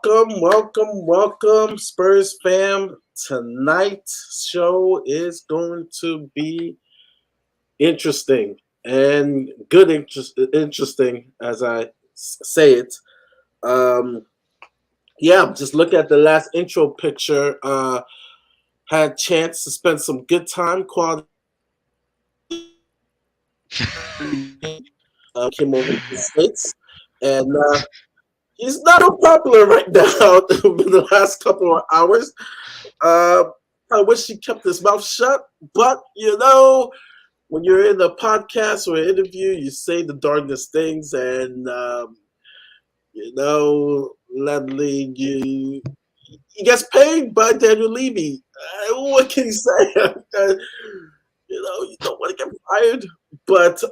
welcome, Spurs fam. Tonight's show is going to be interesting and interesting as say it. Um, yeah, just look at the last intro picture. Had a chance to spend some good time, quality came over to the States, and he's not so popular right now in the last couple of hours. Uh, I wish he kept his mouth shut, but when you're in a podcast or an interview, you say the darndest things, and Ledley, he gets paid by Daniel Levy. What can you say? You don't want to get fired, but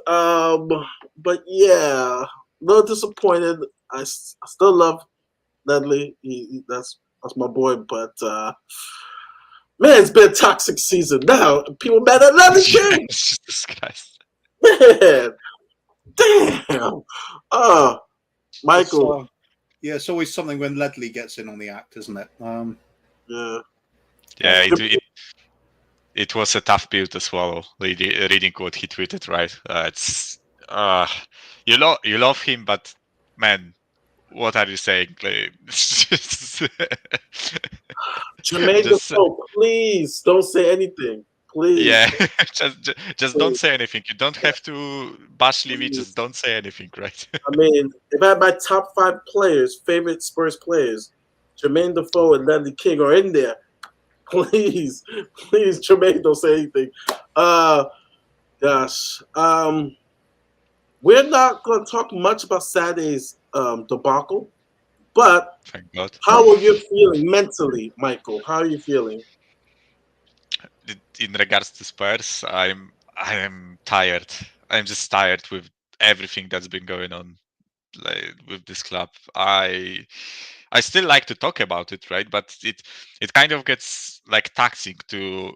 yeah, a little disappointed. I still love Ledley. That's my boy, but man, it's been a toxic season now. People mad at Ledley King. Jesus Christ. Man, damn. Michael. It's always something when Ledley gets in on the act, isn't it? Yeah. Yeah, it was a tough pill to swallow. Reading what he tweeted, right? You love him, but man, what are you saying? Jermaine Defoe, please don't say anything. Please. Yeah, just don't say anything. You don't have to bash Levy. Just don't say anything, right? I mean, if I had my top 5 favorite Spurs players, Jermaine Defoe and Ledley King are in there. Please, Jermaine, don't say anything. Gosh. We're not going to talk much about Saturday's debacle, but Thank God. How are you feeling mentally, Michael? How are you feeling? In regards to Spurs, I'm tired. I'm just tired with everything that's been going on, with this club. I still like to talk about it, right? But it kind of gets taxing to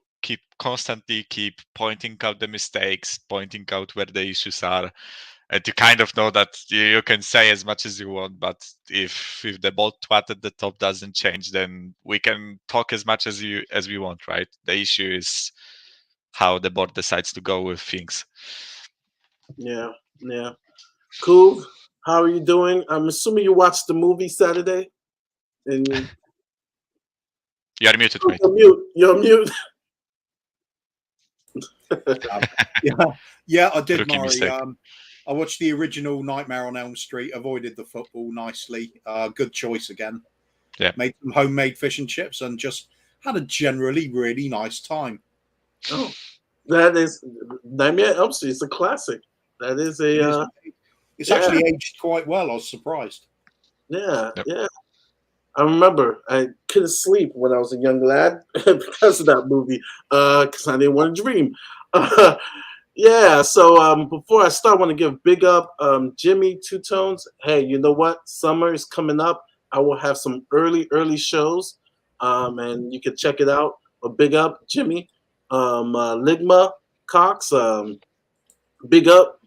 constantly keep pointing out the mistakes, pointing out where the issues are, and you kind of know that you can say as much as you want, but if the ball twat at the top doesn't change, then we can talk as much as we want, right? The issue is how the board decides to go with things. Yeah. Cool. How are you doing? I'm assuming you watched the movie Saturday. And you're muted, mate. You're mute. Yeah, I did, Mahri. I watched the original Nightmare on Elm Street, avoided the football nicely. Good choice again. Yeah. Made some homemade fish and chips and just had a generally really nice time. Oh, that is Nightmare on Elm Street. It's a classic. That is It's actually aged quite well. I was surprised. Yeah, yep. Yeah. I remember I couldn't sleep when I was a young lad because of that movie, because I didn't want to dream. Yeah, so before I start, I want to give big up Jimmy Two Tones. Hey, you know what? Summer is coming up. I will have some early shows, and you can check it out. But big up Jimmy, Ligma Cox. Big up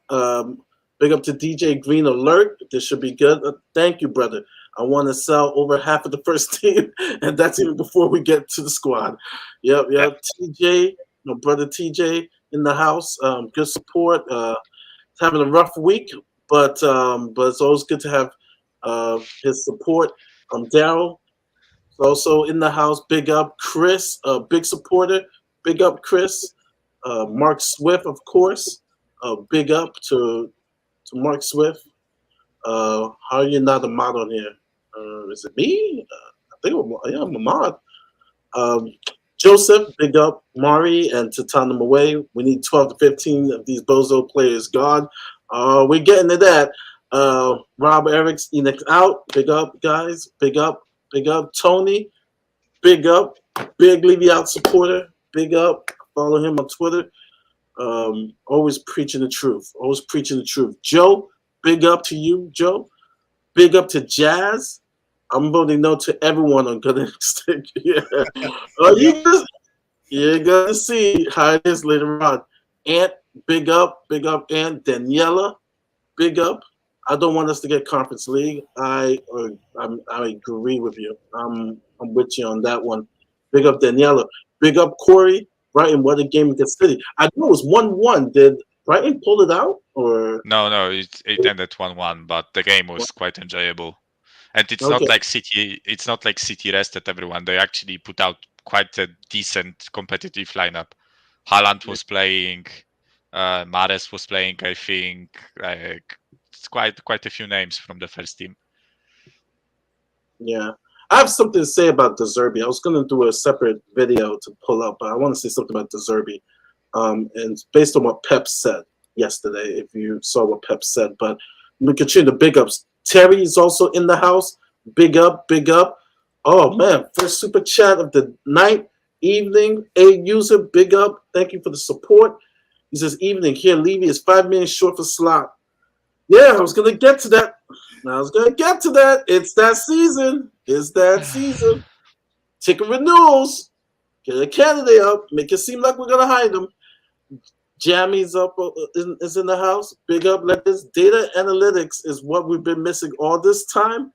to DJ Green Alert. This should be good. Thank you, brother. I want to sell over half of the first team, and that's even before we get to the squad. Yep. TJ, my brother TJ in the house. Good support. Having a rough week, but it's always good to have his support. Daryl, also in the house. Big up Chris, big supporter. Big up Chris. Mark Swift, of course. Big up to Mark Swift. How are you not a mod on here? Is it me? I think I'm a mod. Joseph, big up Mahri, and to turn them away. We need 12 to 15 of these bozo players gone. We're getting to that. Rob Erics, Enix out. Big up, guys. Big up. Tony. Big up. Big Levy Out supporter. Big up. Follow him on Twitter. Always preaching the truth. Joe, big up to you, Joe. Big up to Jazz. I'm voting no to everyone on Gun Stick. Yeah. You're gonna see how it is later on. Ant, big up, Ant. Daniela, big up. I don't want us to get Conference League. I agree with you. I'm with you on that one. Big up Daniela. Big up Corey. Brighton, what a game against City. I know it was 1-1. Did Brighton pull it out or No, it ended 1-1, but the game was quite enjoyable. And it's okay? not like City. It's not like City rested everyone. They actually put out quite a decent competitive lineup. Haaland was playing. Mahrez was playing. I think it's quite a few names from the first team. Yeah. I have something to say about De Zerbi. I was going to do a separate video to pull up, but I want to say something about De Zerbi. And based on what Pep said yesterday, if you saw what Pep said, but I'm going to continue the big ups. Terry is also in the house. Big up, big up. Oh, man. First super chat of the night, evening. A user, big up. Thank you for the support. He says, evening. Here, Levy is 5 minutes short for slot. Yeah, I was going to get to that. It's that season. It's that season. Ticket renewals. Get a candidate up. Make it seem like we're gonna hide them. Jammy's up is in the house. Big up. Let this data analytics is what we've been missing all this time.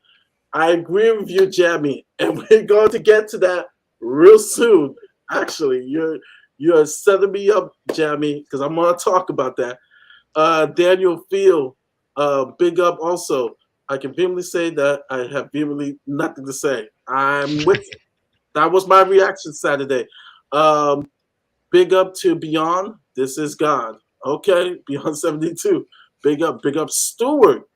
I agree with you, Jammy, and we're going to get to that real soon. Actually, you're setting me up, Jammy, because I'm gonna talk about that. Daniel Field, big up also. I can vehemently say that I have vehemently nothing to say. I'm with you. That was my reaction Saturday. Big up to Beyond. This is God. Okay, Beyond 72. Big up Stewart.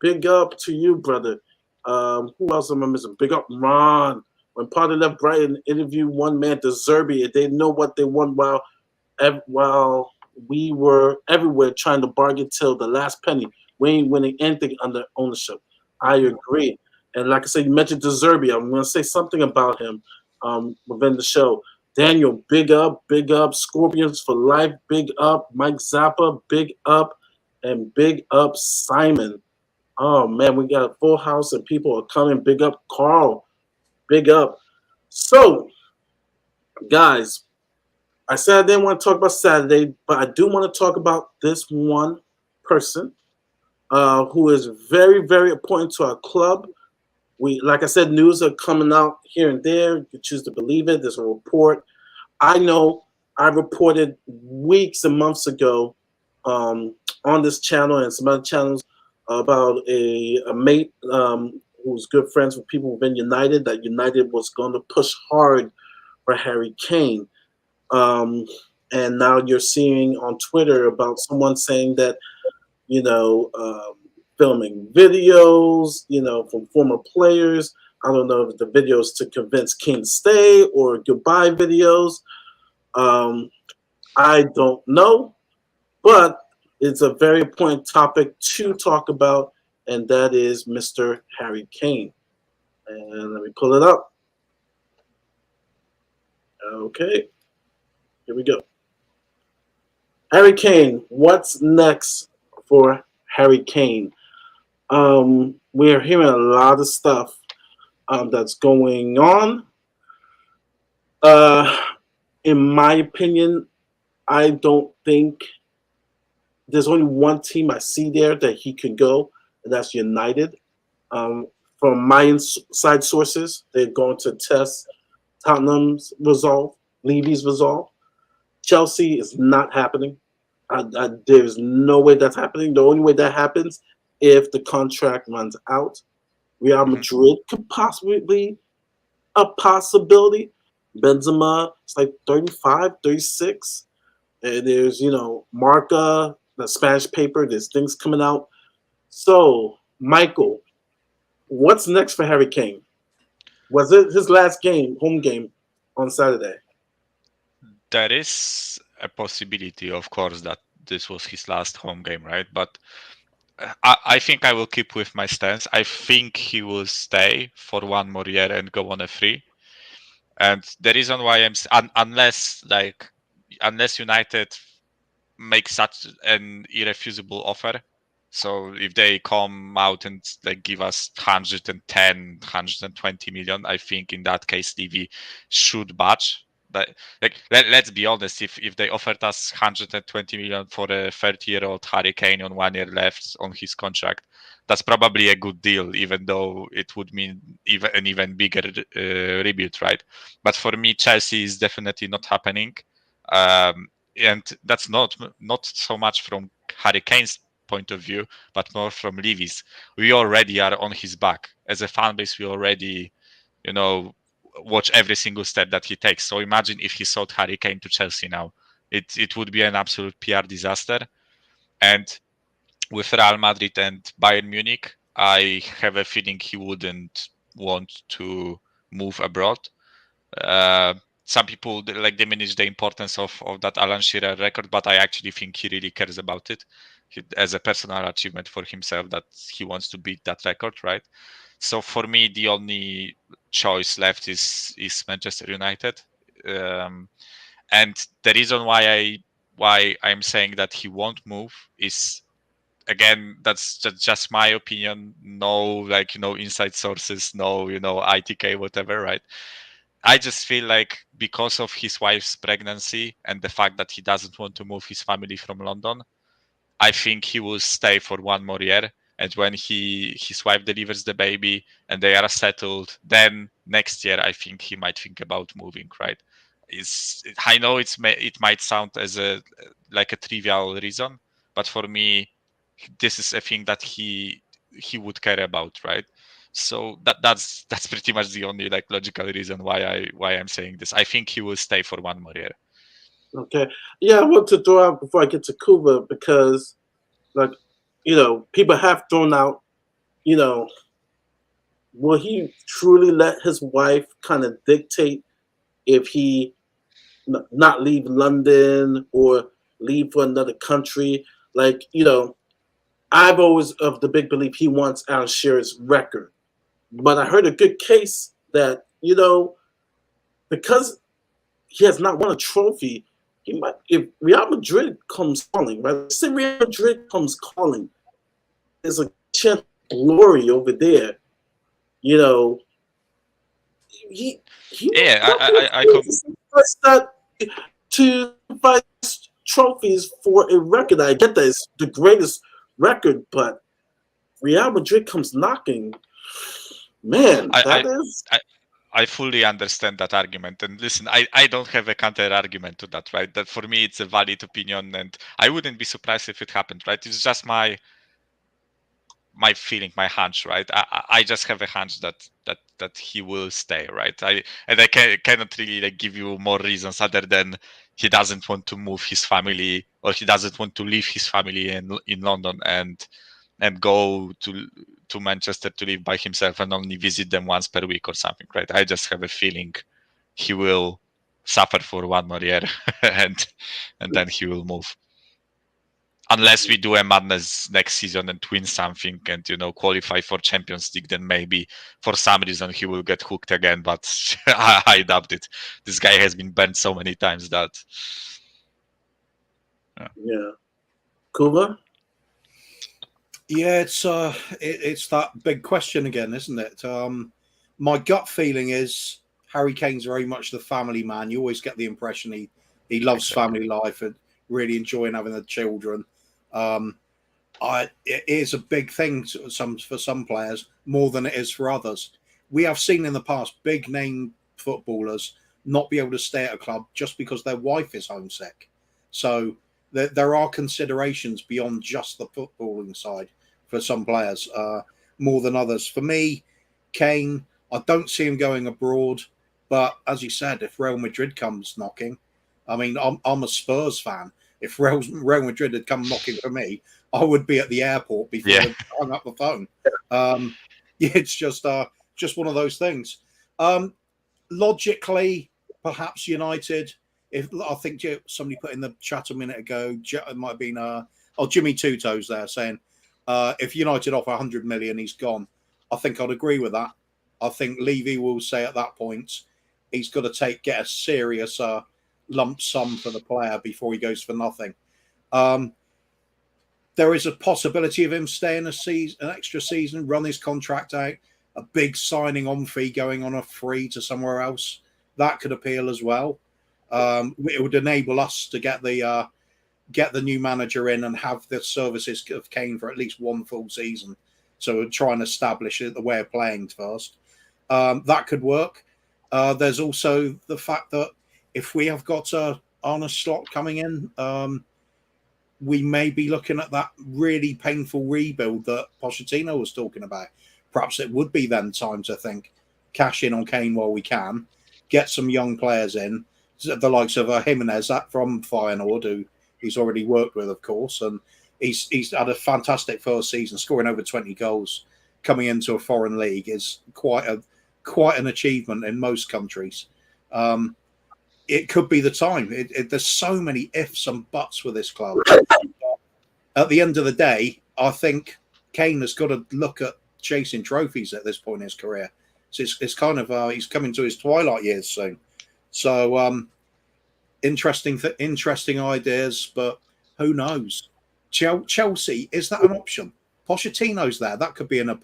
Big up to you, brother. Who else am I missing? Big up Ron. When Potter left Brighton, interviewed one man, De Zerbi, and they know what they want while we were everywhere trying to bargain till the last penny. We ain't winning anything under ownership. I agree. And like I said, you mentioned De Zerbi. I'm going to say something about him within the show. Daniel, big up, big up. Scorpions for life, big up. Mike Zappa, big up. And big up Simon. Oh, man, we got a full house and people are coming. Big up Carl, big up. So, guys, I said I didn't want to talk about Saturday, but I do want to talk about this one person who is very, very important to our club. Like I said, news are coming out here and there. You can choose to believe it. There's a report. I know I reported weeks and months ago on this channel and some other channels about a mate who's good friends with people within United, that United was going to push hard for Harry Kane. And now you're seeing on Twitter about someone saying that, filming videos, from former players. I don't know if the videos to convince King to stay or goodbye videos. I don't know, but it's a very important topic to talk about, and that is Mr. Harry Kane. And let me pull it up. Okay, here we go. Harry Kane, what's next for Harry Kane? We're hearing a lot of stuff that's going on. In my opinion, I don't think there's only one team I see there that he can go, and that's United. From my inside sources, they're going to test Tottenham's resolve, Levy's resolve. Chelsea is not happening. There's no way that's happening. The only way that happens if the contract runs out. Real Madrid could possibly be a possibility. Benzema, it's like 35, 36. And there's, Marca, the Spanish paper, there's things coming out. So, Michael, what's next for Harry Kane? Was it his last game, home game, on Saturday? There is a possibility, of course, that this was his last home game, right? But I think I will keep with my stance. I think he will stay for one more year and go on a free. And the reason why unless United make such an irrefusable offer, so if they come out and give us 110, 120 million, I think in that case Levy should budge. Let's be honest. If they offered us 120 million for a 30-year-old Harry Kane on 1 year left on his contract, that's probably a good deal, even though it would mean an even bigger rebuild, right? But for me, Chelsea is definitely not happening, and that's not so much from Harry Kane's point of view, but more from Levy's. We already are on his back as a fan base. We already, watch every single step that he takes. So imagine if he sold Harry Kane to Chelsea now. It would be an absolute PR disaster. And with Real Madrid and Bayern Munich, I have a feeling he wouldn't want to move abroad. Some people diminish the importance of that Alan Shearer record, but I actually think he really cares about it as a personal achievement for himself, that he wants to beat that record, right? So for me, the only choice left is Manchester United, and the reason why I'm saying that he won't move is, again, that's just my opinion. No, inside sources, no, ITK, whatever, right? I just feel like because of his wife's pregnancy and the fact that he doesn't want to move his family from London, I think he will stay for 1 more year. And when his wife delivers the baby and they are settled, then next year I think he might think about moving. Right? I know it might sound as a trivial reason, but for me, this is a thing that he would care about, right? So that's pretty much the only logical reason why I'm saying this. I think he will stay for 1 more year. Okay. Yeah, I want to throw out before I get to Cuba because, people have thrown out, will he truly let his wife kind of dictate if he not leave London or leave for another country? I've always of the big belief he wants Alan Shearer's record. But I heard a good case that, because he has not won a trophy, he might, if Real Madrid comes calling, right? Let's say Real Madrid comes calling, there's a chance of glory over there. He that to fight trophies for a record. I get that it's the greatest record, but Real Madrid comes knocking. Man, I fully understand that argument. And listen, I don't have a counter argument to that, right? That for me, it's a valid opinion, and I wouldn't be surprised if it happened, right? It's just my feeling, my hunch, right? I just have a hunch that he will stay, right? I cannot really give you more reasons other than he doesn't want to move his family, or he doesn't want to leave his family in London and go to Manchester to live by himself and only visit them once per week or something, right? I just have a feeling he will suffer for 1 more year and then he will move. Unless we do a madness next season and win something and qualify for Champions League, then maybe for some reason he will get hooked again. But I doubt it. This guy has been banned so many times that. Yeah. Cuba? Yeah, it's that big question again, isn't it? My gut feeling is Harry Kane's very much the family man. You always get the impression he loves family life and really enjoying having the children. It is a big thing for some players more than it is for others. We have seen in the past big name footballers not be able to stay at a club just because their wife is homesick. So there are considerations beyond just the footballing side for some players, more than others. For me, Kane, I don't see him going abroad. But as you said, if Real Madrid comes knocking, I mean, I'm a Spurs fan. If Real Madrid had come knocking for me, I would be at the airport before they hung up the phone. It's just one of those things. Logically, perhaps United. If I think somebody put in the chat a minute ago, it might have been Jimmy Two Toes there saying, if United offer 100 million, he's gone. I think I'd agree with that. I think Levy will say at that point he's got to get a serious lump sum for the player before he goes for nothing. There is a possibility of him staying an extra season, run his contract out, a big signing on fee going on a free to somewhere else. That could appeal as well. It would enable us to get the new manager in and have the services of Kane for at least one full season. So we'll try and establish the way of playing first. That could work. There's also the fact that if we have got Arne Slot coming in, we may be looking at that really painful rebuild that Pochettino was talking about. Perhaps it would be then time to think, cash in on Kane while we can, get some young players in, the likes of Jimenez from Feyenoord, who he's already worked with, of course, and he's had a fantastic first season, scoring over 20 goals. Coming into a foreign league is quite an achievement in most countries. It could be the time. There's so many ifs and buts with this club. At the end of the day, I think Kane has got to look at chasing trophies at this point in his career. So it's kind of he's coming to his twilight years soon. So interesting ideas, but who knows? Chelsea, is that an option? Pochettino's there. That could be a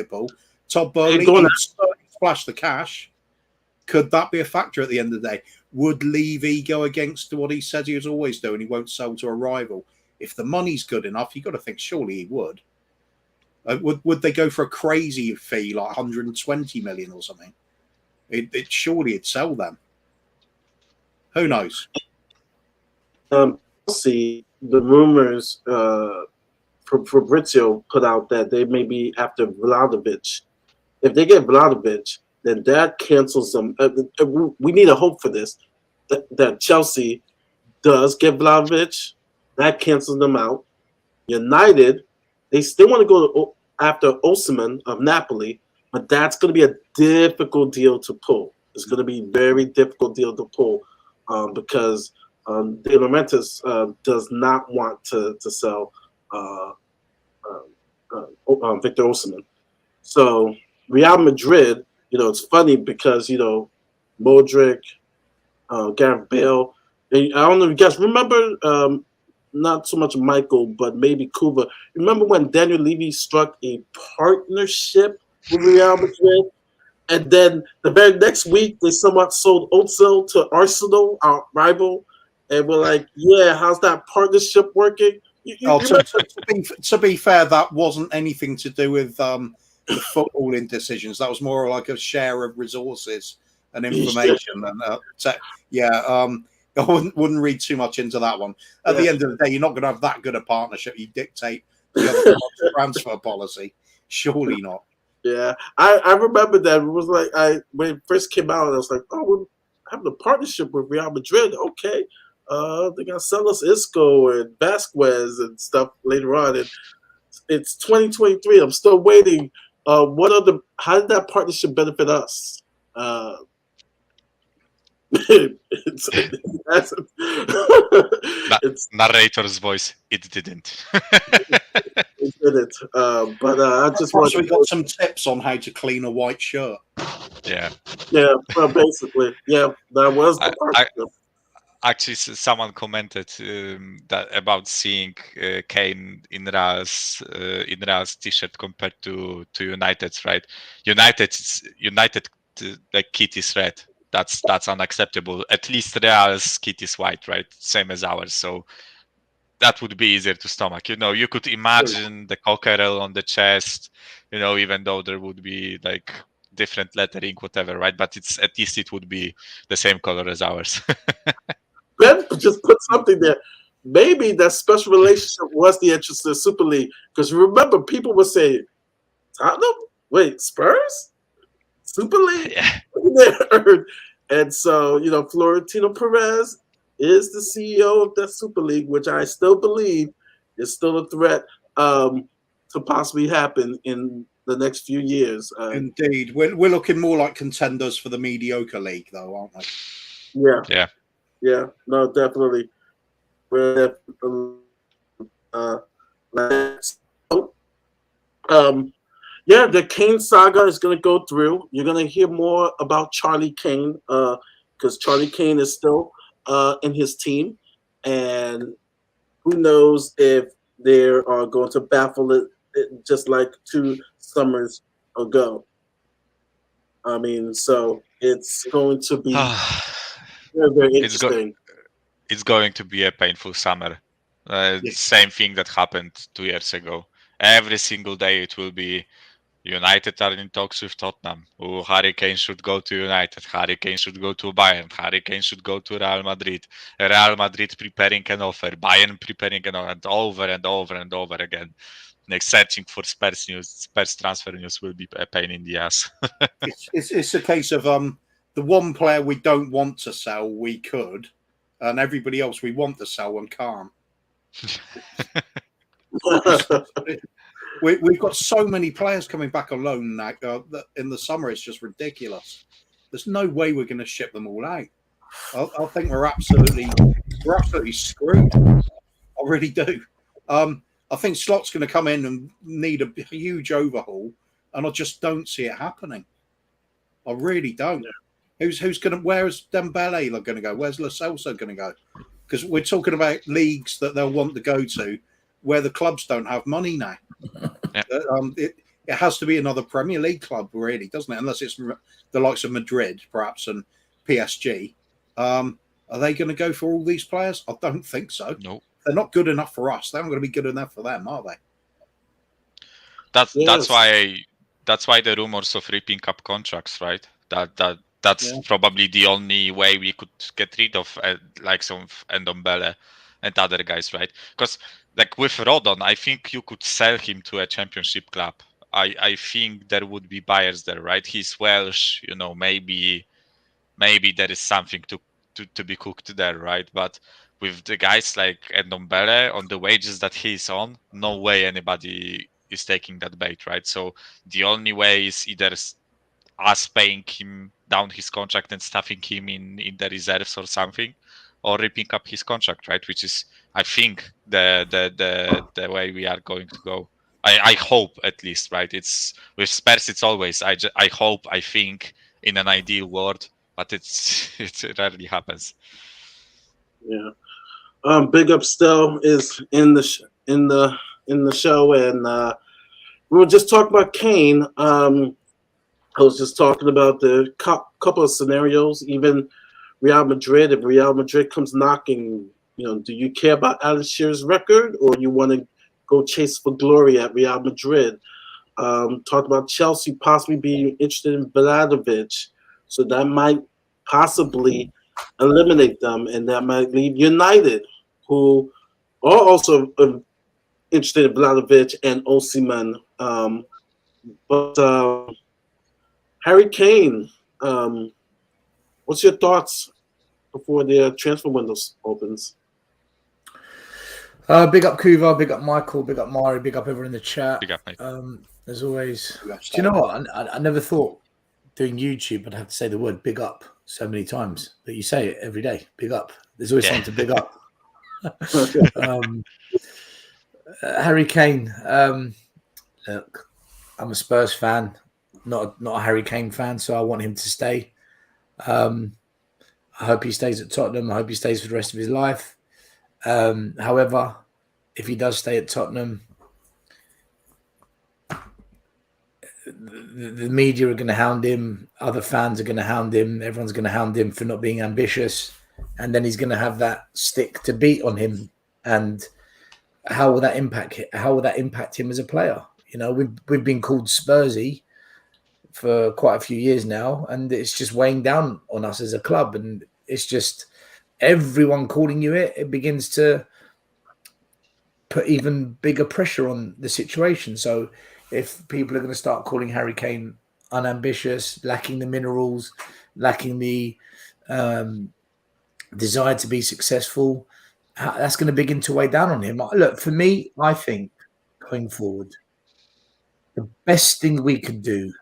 pull. Todd Boehly splash the cash. Could that be a factor at the end of the day? Would Levy go against what he said he was always doing? He won't sell to a rival. If the money's good enough, you've got to think surely he would. Would they go for a crazy fee like 120 million or something? Surely it'd sell them. Who knows? See, the rumors Fabrizio put out that they may be after Vlahovic. If they get Vlahovic, then that cancels them. We need a hope for this, that Chelsea does get Vlahovic. That cancels them out. United, they still want to go after Osimhen of Napoli, but that's going to be a difficult deal to pull. It's going to be a very difficult deal to pull because De Laurentiis does not want to sell Victor Osimhen. So Real Madrid, it's funny because, Modric, Gareth Bale, and I don't know if you guys remember, not so much Michael, but maybe Kuva. Remember when Daniel Levy struck a partnership with Real Madrid? And then the very next week, they somewhat sold Ozil to Arsenal, our rival. And we're like, yeah, how's that partnership working? To be fair, that wasn't anything to do with the footballing decisions. That was more like a share of resources and information. And I wouldn't read too much into that one. At the end of the day, you're not going to have that good a partnership. You dictate the other transfer policy. Surely not. Yeah, I remember that. It was like when it first came out, I was like, oh, we're having a partnership with Real Madrid. Okay. They got to sell us Isco and Vasquez and stuff later on. And it's 2023. I'm still waiting. How did that partnership benefit us? It's narrator's voice. It didn't. It didn't. But I just want. So we got some tips on how to clean a white shirt. Yeah. Yeah. Well, basically, yeah. That was the partnership. Actually, someone commented that about seeing Kane in Real's t-shirt compared to United's, right? United's like kit is red. That's unacceptable. At least Real's kit is white, right? Same as ours. So that would be easier to stomach. You could imagine the cockerel on the chest. Even though there would be like different lettering, whatever, right? But at least it would be the same color as ours. Ben just put something there. Maybe that special relationship was the interest of the Super League. Because remember, people were saying, Tottenham? Wait, Spurs? Super League? Yeah. And so, Florentino Perez is the CEO of that Super League, which I still believe is still a threat to possibly happen in the next few years. Indeed. We're looking more like contenders for the mediocre league, though, aren't we? Yeah. Yeah. Yeah, no, definitely. The Kane saga is going to go through. You're going to hear more about Charlie Kane because Charlie Kane is still in his team, and who knows if they are going to baffle it just like 2 summers ago. I mean, so it's going to be Very, very It's go interesting. it's going to be a painful summer. Yeah. Same thing that happened 2 years ago. Every single day it will be United are in talks with Tottenham. Oh, Harry Kane should go to United. Harry Kane should go to Bayern. Harry Kane should go to Real Madrid. Real Madrid preparing an offer. Bayern preparing an offer. And over and over and over again. Like searching for Spurs news. Spurs transfer news will be a pain in the ass. It's a case of the one player we don't want to sell, we could, and everybody else we want to sell and can't. We've got so many players coming back on loan now that in the summer. It's just ridiculous. There's no way we're going to ship them all out. I think we're absolutely screwed. I really do. I think Slot's going to come in and need a huge overhaul, and I just don't see it happening. I really don't. Yeah. Who's going to? Where's Dembele going to go? Where's Lo Celso going to go? Because we're talking about leagues that they'll want to go to, where the clubs don't have money now. Yeah. It has to be another Premier League club, really, doesn't it? Unless it's the likes of Madrid, perhaps, and PSG. Are they going to go for all these players? I don't think so. No. They're not good enough for us. They're not going to be good enough for them, are they? That's why the rumors of ripping up contracts, right? That's probably the only way we could get rid of like some Ndombele and other guys, right? Because like with Rodon, I think you could sell him to a championship club. I think there would be buyers there, right? He's Welsh, maybe there is something to be cooked there, right? But with the guys like Ndombele on the wages that he's on, no way anybody is taking that bait, right? So the only way is either us paying him down his contract and stuffing him in the reserves or something, or ripping up his contract, right? Which is, I think, the way we are going to go. I hope, at least, right? It's with Spurs. It's always I hope, I think, in an ideal world, but it rarely happens. Yeah. Big Up Still is in the show, and we were just talking about Kane. I was just talking about the couple of scenarios. Even Real Madrid, if Real Madrid comes knocking, do you care about Alan Shearer's record, or you want to go chase for glory at Real Madrid? Talked about Chelsea possibly being interested in Vlahovic, so that might possibly eliminate them, and that might leave United, who are also interested in Vlahovic and Osimhen. But Harry Kane, what's your thoughts before the transfer window opens? Big up Kuva, big up Michael, big up Mahri, big up everyone in the chat. Big up, mate. As always. Do you know what? I never thought doing YouTube I'd have to say the word big up so many times, but you say it every day. Big up. There's always something to big up. Harry Kane. Look, I'm a Spurs fan, not a Harry Kane fan, so I want him to stay. I hope he stays at Tottenham. I hope he stays for the rest of his life. However, if he does stay at Tottenham, the media are going to hound him. Other fans are going to hound him. Everyone's going to hound him for not being ambitious. And then he's going to have that stick to beat on him. And how will that impact him as a player? We've been called Spursy for quite a few years now, and it's just weighing down on us as a club. And it's just everyone calling you it. It begins to put even bigger pressure on the situation. So if people are going to start calling Harry Kane unambitious, lacking the minerals, lacking the desire to be successful, that's going to begin to weigh down on him. Look, for me, I think going forward, the best thing we could do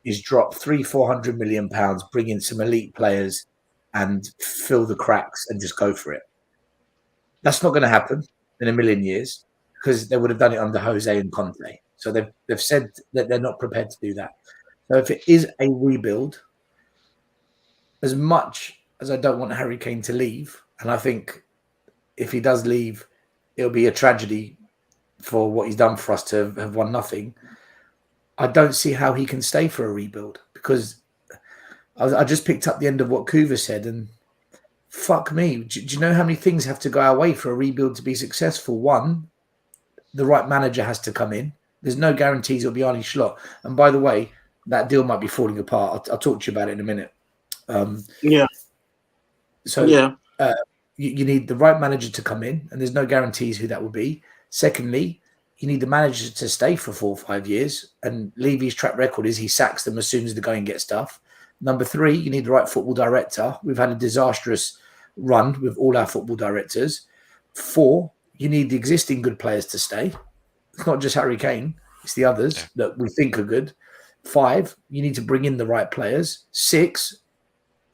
is drop £300-400 million, bring in some elite players and fill the cracks and just go for it. That's not going to happen in a million years, because they would have done it under Jose and Conte. So they've said that they're not prepared to do that. So if it is a rebuild, as much as I don't want Harry Kane to leave, and I think if he does leave, it'll be a tragedy for what he's done for us to have won nothing, I don't see how he can stay for a rebuild, because I just picked up the end of what Kuva said, and fuck me. Do you know how many things have to go our way for a rebuild to be successful? One, the right manager has to come in. There's no guarantees it'll be Arne Slot. And by the way, that deal might be falling apart. I'll talk to you about it in a minute. Yeah. So Yeah. you need the right manager to come in, and there's no guarantees who that will be. Secondly, you need the manager to stay for 4 or 5 years, and Levy's track record is he sacks them as soon as the going gets tough. Number 3, you need the right football director. We've had a disastrous run with all our football directors. 4, you need the existing good players to stay. It's not just Harry Kane, it's the others that we think are good. 5, you need to bring in the right players. 6,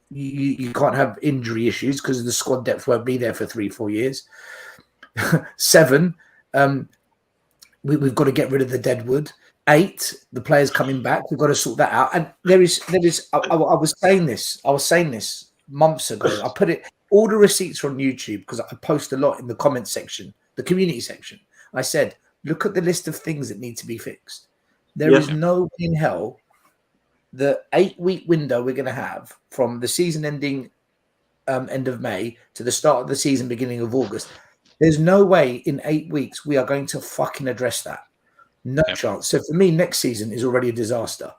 you can't have injury issues because the squad depth won't be there for 3-4 years. 7, we've got to get rid of the deadwood. 8, the players coming back. We've got to sort that out. And there is. I was saying this months ago. I put it. All the receipts are on YouTube because I post a lot in the comments section, the community section. I said, look at the list of things that need to be fixed. There is no way in hell the 8-week window we're going to have from the season ending end of May to the start of the season beginning of August. There's no way in 8 weeks we are going to fucking address that. No chance. So for me, next season is already a disaster.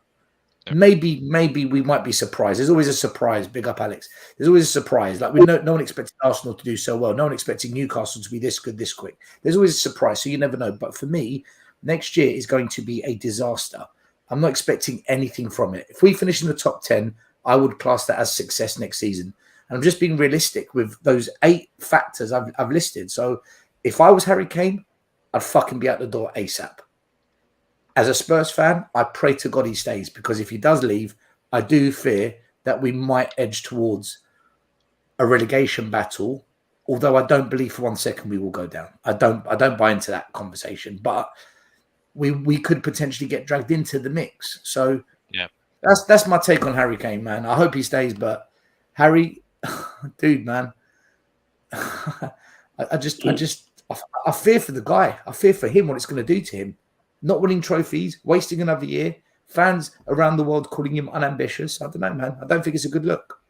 Maybe we might be surprised. There's always a surprise. Big up, Alex. There's always a surprise. Like no one expected Arsenal to do so well. No one expecting Newcastle to be this good this quick. There's always a surprise. So you never know. But for me, next year is going to be a disaster. I'm not expecting anything from it. If we finish in the top 10, I would class that as success next season. And I'm just being realistic with those 8 factors I've listed. So if I was Harry Kane, I'd fucking be out the door ASAP. As a Spurs fan, I pray to God he stays, because if he does leave, I do fear that we might edge towards a relegation battle. Although I don't believe for 1 second we will go down. I don't buy into that conversation, but we could potentially get dragged into the mix. So that's my take on Harry Kane, man. I hope he stays, but Harry, dude, man, I fear for the guy. I fear for him, what it's going to do to him. Not winning trophies, wasting another year, fans around the world calling him unambitious. I don't know, man. I don't think it's a good look.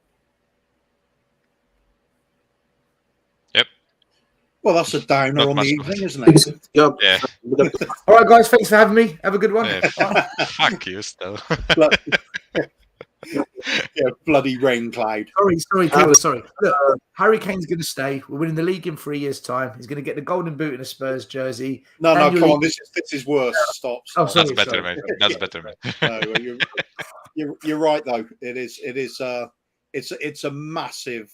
Yep. Well, that's a downer Not on much the of evening, it. isn't it? Yep. Yeah. All right, guys. Thanks for having me. Have a good one. Fuck you, still. Yeah, bloody rain cloud. Sorry. Look, Harry Kane's going to stay. We're winning the league in 3 years' time. He's going to get the golden boot in a Spurs jersey. No, come on. This is worse. Stop. Oh, sorry, That's better, mate. That's better, mate. No, you're right though. It's a massive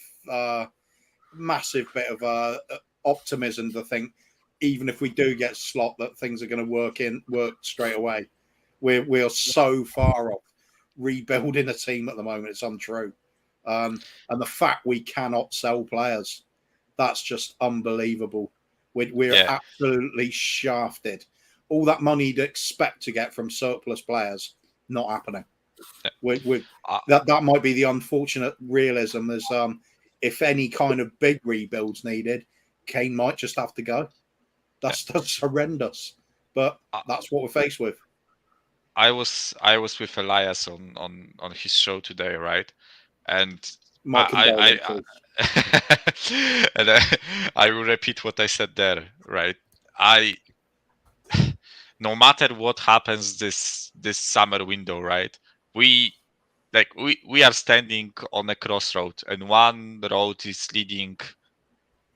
bit of optimism to think, even if we do get Slot, that things are going to work straight away. We're so far off rebuilding a team at the moment. It's untrue. And the fact we cannot sell players, that's just unbelievable. We're absolutely shafted. All that money you'd expect to get from surplus players, not happening. That might be the unfortunate realism. Is if any kind of big rebuilds needed, Kane might just have to go. That's horrendous, but that's what we're faced with. I was with Elias on his show today, right? And I will repeat what I said there, right? No matter what happens this summer window, right? We are standing on a crossroad, and one road is leading,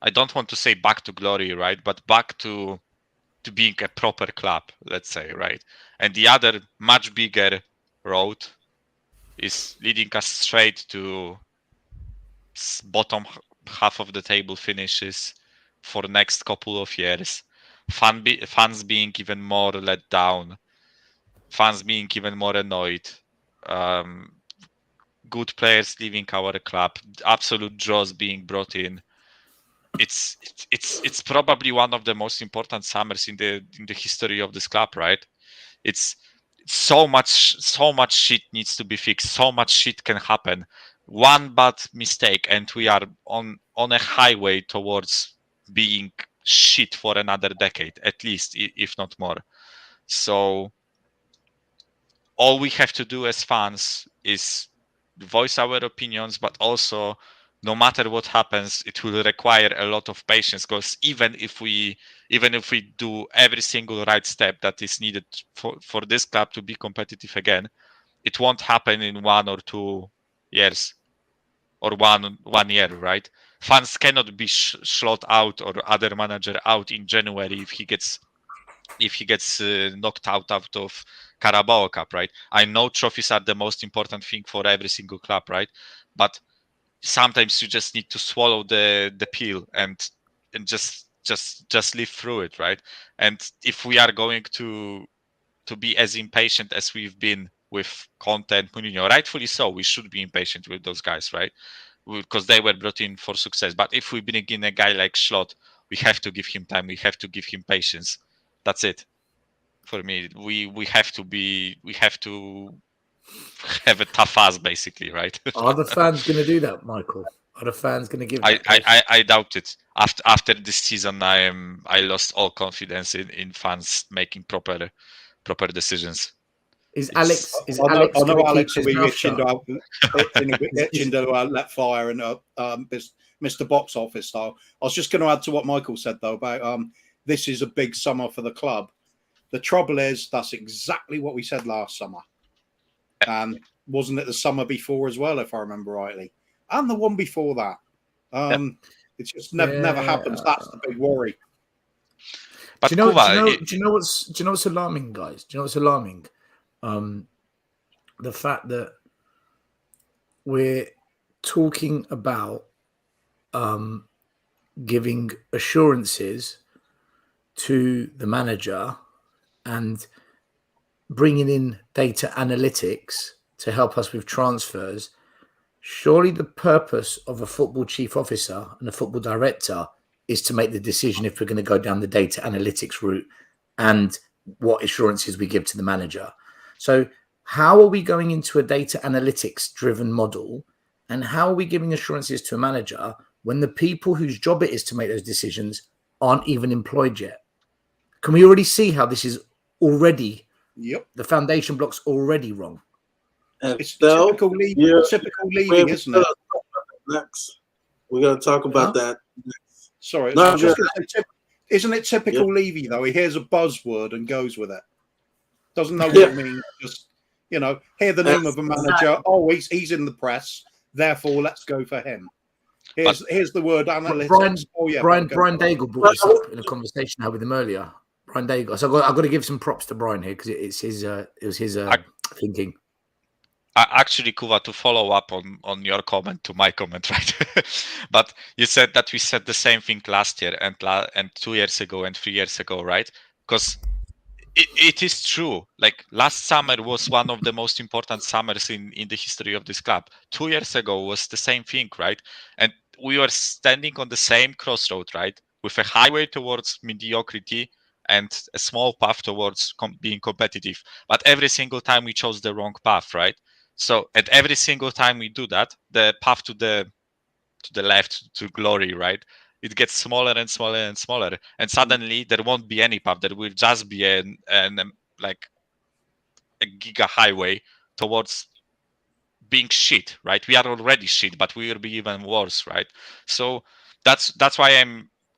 I don't want to say back to glory, right? But back to being a proper club, let's say, right? And the other much bigger road is leading us straight to bottom half of the table finishes for the next couple of years. Fans being even more let down, fans being even more annoyed, good players leaving our club, absolute draws being brought in. It's probably one of the most important summers in the history of this club, right? It's so much shit needs to be fixed. So much shit can happen. One bad mistake, and we are on a highway towards being shit for another decade, at least, if not more. So all we have to do as fans is voice our opinions, but also no matter what happens, it will require a lot of patience, because even if we do every single right step that is needed for this club to be competitive again, it won't happen in 1 or 2 years or one year, right? Fans cannot be slot out or other manager out in January if he gets knocked out of Carabao Cup, right? I know trophies are the most important thing for every single club, right? But sometimes you just need to swallow the pill and just live through it, right? And if we are going to be as impatient as we've been with Conte and Mourinho, rightfully so, we should be impatient with those guys, right? Because they were brought in for success. But if we bring in a guy like Schlott, we have to give him time. We have to give him patience. That's it. For me, we have to have a tough ass, basically, right? Are the fans going to do that, Michael? Are the fans going to give I, that patience? I doubt it. After this season, I lost all confidence in fans making proper decisions. Is It's, Alex I know going to keep Alex will his be mouth itching shut? to let fire and Mr. Box Office style. I was just going to add to what Michael said though about this is a big summer for the club. The trouble is that's exactly what we said last summer, and wasn't it the summer before as well, if I remember rightly, and the one before that. It just never happens. That's the big worry. but do you know Kuva, what's alarming, guys? Do you know what's alarming? The fact that we're talking about giving assurances to the manager and bringing in data analytics to help us with transfers. Surely the purpose of a football chief officer and a football director is to make the decision if we're going to go down the data analytics route and what assurances we give to the manager. So how are we going into a data analytics driven model, and how are we giving assurances to a manager when the people whose job it is to make those decisions aren't even employed yet? Can we already see how this is already, the foundation block's already wrong? It's typical leaving, isn't it? Next. We're going to talk about that next. Sorry. No, isn't it typical Levy, though? He hears a buzzword and goes with it. Doesn't know what it means. Just, hear the name of a manager. Oh, he's in the press. Therefore, let's go for him. Here's the word analytics. Brian Daigle brought this up in a conversation I had with him earlier. Brian Daigle. So I've got to give some props to Brian here because it was his thinking. Actually, Kuva, to follow up on your comment to my comment, right? But you said that we said the same thing last year and 2 years ago and 3 years ago, right? Because it is true. Like last summer was one of the most important summers in the history of this club. 2 years ago was the same thing, right? And we were standing on the same crossroad, right? With a highway towards mediocrity and a small path towards being competitive. But every single time we chose the wrong path, right? So at every single time we do that, the path to the left to glory, right? It gets smaller and smaller and smaller, and suddenly there won't be any path. There will just be like a giga highway towards being shit, right? We are already shit, but we will be even worse, right? So that's why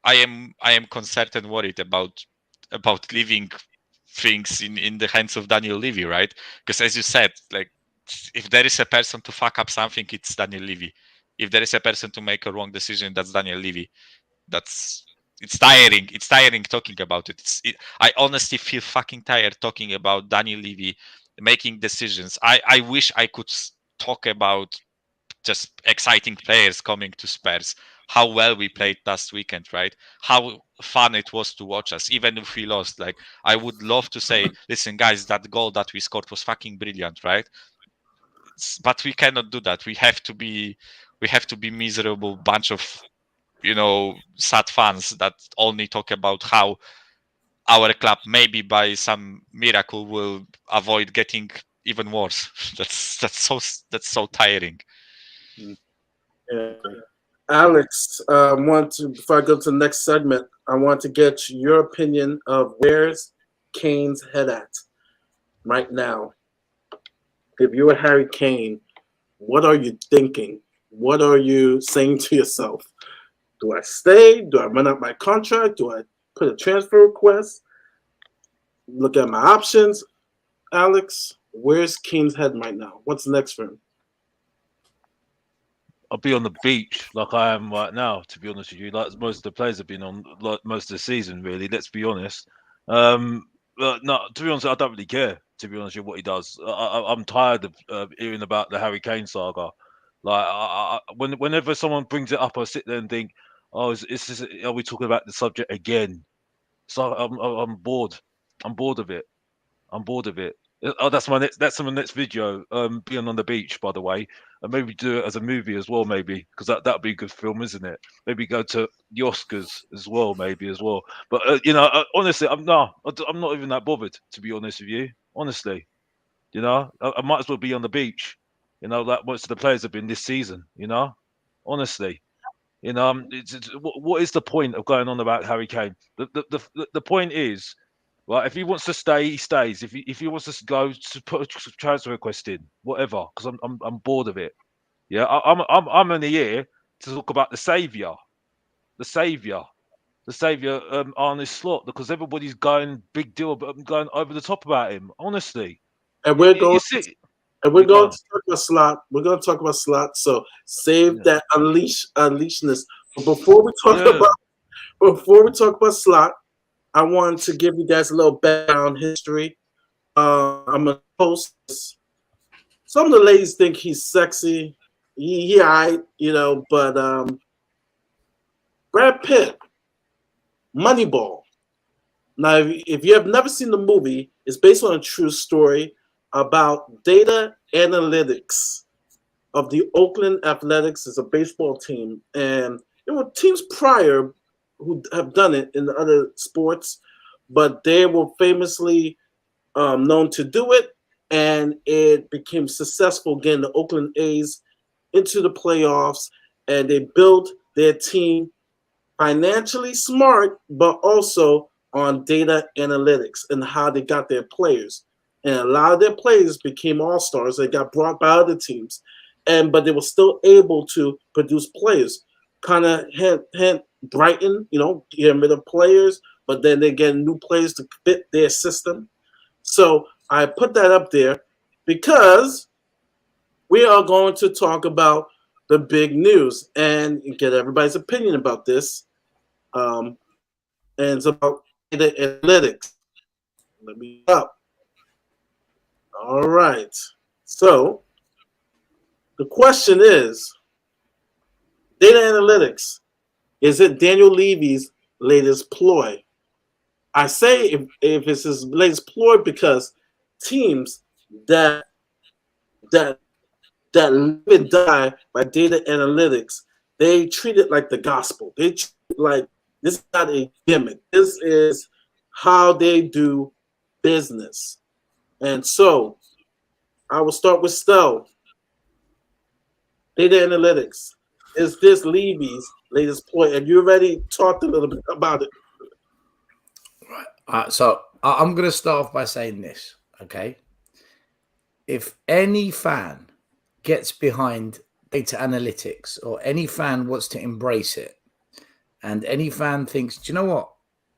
I am concerned and worried about leaving things in the hands of Daniel Levy, right? Because as you said, like if there is a person to fuck up something, it's Daniel Levy. If there is a person to make a wrong decision, that's Daniel Levy. It's tiring. It's tiring talking about it. I honestly feel fucking tired talking about Daniel Levy making decisions. I wish I could talk about just exciting players coming to Spurs, how well we played last weekend, right? How fun it was to watch us, even if we lost. Like, I would love to say, listen, guys, that goal that we scored was fucking brilliant, right? But we cannot do that. We have to be miserable bunch of, sad fans that only talk about how our club maybe by some miracle will avoid getting even worse. That's so tiring. Yeah. Alex, before I go to the next segment, I want to get your opinion of where's Kane's head at right now. If you were Harry Kane, what are you thinking? What are you saying to yourself? Do I stay? Do I run out my contract? Do I put a transfer request? Look at my options. Alex, where's Kane's head right now? What's next for him? I'll be on the beach like I am right now, to be honest with you. Like most of the players have been on like most of the season, really. Let's be honest. But no, to be honest, I don't really care. To be honest with you, what he does, I'm tired of hearing about the Harry Kane saga. Like whenever someone brings it up, I sit there and think, "Oh, are we talking about the subject again?" So I'm bored. I'm bored of it. I'm bored of it. Oh, that's my next. That's my next video. Being on the beach, by the way, and maybe do it as a movie as well. Maybe because that'd be a good film, isn't it? Maybe go to the Oscars as well. Maybe as well. But honestly, I'm not even that bothered. To be honest with you, honestly, I might as well be on the beach. Like most of the players have been this season. Honestly. What is the point of going on about Harry Kane? The point is, right? If he wants to stay, he stays. If he wants to go to put a transfer request in, whatever, because I'm bored of it. Yeah, I'm only here to talk about the savior, the savior, Arne Slot, because everybody's going big deal, going over the top about him. Honestly, And you, we're you going see, and we're you go going on. to talk about slot. We're going to talk about slot. So save Yeah, that unleashness. But yeah, before we talk about slot, I wanted to give you guys a little background history. I'm a host. Some of the ladies think he's sexy. He alright, but Brad Pitt, Moneyball. Now, if you have never seen the movie, it's based on a true story about data analytics of the Oakland Athletics. Is a baseball team, and there were teams prior who have done it in the other sports, but they were famously known to do it, and it became successful getting the Oakland A's into the playoffs, and they built their team financially smart, but also on data analytics and how they got their players. And a lot of their players became all stars. They got brought by other teams, but they were still able to produce players. Kind of hint Brighton, getting rid of players, but then they get new players to fit their system. So I put that up there because we are going to talk about the big news and get everybody's opinion about this. Um, and it's about data analytics. Let me up. All right. So the question is, data analytics, is it Daniel Levy's latest ploy? I say if it's his latest ploy because teams that that that live and die by data analytics, they treat it like the gospel. They treat it like this is not a gimmick. This is how they do business. And so I will start with Stell. Data analytics. Is this Levy's latest ploy? And you already talked a little bit about it. Right. So I'm going to start off by saying this, okay? If any fan gets behind data analytics or any fan wants to embrace it and any fan thinks, do you know what?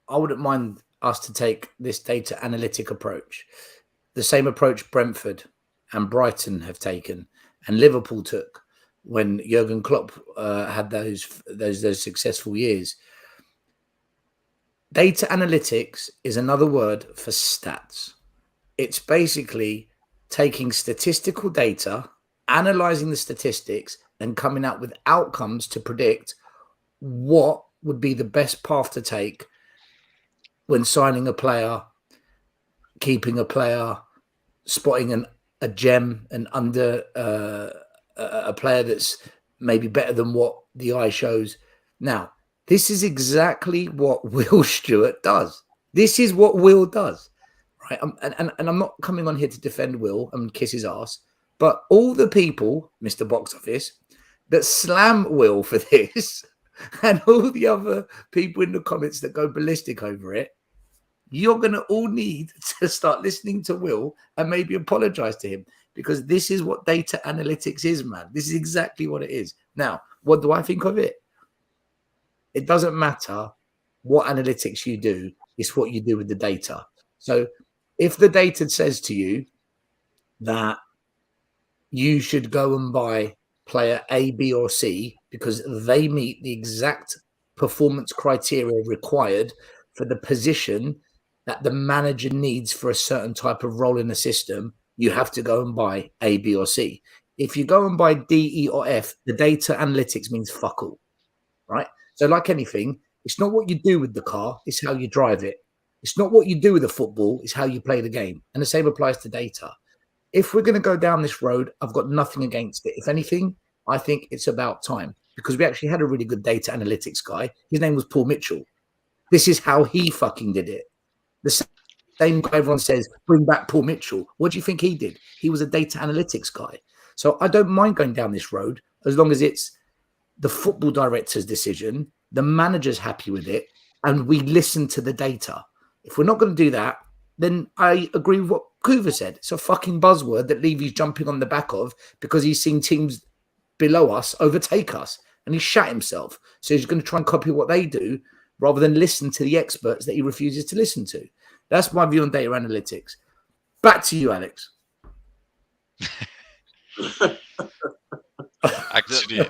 I wouldn't mind us to take this data analytic approach, the same approach Brentford and Brighton have taken and Liverpool took when Jurgen Klopp had those successful years. Data analytics is another word for stats. It's basically taking statistical data, analyzing the statistics, and coming out with outcomes to predict what would be the best path to take when signing a player, keeping a player, spotting a gem and under a player that's maybe better than what the eye shows. Now, this is exactly what Will Stewart does. This is what Will does, right? And I'm not coming on here to defend Will and kiss his ass, but all the people, Mr. Box Office, that slam Will for this and all the other people in the comments that go ballistic over it, you're going to all need to start listening to Will and maybe apologize to him because this is what data analytics is, man. This is exactly what it is. Now, what do I think of it? It doesn't matter what analytics you do, it's what you do with the data. So if the data says to you that you should go and buy player A, B, or C because they meet the exact performance criteria required for the position that the manager needs for a certain type of role in the system, you have to go and buy A, B, or C. If you go and buy D, E, or F, the data analytics means fuck all, right? So like anything, it's not what you do with the car, it's how you drive it. It's not what you do with the football, it's how you play the game. And the same applies to data. If we're going to go down this road, I've got nothing against it. If anything, I think it's about time because we actually had a really good data analytics guy. His name was Paul Mitchell. This is how he fucking did it. The same guy everyone says, bring back Paul Mitchell. What do you think he did? He was a data analytics guy. So I don't mind going down this road as long as it's the football director's decision, the manager's happy with it, and we listen to the data. If we're not going to do that, then I agree with what Coover said. It's a fucking buzzword that Levy's jumping on the back of because he's seen teams below us overtake us and he's shat himself. So he's going to try and copy what they do rather than listen to the experts that he refuses to listen to. That's my view on data analytics. Back to you, Alex. Actually,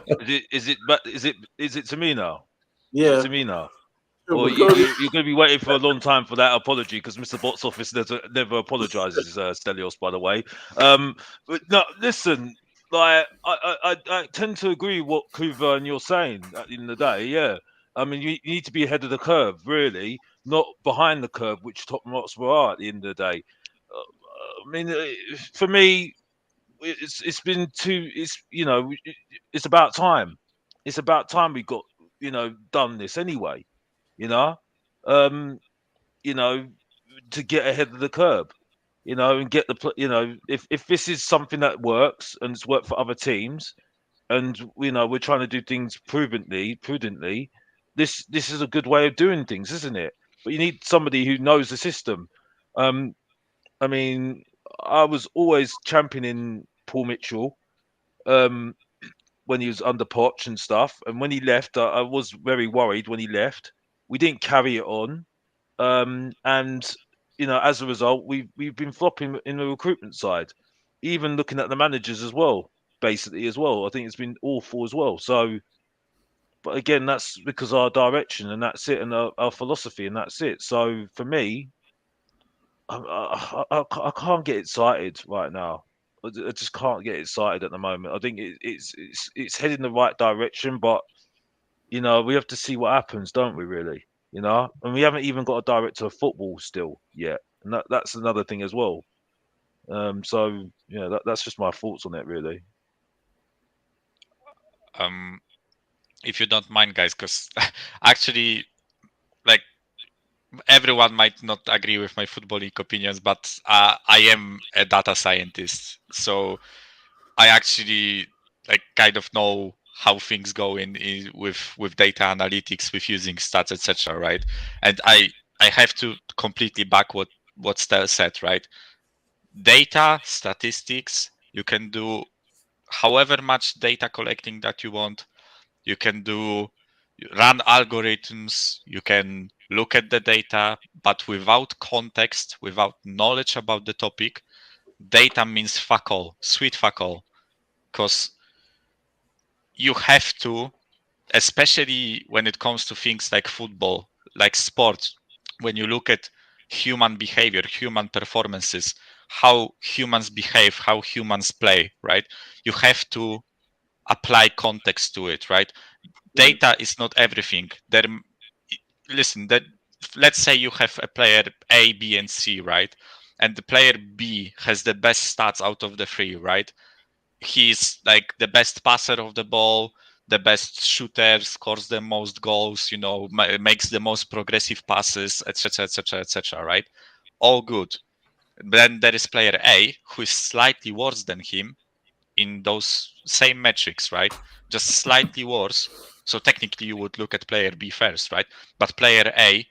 is it to me now? Yeah. Is it to me now? Or We're you're going- going to be waiting for a long time for that apology because Mr. Box Office never apologizes, Stelios, by the way. But no, listen, like I tend to agree with what Kuva and you're saying at the end of the day. Yeah, I mean you need to be ahead of the curve, really, not behind the curve, which Tottenham Hotspur are at the end of the day. I mean, for me, it's been too. It's about time. It's about time we got done this anyway. You know, um, to get ahead of the curve, and get if this is something that works and it's worked for other teams, and we're trying to do things prudently, this is a good way of doing things, isn't it? But you need somebody who knows the system. Um, I mean, I was always championing Paul Mitchell when he was under Poch and stuff, and when he left, I was very worried when he left. We didn't carry it on. And as a result, we've been flopping in the recruitment side, even looking at the managers as well, basically as well. I think it's been awful as well. So, but again, that's because our direction and that's it, and our philosophy and that's it. So for me, I can't get excited right now. I just can't get excited at the moment. I think it's heading the right direction, but we have to see what happens, don't we? Really, and we haven't even got a director of football still yet, and that's another thing as well. So yeah, that's just my thoughts on it, really. if you don't mind, guys, because actually, like, everyone might not agree with my footballing opinions, but I am a data scientist, so I actually kind of know how things go with data analytics, with using stats, etc. Right? And I have to completely back what Stel said. Right? Data, statistics, you can do however much data collecting that you want. You can run algorithms, you can look at the data, but without context, without knowledge about the topic, data means fuck all, sweet fuck all. Because you have to, especially when it comes to things like football, like sports, when you look at human behavior, human performances, how humans behave, how humans play, right? You have to apply context to it, right? Data is not everything. Listen, let's say you have a player A, B, and C, right? And the player B has the best stats out of the three, right? He's like the best passer of the ball, the best shooter, scores the most goals, makes the most progressive passes, etc., etc., etc., right? All good. Then there is player A who is slightly worse than him in those same metrics, right? Just slightly worse. So technically you would look at player B first, right? But player A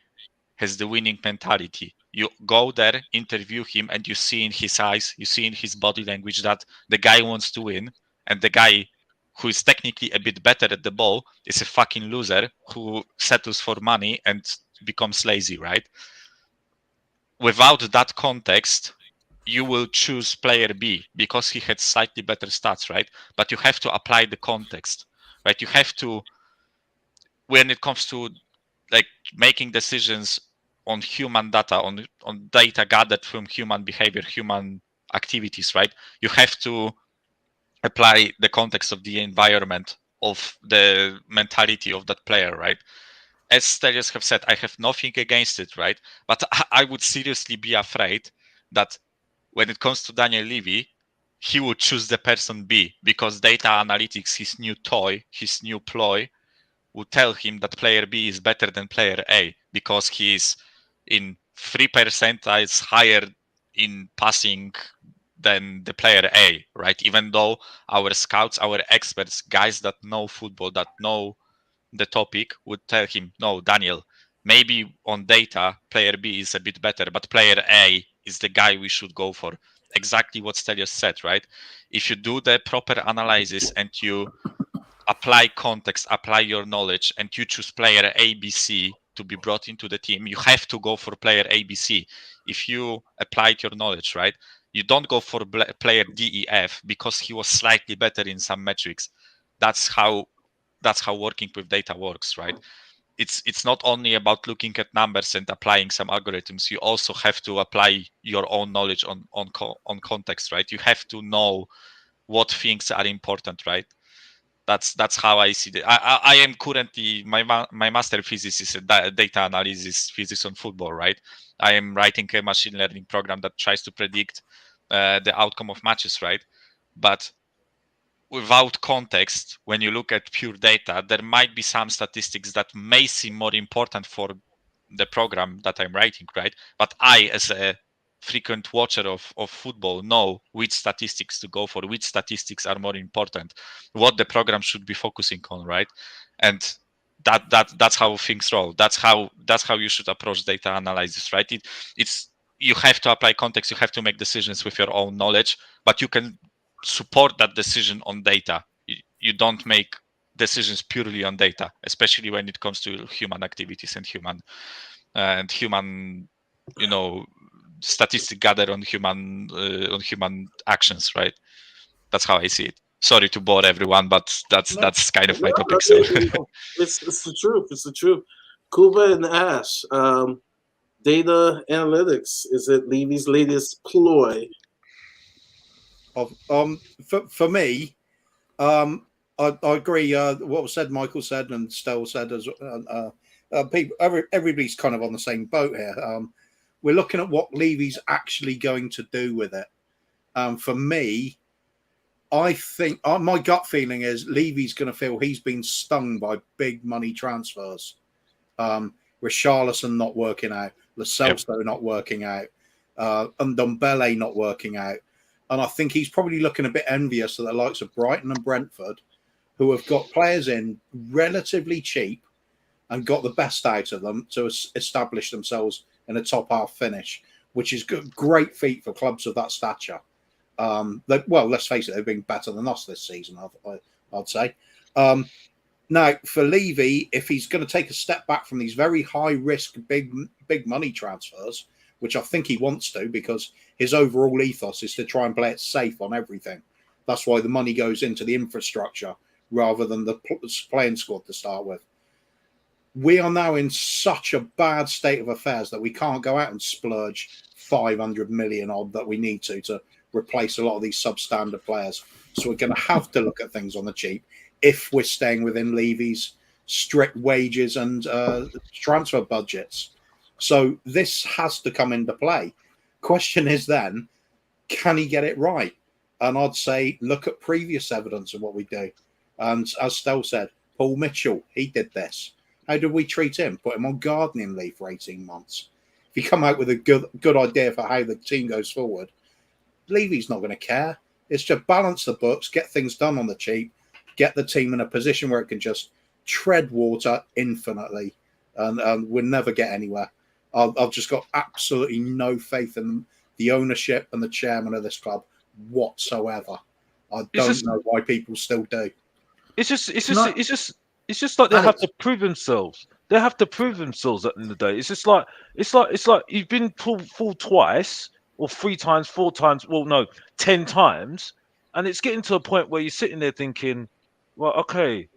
has the winning mentality. You go there, interview him, and you see in his eyes, you see in his body language that the guy wants to win, and the guy who is technically a bit better at the ball is a fucking loser who settles for money and becomes lazy, right? Without that context, you will choose player B because he had slightly better stats, right? But you have to apply the context, right? You have to, when it comes to like making decisions on human data, on data gathered from human behavior, human activities, right? You have to apply the context of the environment, of the mentality of that player, right? As Stelios have said, I have nothing against it, right? But I would seriously be afraid that when it comes to Daniel Levy, he would choose the person B because data analytics, his new toy, his new ploy, would tell him that player B is better than player A because he's in 3 percentiles higher in passing than the player A, right? Even though our scouts, our experts, guys that know football, that know the topic, would tell him, no, Daniel, maybe on data, player B is a bit better, but player A is the guy we should go for. Exactly what Stelios said, right? If you do the proper analysis and you apply context, apply your knowledge, and you choose player ABC to be brought into the team, you have to go for player ABC. If you applied your knowledge, right? You don't go for player DEF because he was slightly better in some metrics. That's how working with data works, right? It's not only about looking at numbers and applying some algorithms. You also have to apply your own knowledge on context, right? You have to know what things are important, right? That's how I see it. I am currently my master thesis is a data analysis physics on football, right? I am writing a machine learning program that tries to predict the outcome of matches, right? But without context, when you look at pure data, there might be some statistics that may seem more important for the program that I'm writing, right? But I, as a frequent watcher of football, know which statistics to go for, which statistics are more important, what the program should be focusing on, right? And that's how things roll. That's how you should approach data analysis, right? It's you have to apply context, you have to make decisions with your own knowledge, but you can support that decision on data. You don't make decisions purely on data, especially when it comes to human activities and human statistic gathered on human actions, right? That's how I see it. Sorry to bore everyone, but that's kind of my topic. So it's the truth. It's the truth. Kuba and Ash, data analytics, is it Levy's latest ploy? For me, I agree. What was said, Michael said, and Stell said, as people, everybody's kind of on the same boat here. We're looking at what Levy's actually going to do with it. For me, I think my gut feeling is Levy's going to feel he's been stung by big money transfers. Richarlison not working out, Lo Celso not working out, Ndombele not working out. And I think he's probably looking a bit envious of the likes of Brighton and Brentford, who have got players in relatively cheap and got the best out of them to establish themselves in a top half finish, which is a great feat for clubs of that stature. Let's face it, they've been better than us this season, I'd say. Now, for Levy, if he's going to take a step back from these very high risk, big money transfers, which I think he wants to, because his overall ethos is to try and play it safe on everything. That's why the money goes into the infrastructure rather than the playing squad to start with. We are now in such a bad state of affairs that we can't go out and splurge 500 million odd that we need to replace a lot of these substandard players. So we're going to have to look at things on the cheap if we're staying within Levy's strict wages and transfer budgets. So this has to come into play. Question is then, can he get it right? And I'd say look at previous evidence of what we do. And as Stell said, Paul Mitchell, he did this. How did we treat him? Put him on gardening leave for 18 months. If you come out with a good idea for how the team goes forward, Levy's not going to care. It's just balance the books, get things done on the cheap, get the team in a position where it can just tread water infinitely, and we'll never get anywhere. I've just got absolutely no faith in the ownership and the chairman of this club whatsoever. I don't know why people still do. It's just like they have to prove themselves. They have to prove themselves at the end of the day. It's like you've been fooled twice or 3 times, 4 times. Well, no, 10 times, and it's getting to a point where you're sitting there thinking, well, okay,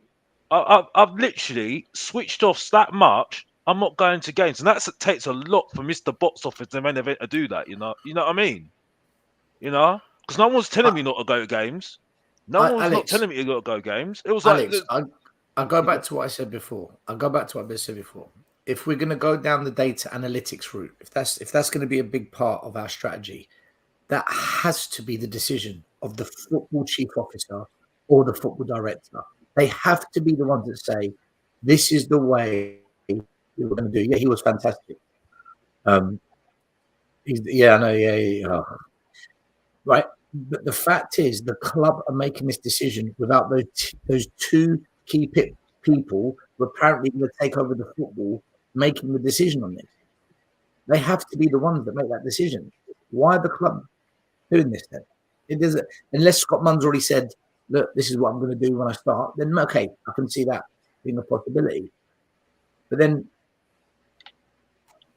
I've literally switched off that much. I'm not going to games, and that takes a lot for Mr. Box Office, the main event, to do that. You know what I mean? Because no one's telling me not to go to games. No one's Alex, not telling me you got to go games. It was Alex, like I'll go back to what I said before. If we're going to go down the data analytics route, if that's going to be a big part of our strategy, that has to be the decision of the football chief officer or the football director. They have to be the ones that say, this is the way we're going to do. Yeah, he was fantastic. I know. Yeah. Right. But the fact is, the club are making this decision without those 2 key people who are apparently going to take over the football, making the decision on this. They have to be the ones that make that decision. Why are the club doing this then? It doesn't, unless Scott Munn's already said, look, this is what I'm going to do when I start, then okay, I can see that being a possibility. But then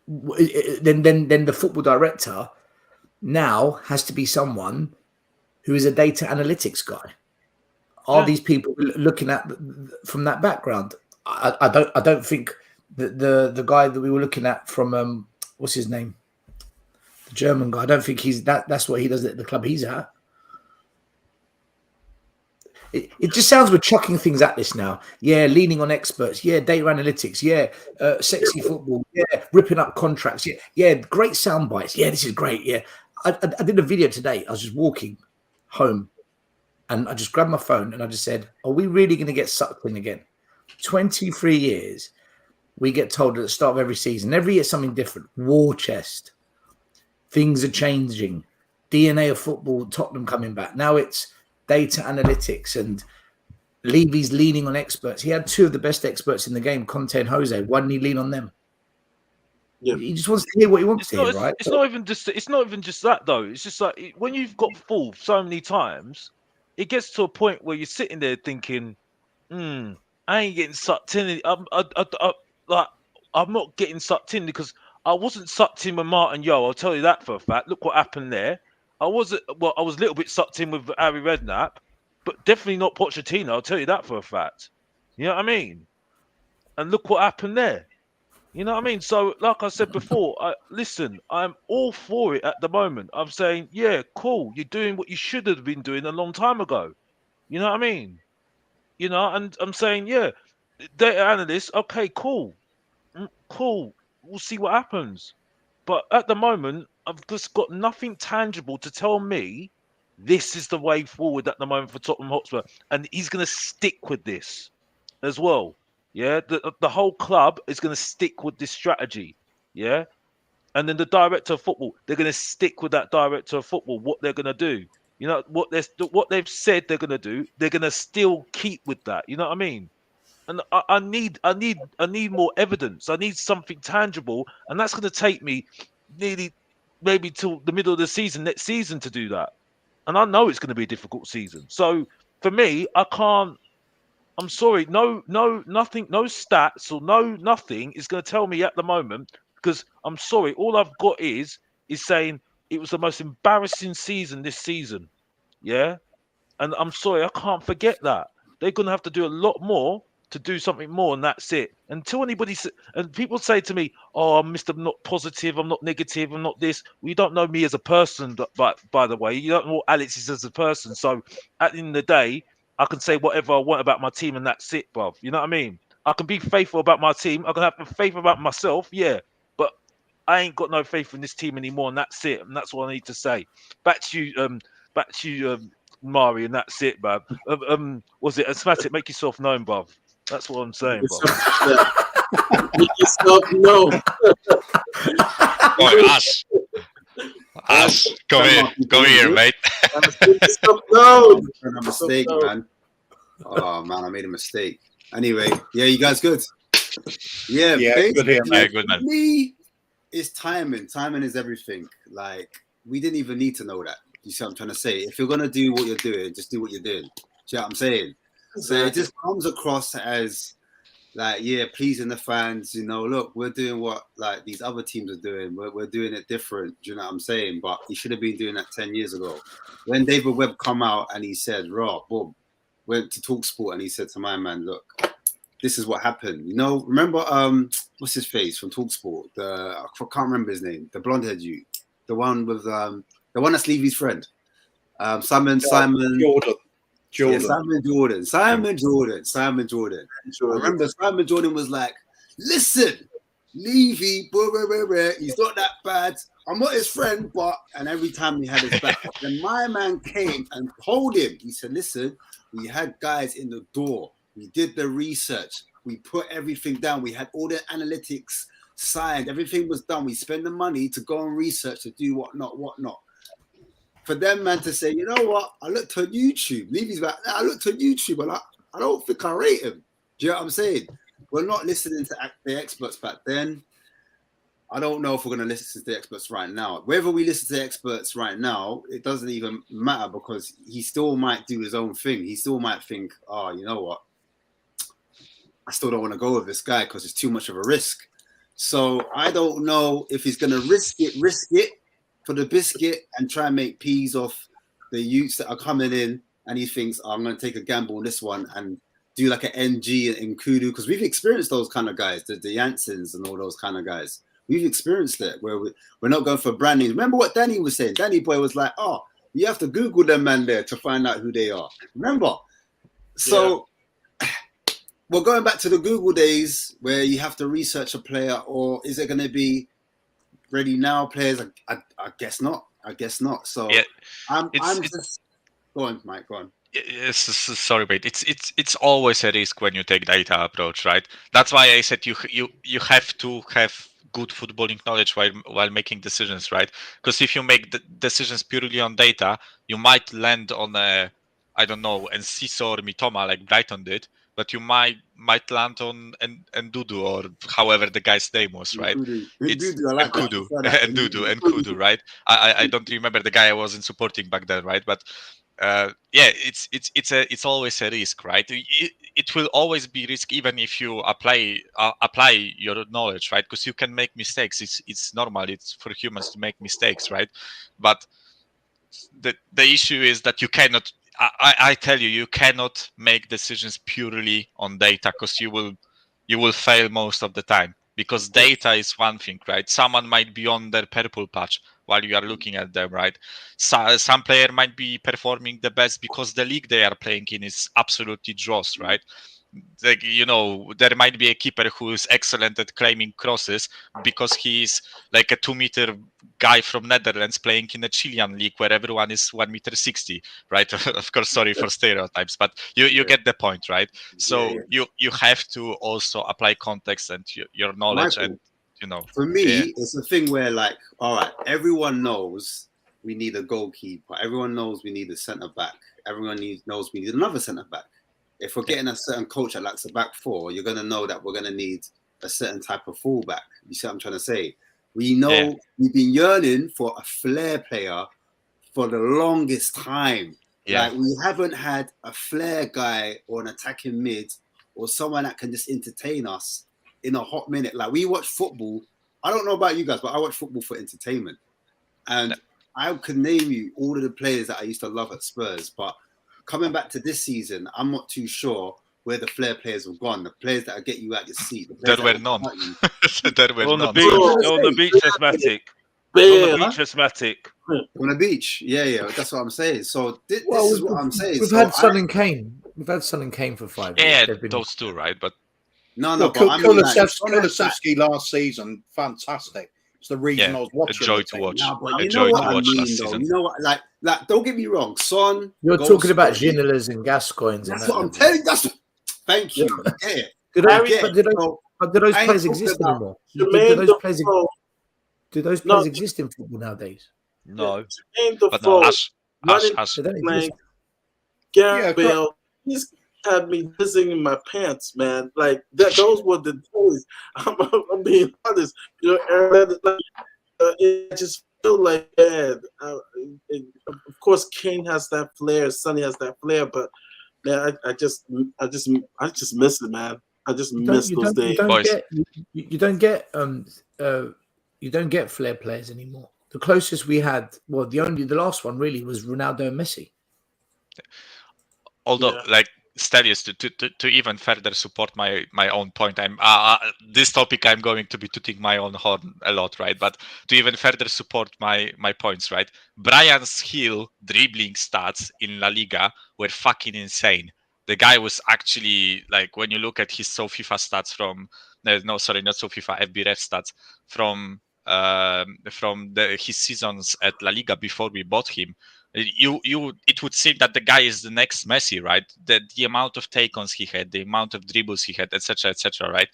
the football director now has to be someone who is a data analytics guy. Are these people looking at from that background? I don't think the guy that we were looking at from what's his name, the German guy. I don't think he's that's what he does at the club he's at. It just sounds we're chucking things at this now. Yeah, leaning on experts. Yeah, data analytics. Yeah, sexy football. Yeah, ripping up contracts. Yeah, great sound bites. Yeah, this is great. Yeah, I did a video today. I was just walking home, and I just grabbed my phone and I just said, "Are we really going to get sucked in again?" 23 years, we get told at the start of every season. Every year, something different. War chest. Things are changing. DNA of football. Tottenham coming back. Now it's data analytics, and Levy's leaning on experts. He had 2 of the best experts in the game, Conte and Jose. Why didn't he lean on them? Yeah. He just wants to hear what he wants to hear, right? It's not even just that though. It's just like when you've got fooled so many times, it gets to a point where you're sitting there thinking, I ain't getting sucked in. I'm not getting sucked in because I wasn't sucked in with Martin Yo. I'll tell you that for a fact. Look what happened there. I was a little bit sucked in with Harry Redknapp, but definitely not Pochettino. I'll tell you that for a fact. You know what I mean? And look what happened there. You know what I mean? So, like I said before, listen, I'm all for it at the moment. I'm saying, yeah, cool. You're doing what you should have been doing a long time ago. You know what I mean? You know, and I'm saying, yeah, data analysts, okay, cool. Cool. We'll see what happens. But at the moment, I've just got nothing tangible to tell me this is the way forward at the moment for Tottenham Hotspur. And he's going to stick with this as well. Yeah, the whole club is going to stick with this strategy. Yeah. And then the director of football, they're going to stick with that director of football, what they're going to do. You know, what they've said they're going to do, they're going to still keep with that. You know what I mean? And I need more evidence. I need something tangible, and that's going to take me nearly maybe till the middle of the season next season to do that. And I know it's going to be a difficult season. So for me, I can't. I'm sorry, nothing, no stats or nothing is going to tell me at the moment because I'm sorry, all I've got is saying it was the most embarrassing season this season. Yeah, and I'm sorry, I can't forget that. They're going to have to do a lot more to do something more, and that's it. Until anybody and people say to me, "Oh, I'm not positive, I'm not negative, I'm not this." Well, you don't know me as a person, but by the way, you don't know what Alex is as a person. So at the end of the day, I can say whatever I want about my team, and that's it, bruv. You know what I mean? I can be faithful about my team. I can have faith about myself, yeah, but I ain't got no faith in this team anymore, and that's it. And that's what I need to say. Back to you, Mahri, and that's it, bruv. Was it asthmatic? Make yourself known, bruv. That's what I'm saying, bruv. Make yourself known. Boy, Ash, come here, mate. No, a mistake, man. Oh man, I made a mistake. Anyway, yeah, you guys good? Yeah, good here, Yeah, good man. Me, it's timing. Timing is everything. Like, we didn't even need to know that. You see what I'm trying to say? If you're gonna do what you're doing, just do what you're doing. Do you know what I'm saying? So it just comes across as like, yeah, pleasing the fans. You know, look, we're doing what like these other teams are doing. We're doing it different. Do you know what I'm saying? But he should have been doing that 10 years ago. When David Webb come out and he said, "Raw, boom," went to TalkSport and he said to my man, "Look, this is what happened." You know, remember what's his face from TalkSport? I can't remember his name. The blonde haired you, the one with the one that's Levy's friend. Simon. Jordan. Yeah, Simon Jordan. I remember Simon Jordan was like, "Listen, Levy, he's not that bad. I'm not his friend, but..." And every time he had his back, then my man came and told him. He said, "Listen, we had guys in the door. We did the research. We put everything down. We had all the analytics signed. Everything was done. We spent the money to go and research to do whatnot." For them, man, to say, "You know what? I looked on YouTube." Levy's like, "I looked on YouTube and I don't think I rate him." Do you know what I'm saying? We're not listening to the experts back then. I don't know if we're going to listen to the experts right now. Whether we listen to the experts right now, it doesn't even matter because he still might do his own thing. He still might think, "Oh, you know what? I still don't want to go with this guy because it's too much of a risk." So I don't know if he's going to risk it for the biscuit and try and make peas off the youths that are coming in, and he thinks, "Oh, I'm going to take a gamble on this one and do like an NG in Kudu," because we've experienced those kind of guys, the Janssens and all those kind of guys. We've experienced it where we're not going for brand names. Remember what Danny was saying? Danny boy was like, "Oh, you have to Google them man there to find out who they are." Remember? So we're going back to the Google days where you have to research a player, or is it going to be ready now players? I guess not. So Yeah, I'm just go on, Mike. Go on. Yes, sorry, mate. It's always a risk when you take data approach, right? That's why I said you have to have good footballing knowledge while making decisions, right? Because if you make the decisions purely on data, you might land on a, I don't know, Enciso or Mitoma like Brighton did, but you might land on and Dudu or however the guy's name was, right? It's Dudu, I like that. Kudu and Kudu, right? I don't remember the guy I wasn't supporting back then, right? But it's always a risk, right? It will always be risk even if you apply your knowledge, right? Because you can make mistakes. It's normal. It's for humans to make mistakes, right? But the issue is that you cannot. I tell you, you cannot make decisions purely on data because you will fail most of the time. Because data is one thing, right? Someone might be on their purple patch while you are looking at them, right? So, some player might be performing the best because the league they are playing in is absolutely dross, right? Like, you know, there might be a keeper who is excellent at claiming crosses because he's like a 2-meter guy from Netherlands playing in a Chilean league where everyone is 1.60 m, right? Of course, sorry for stereotypes, but you get the point, right? So you have to also apply context and your knowledge. Michael, And you know, for me, it's a thing where, like, all right, everyone knows we need a goalkeeper. Everyone knows we need a centre back. Everyone knows we need another centre back. If we're getting a certain coach that lacks a back four, you're going to know that we're going to need a certain type of fullback. You see what I'm trying to say? We know we've been yearning for a flair player for the longest time. Yeah. Like, we haven't had a flair guy or an attacking mid or someone that can just entertain us in a hot minute. Like, we watch football. I don't know about you guys, but I watch football for entertainment. And I could name you all of the players that I used to love at Spurs, but coming back to this season, I'm not too sure where the flair players have gone. The players that get you out your seat. There were none. There were On the none. beach, on the beach, asthmatic. On the beach, asthmatic. On the beach, yeah. That's what I'm saying. So this is what I'm saying. We've had Son and Kane. We've had Son and Kane for 5 years. Yeah, those two, right? But no, Well, but I mean, like, Kulusevski last season, fantastic. It's the reason I was watching. a joy to watch. No, but A you joy know to what I watch mean, last though. season. You know what? Like, don't get me wrong. Son, You're goal talking about scoring. Ginolas and Gascoignes. That's what I'm telling you. Thank you. Yeah. Do those players exist anymore? Do those players exist in football nowadays? No. But no, Ash. They don't exist. Gareth Bale, had me jizzing in my pants, man. Like that. Those were the days. I'm being honest. You know, Aaron, like, it just feel like, man. Of course, Kane has that flair. Sonny has that flair, but man, I just miss it, man. I just miss those days. Boys. You don't get flair players anymore. The closest we had, well, the last one really was Ronaldo and Messi. Although, like Stelios, to even further support my own point, I'm this topic I'm going to be tooting my own horn a lot, right? But to even further support my points, right? Brian Hill dribbling stats in La Liga were fucking insane. The guy was actually, like, when you look at his FIFA stats from not FIFA, FBref stats from his seasons at La Liga before we bought him, it would seem that the guy is the next Messi, right? The amount of take-ons he had, the amount of dribbles he had, etc., right?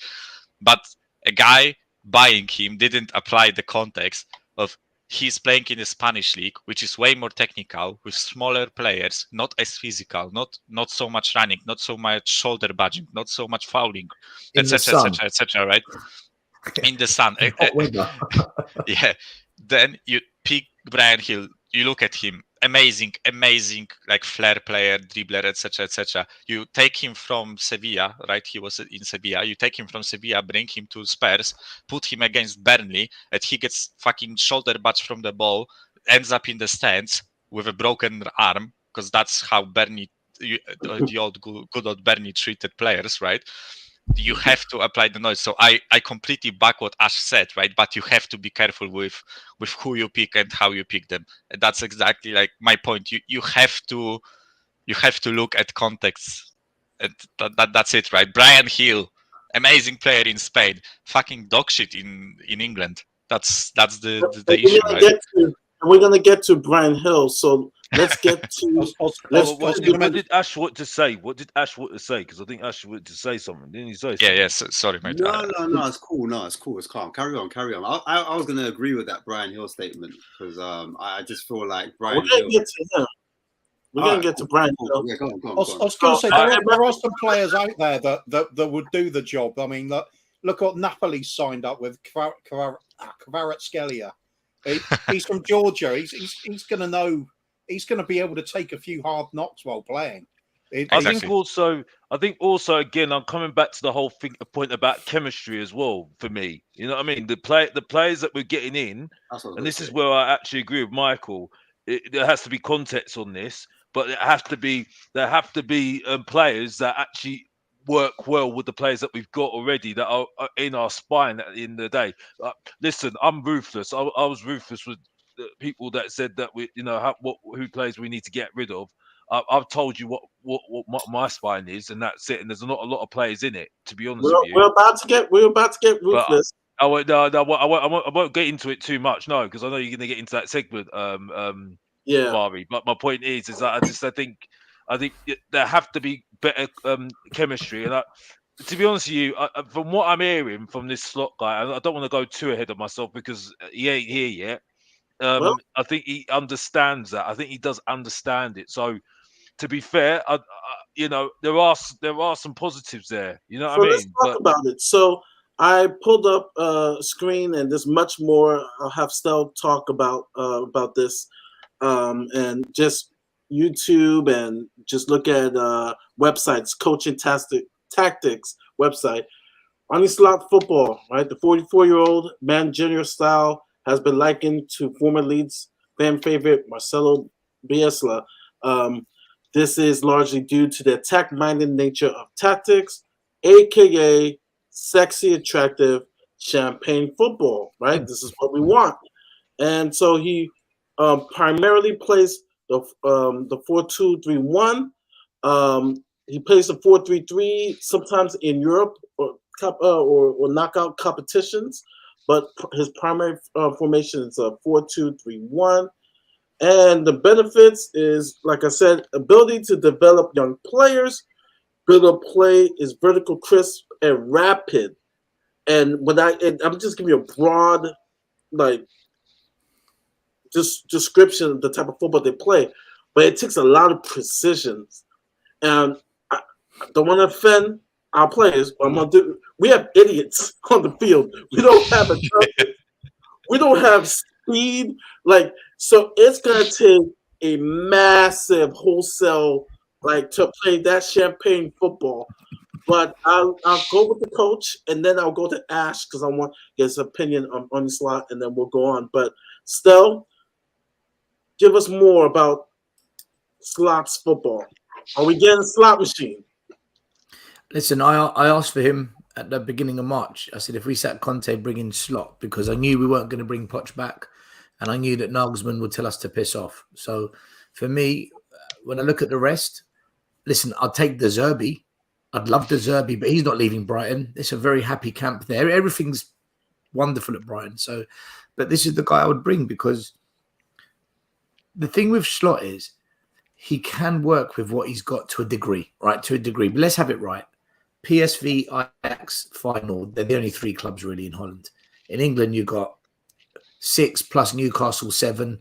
But a guy buying him didn't apply the context of he's playing in the Spanish league, which is way more technical, with smaller players, not as physical, not so much running, not so much shoulder budging, not so much fouling, etc., right? In the sun. Yeah. Then you pick Brian Hill. You look at him, amazing, like flair player, dribbler, etc. You take him from Sevilla, right? He was in Sevilla. You take him from Sevilla, bring him to Spurs, put him against Burnley, and he gets fucking shoulder badge from the ball, ends up in the stands with a broken arm, because that's how Burnley, the old good old Burnley treated players, right? You have to apply the noise. So I completely back what Ash said, right? But you have to be careful with who you pick and how you pick them. And that's exactly like my point. You have to look at context. And that's it, right? Brian Hill, amazing player in Spain, fucking dog shit in England. That's the issue, right? We're gonna get to Brian Hill, so let's get to. What did Ash want to say? What did Ash want to say? Because I think Ash wanted to say something. Didn't he say something? Yeah. Sorry, mate. No, it's cool. No, it's cool. It's calm. Carry on. I was going to agree with that Brian Hill statement because I just feel like Brian Hill. Get to him. We're going to get to Brian Hill. Yeah, go on. I was going to say, there are some players out there that would do the job. I mean, look what Napoli signed up with, Kvaratskhelia. He's from Georgia. He's going to know. He's going to be able to take a few hard knocks while playing. I think also, again, I'm coming back to the whole point about chemistry as well. For me, you know what I mean. The players that we're getting in, and this is where I actually agree with Michael. There has to be context on this, but there have to be players that actually work well with the players that we've got already that are in our spine at the end of the day. Listen, I'm ruthless. I was ruthless with people that said that who players we need to get rid of. I've told you what my spine is, and that's it. And there's not a lot of players in it, to be honest with you. We're about to get ruthless. I won't get into it too much, no, because I know you're going to get into that segment, Mahri. But my point is that I think there have to be better chemistry. And to be honest with you, from what I'm hearing from this slot guy, I don't want to go too ahead of myself because he ain't here yet. I think he understands that. I think he does understand it. So, to be fair, there are some positives there. You know what I mean? Let's talk about it. So I pulled up a screen, and there's much more. I'll have Stel talk about this, and just YouTube, and just look at websites, Coaching Tactics website. Arne Slot Football, right? The 44-year-old managerial style has been likened to former Leeds fan favorite Marcelo Bielsa. This is largely due to the attack-minded nature of tactics, aka sexy, attractive champagne football, right? This is what we want. And so he primarily plays the 4-2-3-1. He plays the 4-3-3 sometimes in Europe or knockout competitions, but his primary formation is a 4-2-3-1. And the benefits is, like I said, ability to develop young players. Build up play is vertical, crisp, and rapid. And I'm just giving you a broad, just description of the type of football they play, but it takes a lot of precision. And Don't want to offend our players, but I'm gonna do. We have idiots on the field. We don't have a. We don't have speed. Like, so it's gonna take a massive wholesale to play that champagne football. But I'll go with the coach, and then I'll go to Ash because I want his opinion on the slot, and then we'll go on. But still, give us more about slots football. Are we getting a slot machine? Listen, I asked for him at the beginning of March. I said if we sat Conte, bring in Slot, because I knew we weren't going to bring Poch back, and I knew that Nagelsmann would tell us to piss off. So for me, when I look at the rest, listen, I'll take De Zerbi. I'd love De Zerbi, but he's not leaving Brighton. It's a very happy camp there. Everything's wonderful at Brighton. So, but this is the guy I would bring, because the thing with Slot is he can work with what he's got to a degree, right? To a degree. But let's have it right. PSV, Ajax, final. They're the only three clubs really in Holland. In England, you've got 6 plus Newcastle 7.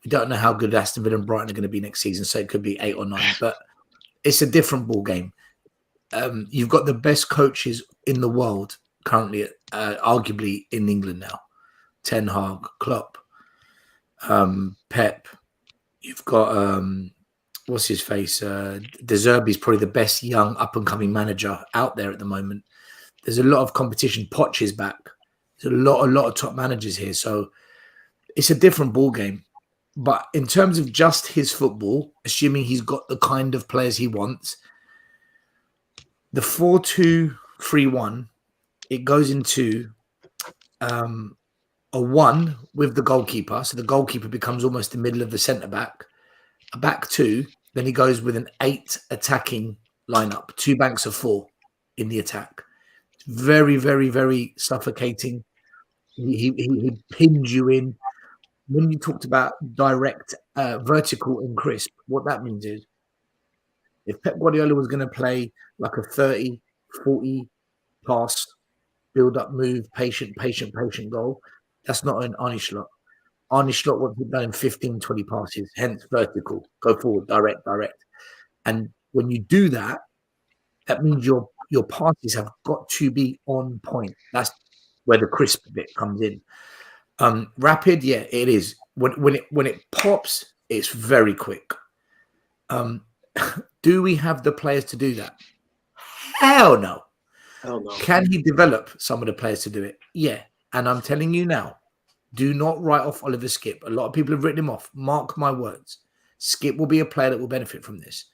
We don't know how good Aston Villa and Brighton are going to be next season, so it could be 8 or 9. But it's a different ball game. You've got the best coaches in the world currently, arguably in England now. Ten Hag, Klopp, Pep. You've got what's his face? De Zerbi is probably the best young up-and-coming manager out there at the moment. There's a lot of competition. Poch is back. There's a lot of top managers here. So it's a different ball game. But in terms of just his football, assuming he's got the kind of players he wants, the 4-2-3-1, it goes into a 1 with the goalkeeper. So the goalkeeper becomes almost the middle of the centre-back. A back 2, then he goes with an 8 attacking lineup, 2 banks of 4 in the attack. Very, very, very suffocating. He pins you in. When you talked about direct, vertical and crisp, what that means is if Pep Guardiola was going to play like a 30, 40 pass, build up, move, patient goal, that's not an Arne Slot. Arne Slot wants to done in 15, 20 passes, hence vertical, go forward, direct. And when you do that, that means your passes have got to be on point. That's where the crisp bit comes in. Rapid, yeah, it is. When it pops, it's very quick. Do we have the players to do that? Hell no. Hell no. Can he develop some of the players to do it? Yeah. And I'm telling you now, do not write off Oliver Skip. A lot of people have written him off. Mark my words. Skip will be a player that will benefit from this.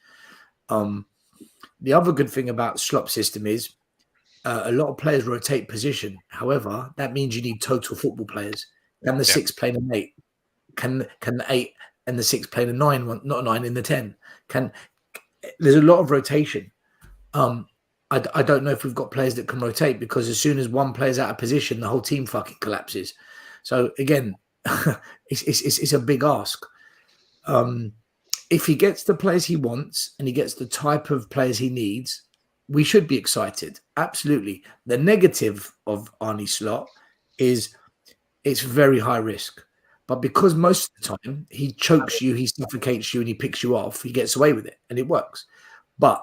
The other good thing about Slop's system is a lot of players rotate position. However, that means you need total football players. Can the 6 play in an 8? Can the 8 and the 6 play in a 9? Not a 9 in the 10. There's a lot of rotation. I don't know if we've got players that can rotate, because as soon as one player's out of position, the whole team fucking collapses. So again, it's a big ask. If he gets the players he wants and he gets the type of players he needs, we should be excited. Absolutely. The negative of Arne Slot is it's very high risk. But because most of the time he chokes you, he suffocates you, and he picks you off, he gets away with it, and it works. But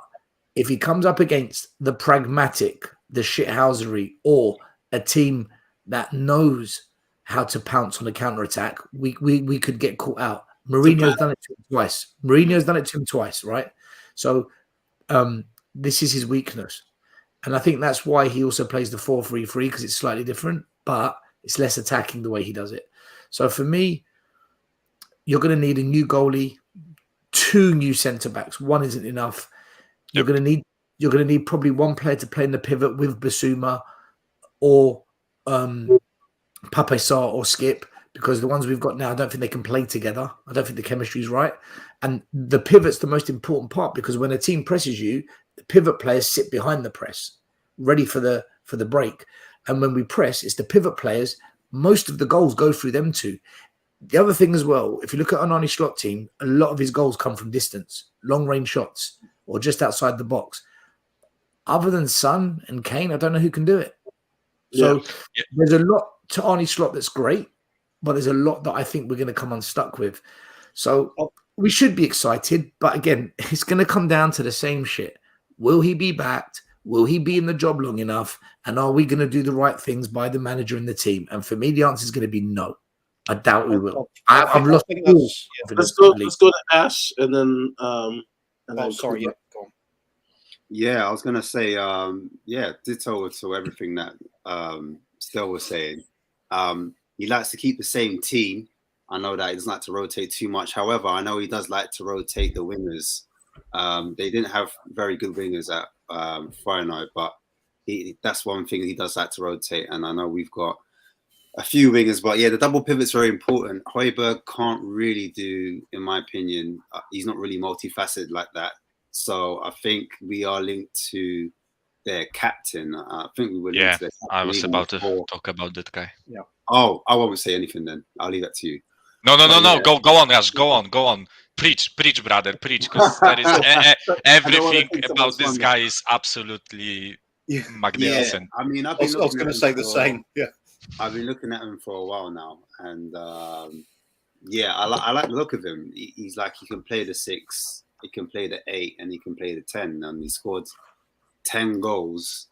if he comes up against the pragmatic, the shithousery, or a team that knows how to pounce on a counter-attack, we could get caught out. Mourinho's done it to him twice. Right? So this is his weakness. And I think that's why he also plays the 4-3-3, because it's slightly different, but it's less attacking the way he does it. So for me, you're going to need a new goalie, 2 new centre-backs. 1 isn't enough. You're going to need probably 1 player to play in the pivot with Basuma or Pape Sarr or Skip, because the ones we've got now, I don't think they can play together. I don't think the chemistry is right. And the pivot's the most important part, because when a team presses you, the pivot players sit behind the press, ready for the break. And when we press, it's the pivot players. Most of the goals go through them too. The other thing as well, if you look at an Arne Slot team, a lot of his goals come from distance, long-range shots, or just outside the box. Other than Son and Kane, I don't know who can do it. So there's a lot to Arne Slot that's great, but there's a lot that I think we're going to come unstuck with. So we should be excited, but again, it's going to come down to the same shit. Will he be backed? Will he be in the job long enough? And are we going to do the right things by the manager and the team? And for me, the answer is going to be no. I doubt we will. I've lost think all that's. confidence. Let's go to Ash, and then Sorry. Yeah, go on. Yeah, I was gonna say, ditto to everything that Stel was saying. He likes to keep the same team. I know that he doesn't like to rotate too much. However, I know he does like to rotate the wingers. They didn't have very good wingers at Feyenoord, but that's one thing he does like to rotate. And I know we've got a few wingers, but yeah, the double pivot's very important. Højbjerg can't really do, in my opinion, he's not really multifaceted like that. So I think we are linked to their captain. I think we were linked to their captain. I was about to talk about that guy. Yeah. Oh, I won't say anything then. I'll leave that to you. No. Go on, Ash. Go on. Preach, brother, preach. Because there is everything about this guy is absolutely magnificent. Yeah, I mean, I was going to say the same. Yeah. I've been looking at him for a while now, and I like the look of him. He's like, he can play the 6, he can play the 8, and he can play the 10. And he scored 10 goals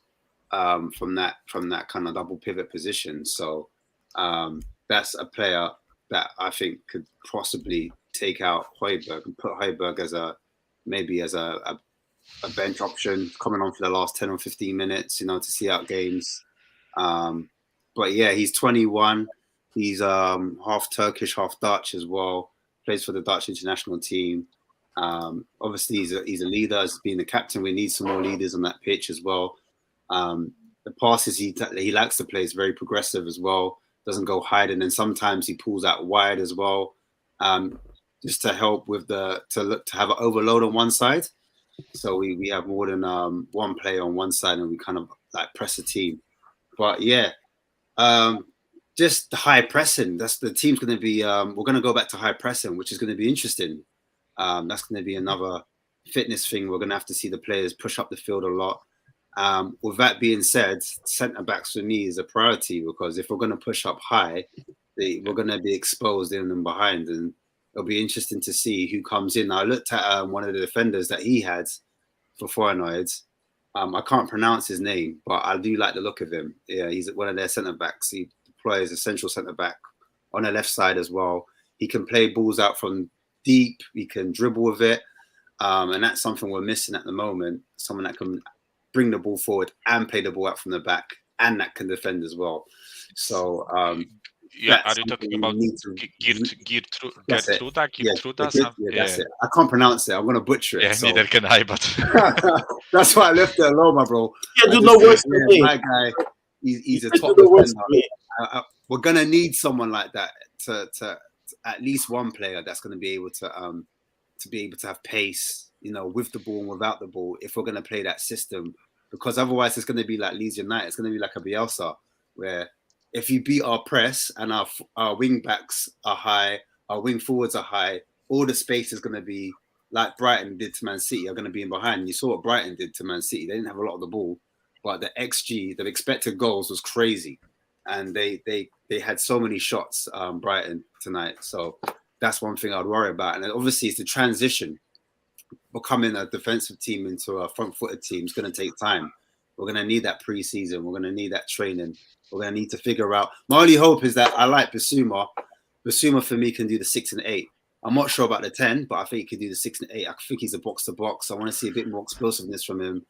from that kind of double pivot position. So that's a player that I think could possibly take out Højbjerg and put Højbjerg as a bench option, coming on for the last 10 or 15 minutes, to see out games. But yeah, he's 21. He's half Turkish, half Dutch as well. Plays for the Dutch international team. Obviously, he's a leader. As being the captain, we need some more leaders on that pitch as well. The passes he likes to play is very progressive as well. Doesn't go hiding, and sometimes he pulls out wide as well, just to help with to have an overload on one side. So we have more than one player on one side, and we kind of like press the team. But yeah. Just the high pressing. That's the team's going to be. We're going to go back to high pressing, which is going to be interesting. That's going to be another fitness thing. We're going to have to see the players push up the field a lot. With that being said, centre backs for me is a priority, because if we're going to push up high, we're going to be exposed in and behind, and it'll be interesting to see who comes in. I looked at one of the defenders that he had for Feyenoord. I can't pronounce his name, but I do like the look of him. Yeah, he's one of their centre backs. He plays a central centre back on the left side as well. He can play balls out from deep. He can dribble with it, and that's something we're missing at the moment. Someone that can bring the ball forward and play the ball out from the back, and that can defend as well. So yeah, are you talking about Gertruda? That's it. I can't pronounce it. I'm going to butcher it. Yeah, so. neither can I, but that's why I left it alone, my bro. Yeah, do no worse than me. My guy, he's a top defender. We're going to need someone like that to at least one player that's going to be able to have pace, with the ball and without the ball, if we're going to play that system. Because otherwise, it's going to be like Leeds United. It's going to be like a Bielsa, where if you beat our press and our wing backs are high, our wing forwards are high, all the space is going to be like Brighton did to Man City, are going to be in behind. You saw what Brighton did to Man City. They didn't have a lot of the ball, but the XG, the expected goals, was crazy. And they had so many shots, Brighton, tonight. So that's one thing I'd worry about. And then obviously it's the transition. Becoming a defensive team into a front-footed team is going to take time. We're going to need that pre-season. We're going to need that training. We're going to need to figure out. My only hope is that I like Bissouma. Bissouma for me can do the 6 and 8. I'm not sure about the 10, but I think he can do the 6 and 8. I think he's a box-to-box. I want to see a bit more explosiveness from him.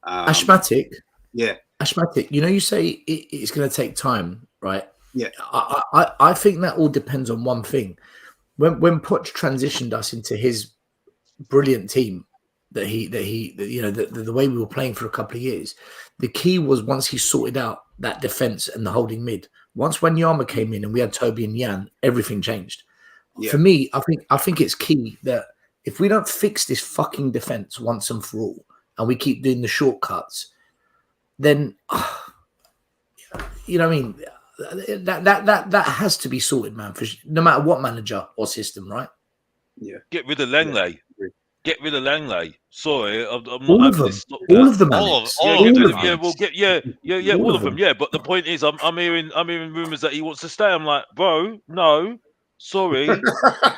Ashmatic. Yeah. Ashmatic. You say it's going to take time, right? Yeah. I think that all depends on one thing. When Poch transitioned us into his brilliant team, the way we were playing for a couple of years, the key was once he sorted out that defense and the holding mid. Once Wanyama came in and we had Toby and Jan, everything changed. Yeah. For me, I think it's key that if we don't fix this fucking defense once and for all, and we keep doing the shortcuts, then you know what I mean. That has to be sorted, man. For no matter what manager or system, right? Yeah. Get rid of Langley. Get rid of Langley. Sorry, I'm not all of them. All of them. All of them. Yeah, well, all of them. Yeah, but the point is, I'm hearing rumors that he wants to stay. I'm like, bro, no, sorry,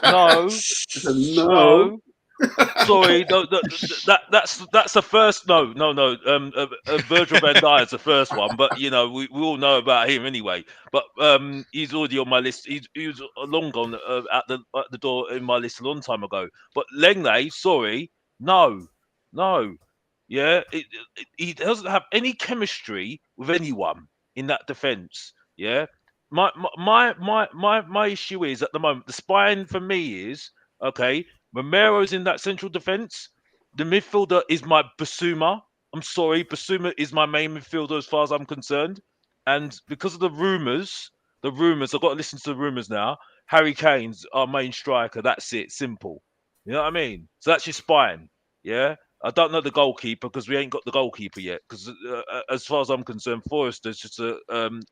no. Sorry, no, that's the first. No. Virgil van Dijk is the first one, but we all know about him anyway. But he's already on my list. He was long gone at the door in my list a long time ago. But Lenglet, sorry, no, yeah, he doesn't have any chemistry with anyone in that defence. Yeah, my issue is at the moment the spine for me is okay. Romero's in that central defence. The midfielder is my Basuma. I'm sorry, Basuma is my main midfielder as far as I'm concerned. And because of the rumours, I've got to listen to the rumours now. Harry Kane's our main striker. That's it. Simple. You know what I mean? So that's your spine. Yeah. I don't know the goalkeeper because we ain't got the goalkeeper yet. Because as far as I'm concerned, Forrester's just a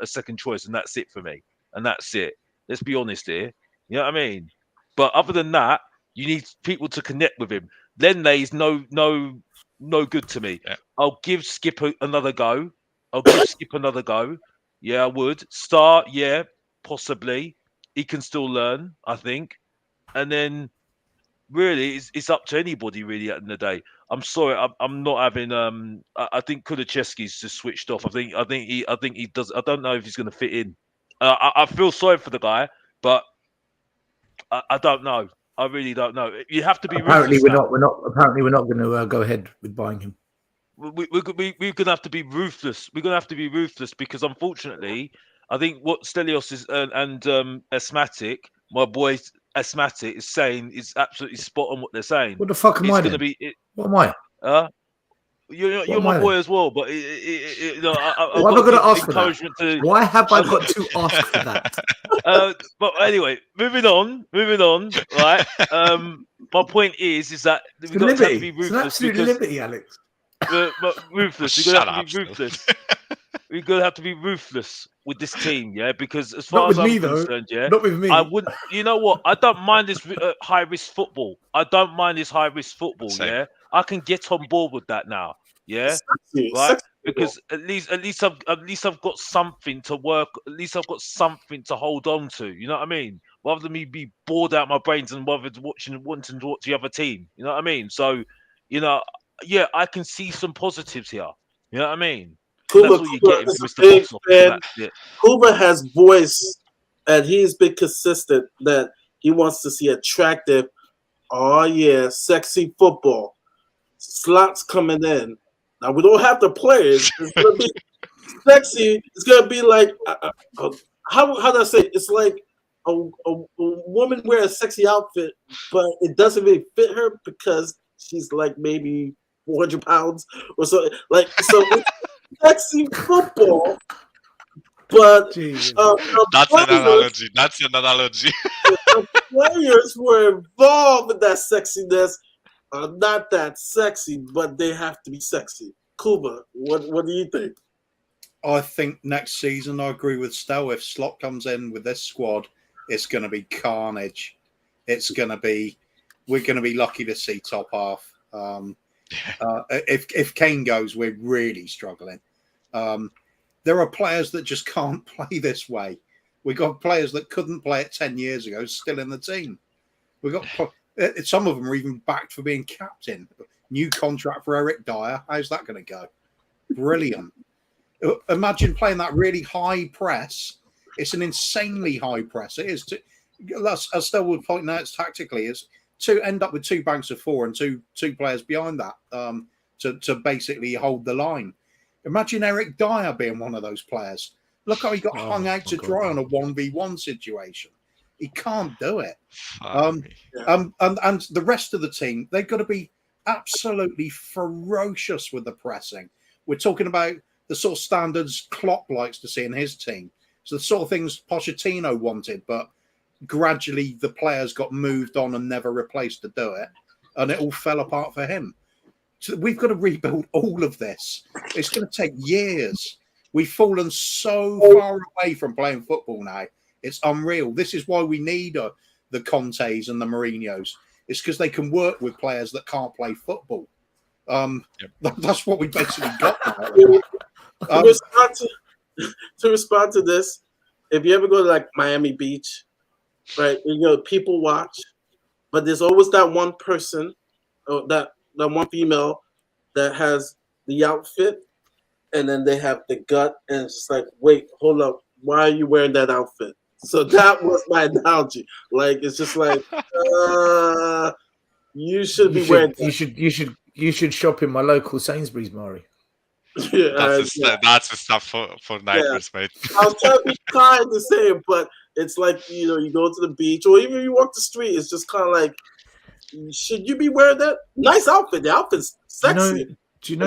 second choice, and that's it for me. And that's it. Let's be honest here. You know what I mean? But other than that, you need people to connect with him. Lenley's no good to me. Yeah. I'll give Skip another go. Yeah, I would. Start, yeah, possibly. He can still learn, I think. And then really it's up to anybody really at the end of the day. I'm sorry, I'm not having I think Kulichevsky's just switched off. I think he does. I don't know if he's going to fit in. I feel sorry for the guy, but I don't know. I really don't know. You have to be Apparently, ruthless. Apparently, we're not going to go ahead with buying him. We're going to have to be ruthless. We're going to have to be ruthless because, unfortunately, I think what Stelios is and Asthmatic, my boy Asthmatic, is saying is absolutely spot on what they're saying. What the fuck am I? Going to be. What am I? You're my boy as well, but I'm not going to ask for that. Why have I got to ask for that? But anyway, moving on. Right. My point is that we've got to have to be ruthless. It's an absolute liberty, Alex. But ruthless. We're gonna have to be ruthless. We're gonna have to be ruthless with this team, yeah. Because as far as I'm concerned, yeah, not with me. I wouldn't. You know what? I don't mind this high risk football. Yeah. I can get on board with that now. Yeah, right. Because at least I've got something to work. At least I've got something to hold on to. You know what I mean? Rather than me be bored out my brains and wanting to watch the other team. You know what I mean? So, yeah, I can see some positives here. You know what I mean? That's all you're getting from Mr. Box Office. Kuba has voice, and he's been consistent that he wants to see attractive, sexy football. Slots coming in. Now we don't have the players. It's gonna be sexy. It's gonna be like how do I say? It's like a woman wear a sexy outfit, but it doesn't really fit her because she's like maybe 400 pounds or so. Like so, sexy football. But that's an analogy. That's an analogy. The players were involved in that sexiness. Not that sexy, but they have to be sexy. Kuba, what do you think? I think next season, I agree with Stel. If Slot comes in with this squad, it's going to be carnage. We're going to be lucky to see top half. If Kane goes, we're really struggling. There are players that just can't play this way. We got players that couldn't play it 10 years ago, still in the team. We got. Some of them are even backed for being captain. New contract for Eric Dyer. How's that going to go? Brilliant. Imagine playing that really high press. It's an insanely high press. It is. As Stel would point out, tactically, is to end up with two banks of four and two players behind that to basically hold the line. Imagine Eric Dyer being one of those players. Look how he got hung out to dry on a 1v1 situation. He can't do it. And the rest of the team, they've got to be absolutely ferocious with the pressing. We're talking about the sort of standards Klopp likes to see in his team. So the sort of things Pochettino wanted, but gradually the players got moved on and never replaced to do it. And it all fell apart for him. So we've got to rebuild all of this. It's going to take years. We've fallen so far away from playing football now. It's unreal. This is why we need the Contes and the Mourinhos. It's because they can work with players that can't play football. That's what we basically got now. To respond to this, if you ever go to like Miami Beach, right, people watch, but there's always that one person that one female that has the outfit, and then they have the gut, and it's just like, wait, hold up, why are you wearing that outfit? So that was my analogy. Like, it's just like, you should be wearing that. You should shop in my local Sainsbury's, Mahri. That's the stuff for nightmares, mate. I was trying to be kind to say it, but it's like, you go to the beach, or even you walk the street, it's just kind of like, should you be wearing that nice outfit? The outfit's sexy. Do you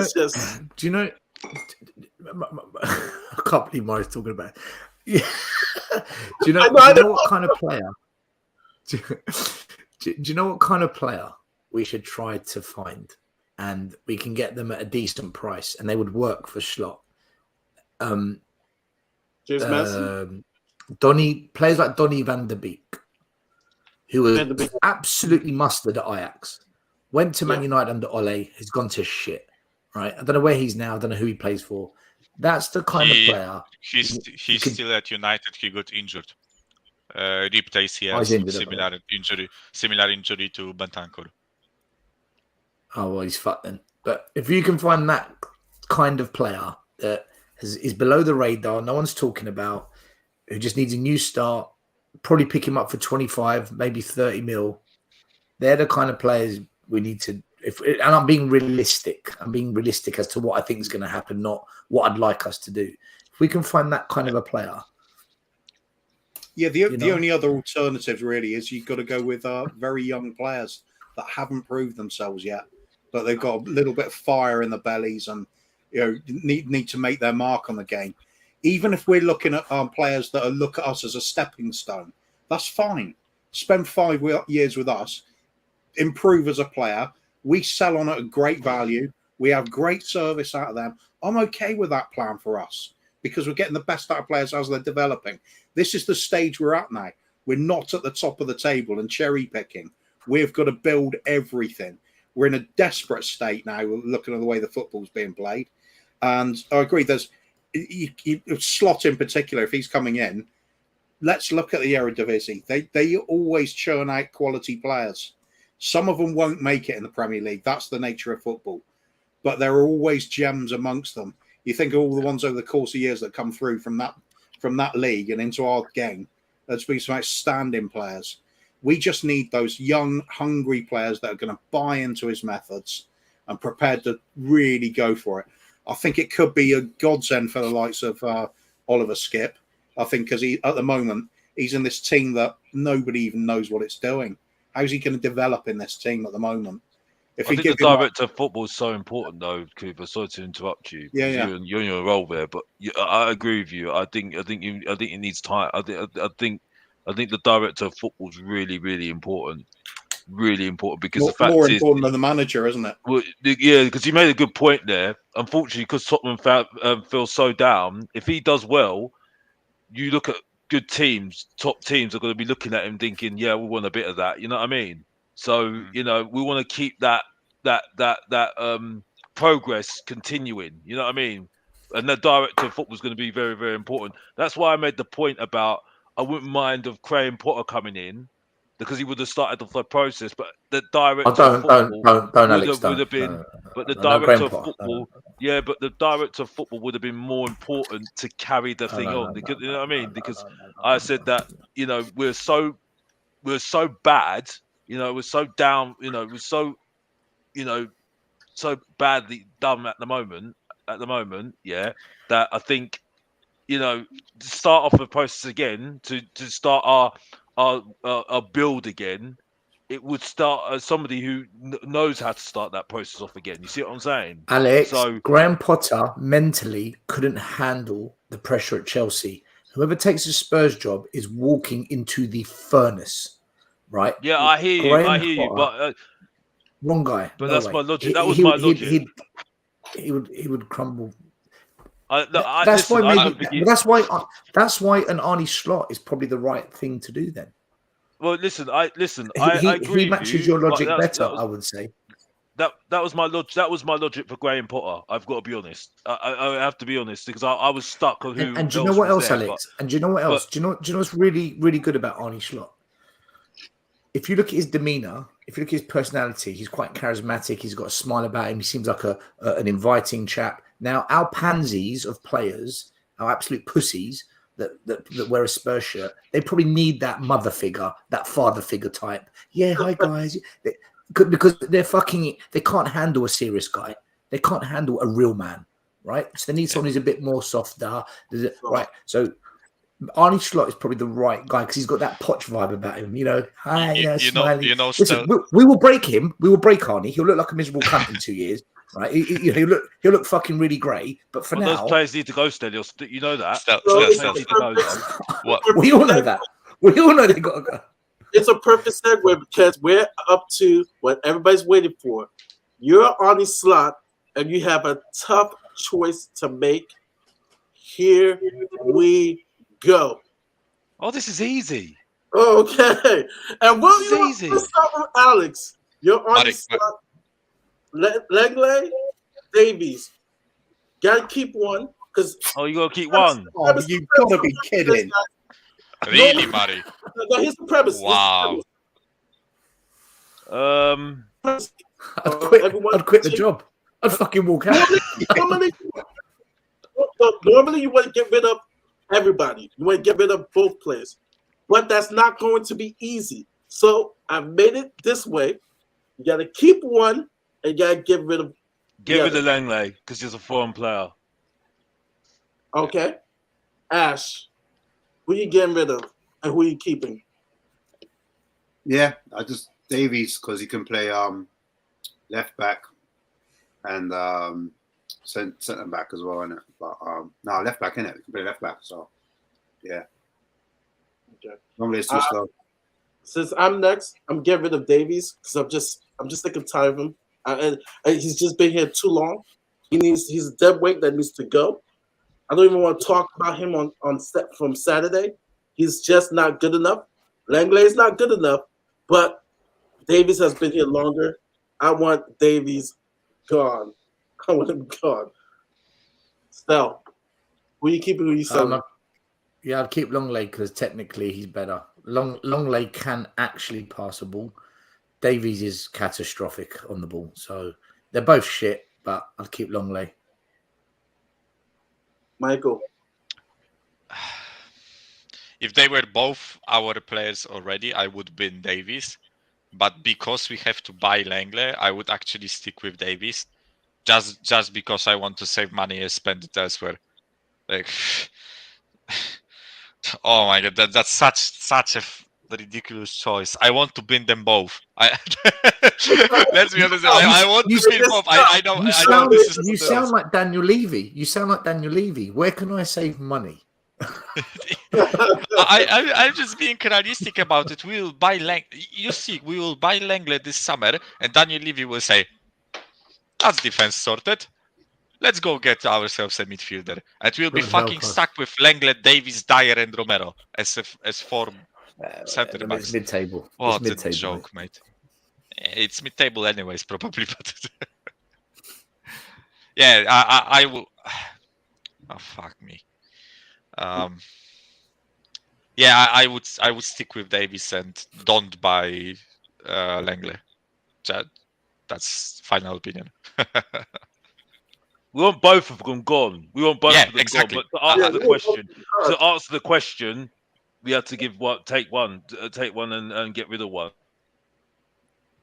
know? I can't believe Mari's talking about it. Yeah. do you know what kind of player? Do you know what kind of player we should try to find, and we can get them at a decent price, and they would work for Slot? James Madison? Players like Donny van der Beek, who was absolutely mustard at Ajax, went to Man United under Ole, has gone to shit. Right, I don't know where he's now. I don't know who he plays for. That's the kind of player. He's still at United. He got injured. Ripped ACL, similar injury to Bentancur. Oh well, he's fucked then. But if you can find that kind of player that is below the radar, no one's talking about, who just needs a new start, probably pick him up for 25, maybe 30 mil. They're the kind of players we need to. And I'm being realistic. I'm being realistic as to what I think is going to happen, not what I'd like us to do. If we can find that kind of a player. Yeah, the only other alternative really is you've got to go with very young players that haven't proved themselves yet, but they've got a little bit of fire in the bellies and need to make their mark on the game. Even if we're looking at players that look at us as a stepping stone, that's fine. Spend 5 years with us, improve as a player. We sell on at a great value. We have great service out of them. I'm okay with that plan for us because we're getting the best out of players as they're developing. This is the stage we're at now. We're not at the top of the table and cherry picking. We've got to build everything. We're in a desperate state now, looking at the way the football's being played. And I agree, there's Slot in particular, if he's coming in, let's look at the Eredivisie. They always churn out quality players. Some of them won't make it in the Premier League. That's the nature of football. But there are always gems amongst them. You think of all the ones over the course of years that come through from that league and into our game. There's been some outstanding players. We just need those young, hungry players that are going to buy into his methods and prepared to really go for it. I think it could be a godsend for the likes of Oliver Skipp. I think because at the moment, he's in this team that nobody even knows what it's doing. How's he going to develop in this team at the moment? I think the director of football is so important, though, Cooper. Sorry to interrupt you. Yeah. You're in your role there, but I agree with you. I think it needs time. I think the director of football is really, really important. Really important because the fact more is important than the manager, isn't it? Well, yeah, because you made a good point there. Unfortunately, because Tottenham feel so down, if he does well, you look at good teams, top teams are going to be looking at him thinking, yeah, we want a bit of that. You know what I mean? So, we want to keep that progress continuing. You know what I mean? And the director of football is going to be very, very important. That's why I made the point about I wouldn't mind of Graham Potter coming in because he would have started the process. But the director of football would have been. But the director of football, but the director of football would have been more important to carry the thing on. Because you know what I mean? Because I said that we're so bad. We're so down. We're so so badly done at the moment. Yeah, that I think to start off the process again to start our build again. It would start as somebody who knows how to start that process off again. You see what I'm saying, Alex? So Graham Potter mentally couldn't handle the pressure at Chelsea. Whoever takes the Spurs job is walking into the furnace, right? Yeah, I hear you, but wrong guy. But that's my logic. That was my logic. He would crumble. That's why an Arnie Slot is probably the right thing to do then. Well, I agree. He matches your logic better, I would say. That was my logic. That was my logic for Graham Potter. I've got to be honest. I have to be honest because I was stuck on who. And do you know what else, Alex? And do you know what else? Do you know what's really, really good about Arnie Slot? if you look at his demeanor, if you look at his personality, he's quite charismatic. He's got a smile about him. He seems like an inviting chap. Now, our pansies of players, our absolute pussies that wear a Spurs shirt, they probably need that mother figure, that father figure type. Yeah, hi guys. Because they can't handle a serious guy. They can't handle a real man, right? So they need someone who's a bit more softer, right? So Arnie Slot is probably the right guy because he's got that Poch vibe about him. Hi, smiley. Listen, we will break him. We will break Arnie. He'll look like a miserable cunt in 2 years, right? He'll look fucking really grey. But for now, those players need to go still. You know that. What? We all know that. We all know they got to go. It's a perfect segue because we're up to what everybody's waiting for. You're Arnie Slot, and you have a tough choice to make. Here we go. Oh, this is easy. Okay. And This is easy. Let's start with Alex. You're Arnie Slot, Langley, Davies. Gotta keep one because. Oh, you gotta keep one. Oh, you've got to be kidding. Really, Mahri? No, here's the premise. Wow. I'd quit the job. I'd fucking walk out. Normally, you want to get rid of everybody. You want to get rid of both players. But that's not going to be easy. So I made it this way. You got to keep one and you got to get rid of Get rid of Langley because he's a foreign player. Okay. Ash, who you getting rid of and who you keeping? Yeah, I just Davies because he can play left back and centre back as well, innit? But no, left back, innit? We can play left back, so yeah. Okay. Normally it's too slow. Since I'm next, I'm getting rid of Davies because I'm just sick and tired of him. And he's just been here too long. He's a dead weight that needs to go. I don't even want to talk about him on set from Saturday. He's just not good enough. Langley is not good enough, but Davies has been here longer. I want Davies gone. I want him gone. Stell, who you keeping? Who you selling? Yeah, I'd keep Longley because technically he's better. Longley can actually pass a ball. Davies is catastrophic on the ball. So they're both shit, but I'd keep Longley. Michael. If they were both our players already, I would bin Davies. But because we have to buy Langley, I would actually stick with Davies. Just because I want to save money and spend it elsewhere. Like, oh my god, that's such a ridiculous choice. I want to bin them both. Let's be honest. I want to bin both. I know this is. You sound like Daniel Levy. You sound like Daniel Levy. Where can I save money? I'm just being realistic about it. We will buy we will buy Langley this summer, and Daniel Levy will say, "That's defense sorted. Let's go get ourselves a midfielder." And we'll be fucking stuck with Langley, Davies, Dyer, and Romero as four centre backs. It's mid-table. What a joke, mate. It's mid-table anyways, probably. But yeah, I will. Oh fuck me. Yeah, I would stick with Davies and don't buy Langley. That's final opinion. We want both of them gone. We want both of them exactly. gone. But to answer the question, we have to take one and get rid of one.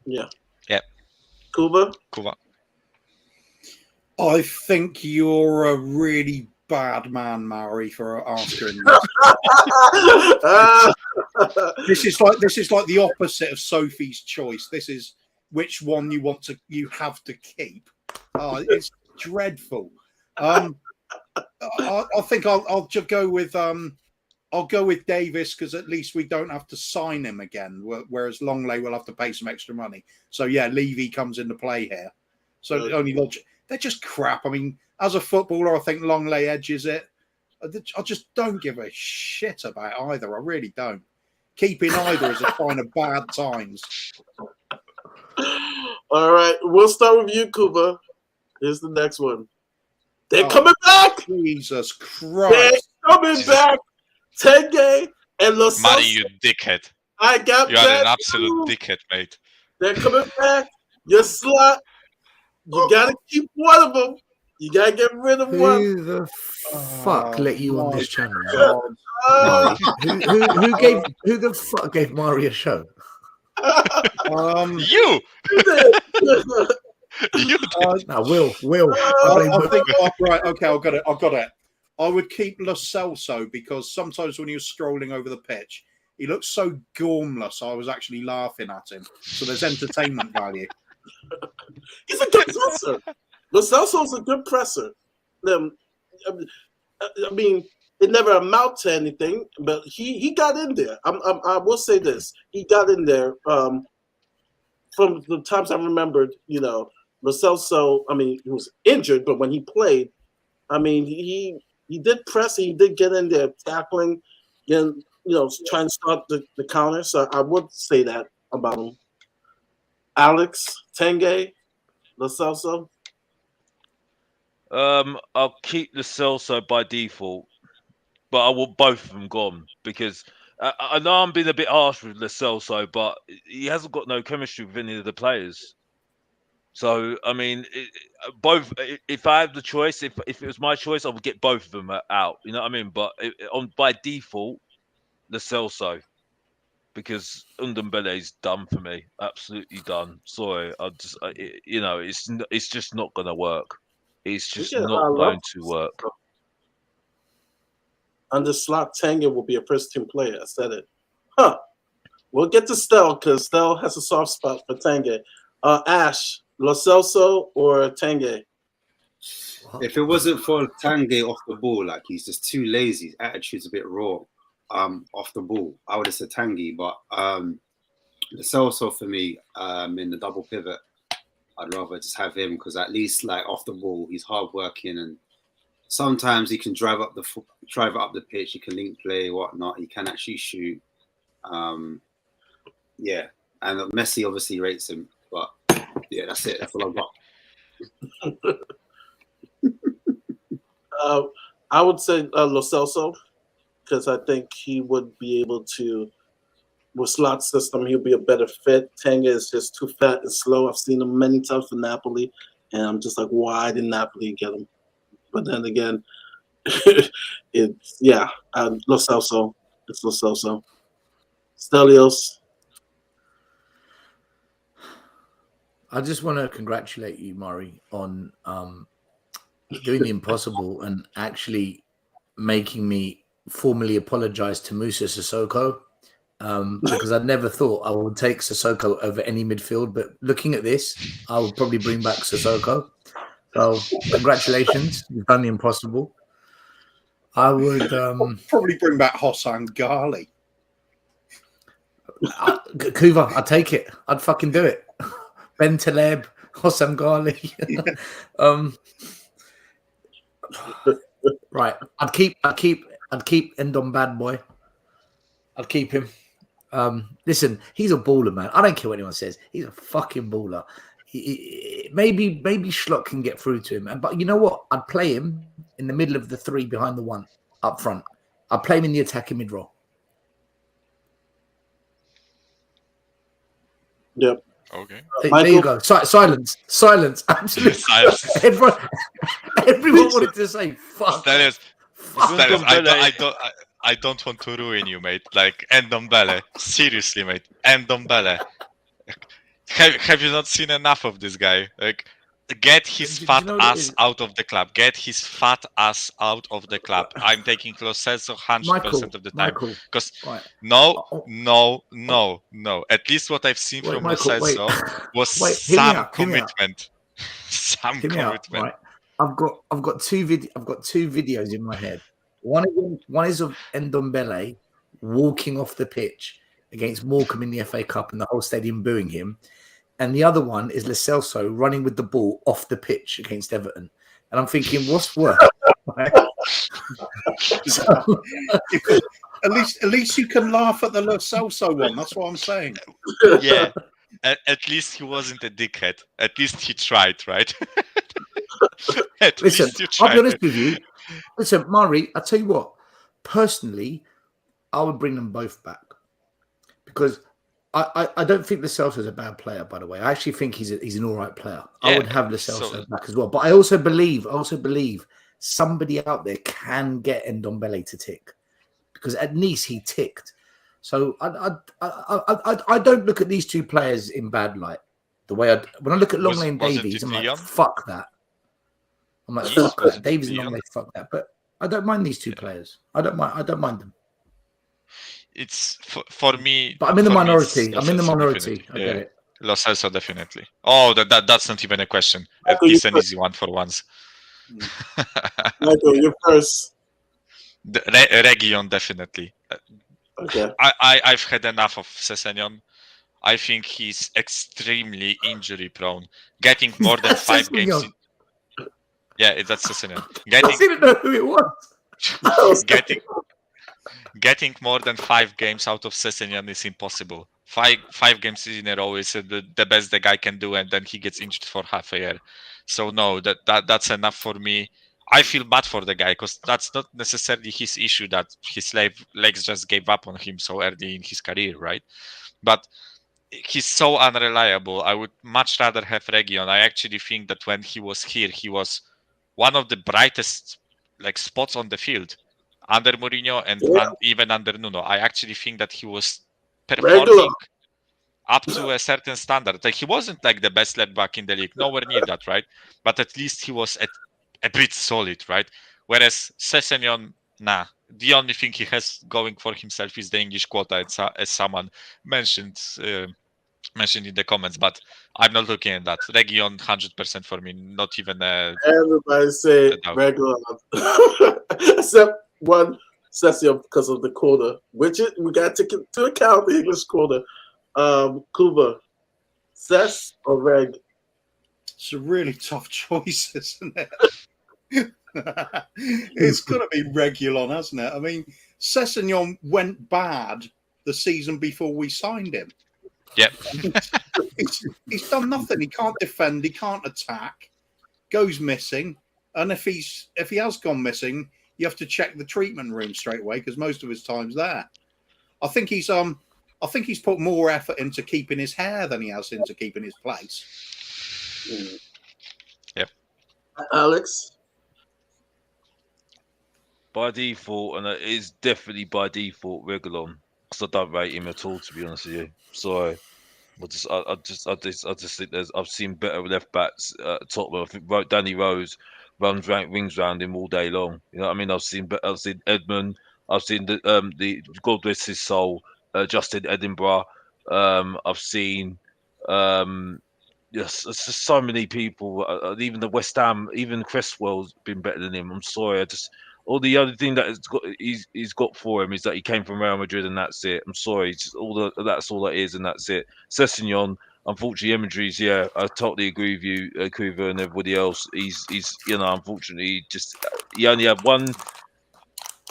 Yeah. Yeah. Kuba. I think you're a really bad man, Mahri, for asking this. This is like the opposite of Sophie's choice. This is which one you have to keep. It's dreadful. I think I'll just go with I'll go with Davis because at least we don't have to sign him again. Whereas Longley will have to pay some extra money. So yeah, Levy comes into play here. So the only logic, they're just crap. I mean, as a footballer, I think Longley edges it. I just don't give a shit about either. I really don't. Keeping either is a sign of bad times. All right, we'll start with you, Kuba. Here's the next one. They're coming back. Jesus Christ! They're coming back. Tenge and Lo Mahri, you dickhead. I got You are bad an absolute news. dickhead, mate. They're coming back. You slut. You gotta keep one of them. You gotta get rid of one. Who the fuck let you on my this channel? God. Mari? Who the fuck gave Mari a show? You! You did. No, Will. I think, right, okay, I've got it. I would keep Lo Celso because sometimes when he was strolling over the pitch, he looked so gormless, I was actually laughing at him. So there's entertainment value. He's a good presser. Lo Celso's a good presser. I mean, it never amounted to anything, but he got in there. I will say this: he got in there. From the times I remembered, Lo Celso. I mean, he was injured, but when he played, I mean, he did press. He did get in there, tackling, and trying to start the counter. So I would say that about him. Alex, Tanguy, Lo Celso. I'll keep the Celso by default, but I want both of them gone because I know I'm being a bit harsh with Lo Celso, but he hasn't got no chemistry with any of the players. So I mean, both. If I had the choice, if it was my choice, I would get both of them out. You know what I mean? But by default, Lo Celso, because Ndombele's done for me, absolutely done. Sorry, it's just not going to work. It's just not going to work. Under slot, Tanguy will be a first team player. I said it. Huh. We'll get to Stell because Stell has a soft spot for Tanguy. Ash, Lo Celso or Tanguy? If it wasn't for Tanguy off the ball, like he's just too lazy. His attitude's a bit raw. Off the ball, I would have said Tanguy, but Lo Celso for me, in the double pivot, I'd rather just have him because at least like off the ball, he's hardworking and sometimes he can drive up the pitch. He can link play, whatnot. He can actually shoot. Yeah, and Messi obviously rates him, but yeah, that's it. That's all I've got. I would say Lo Celso because I think he would be able to. With slot system, he'll be a better fit. Tanguy is just too fat and slow. I've seen him many times for Napoli, and I'm just like, why did Napoli get him? But then again, it's Lo Celso. It's Lo Celso. Stelios. I just want to congratulate you, Mari, on doing the impossible and actually making me formally apologize to Musa Sissoko. Because I never thought I would take Sissoko over any midfield, but looking at this, I would probably bring back Sissoko. So, congratulations, you've done the impossible. I would probably bring back Hossan Ghali. Kuva, I'd take it. I'd fucking do it. Ben Taleb, Hossan Ghali. Right, I'd keep Endon Bad Boy. I'd keep him. Listen, he's a baller, man. I don't care what anyone says. He's a fucking baller. Maybe Schlock can get through to him. But you know what? I'd play him in the middle of the three behind the one up front. I'd play him in the attacking mid role. Yep. Okay. There you go. Silence. Absolutely. Silence. Everyone wanted to say fuck. Stelios, I don't want to ruin you, mate. Like Ndombele, seriously, mate. Ndombele. Have you not seen enough of this guy? Like, get his fat ass out of the club. Get his fat ass out of the club. I'm taking Lo Celso 100% of the time. Because no. At least what I've seen from Lo Celso was some commitment. Some commitment. Right? I've got two videos in my head. One is of Ndombele walking off the pitch against Morecambe in the FA Cup and the whole stadium booing him. And the other one is Lo Celso running with the ball off the pitch against Everton. And I'm thinking, what's worse? At least you can laugh at the Lo Celso one. That's what I'm saying. Yeah. At least he wasn't a dickhead. At least he tried, right? Listen, I'll be honest with you. Listen, Mari, I'll tell you what. Personally, I would bring them both back because I don't think Lo Celso is a bad player. By the way, I actually think he's an all right player. I Yeah, would have Lo so- Celso back as well. But I also believe somebody out there can get Ndombele to tick, because at Nice he ticked. So I don't look at these two players in bad light. The way when I look at Longley and Wasn't Davies, it I'm like, Lyon? fuck that. I'm like, Nice? fuck that. Wasn't it Davies and Lyon? Longley, fuck that. But I don't mind these two players. I don't mind them. It's for me. But I'm in the for me, minority. it's I'm in the Lo Celso, minority. definitely. I get it. Lo Celso, definitely. Oh, that's not even a question. Michael, It's you an easy one for once. Michael, you're first. Region, definitely. Okay. I've had enough of Sessegnon. I think he's extremely injury prone. Getting more than 5 games. Sessegnon. Yeah, that's Sessegnon. I didn't know who it was. Getting more than 5 games out of Sessegnon is impossible. Five games in a row is the best the guy can do, and then he gets injured for half a year. So no, that's enough for me. I feel bad for the guy, because that's not necessarily his issue that his legs just gave up on him so early in his career, right? But he's so unreliable. I would much rather have Region. I actually think that when he was here, he was one of the brightest spots on the field under Mourinho and even under Nuno. I actually think that he was performing up to a certain standard. He wasn't the best left back in the league, nowhere near that, right? But at least he was a bit solid, right? Whereas Sessegnon, nah. The only thing he has going for himself is the English quota, as someone mentioned in the comments. But I'm not looking at that. Region 100% for me, not even a. Everybody say regular, except one Sessegnon because of the quota, which we got to take into account the English quota. Kuba, Sess or Reg? It's a really tough choice, isn't it? It's got to be Regulon, hasn't it? I mean, Sessegnon went bad the season before we signed him. Yep. He's done nothing. He can't defend. He can't attack. Goes missing. And if he has gone missing, you have to check the treatment room straight away, because most of his time's there. I think he's put more effort into keeping his hair than he has into keeping his place. Yep. Alex? By default, and it is definitely by default, Regulon, because I don't rate him at all, to be honest with you. So I just think I've seen better left backs at Tottenham. I think Danny Rose rings round him all day long. You know what I mean? I've seen Edmund. I've seen the God bless his soul, Justin Edinburgh. I've seen yes, it's just so many people. Even the West Ham, even Cresswell's been better than him. I'm sorry, all the other thing that he's got for him is that he came from Real Madrid, and that's it. I'm sorry, it's just that's all that is, and that's it. Sessegnon, unfortunately, injuries. Yeah, I totally agree with you, Kuva, and everybody else. He's unfortunately, he only had one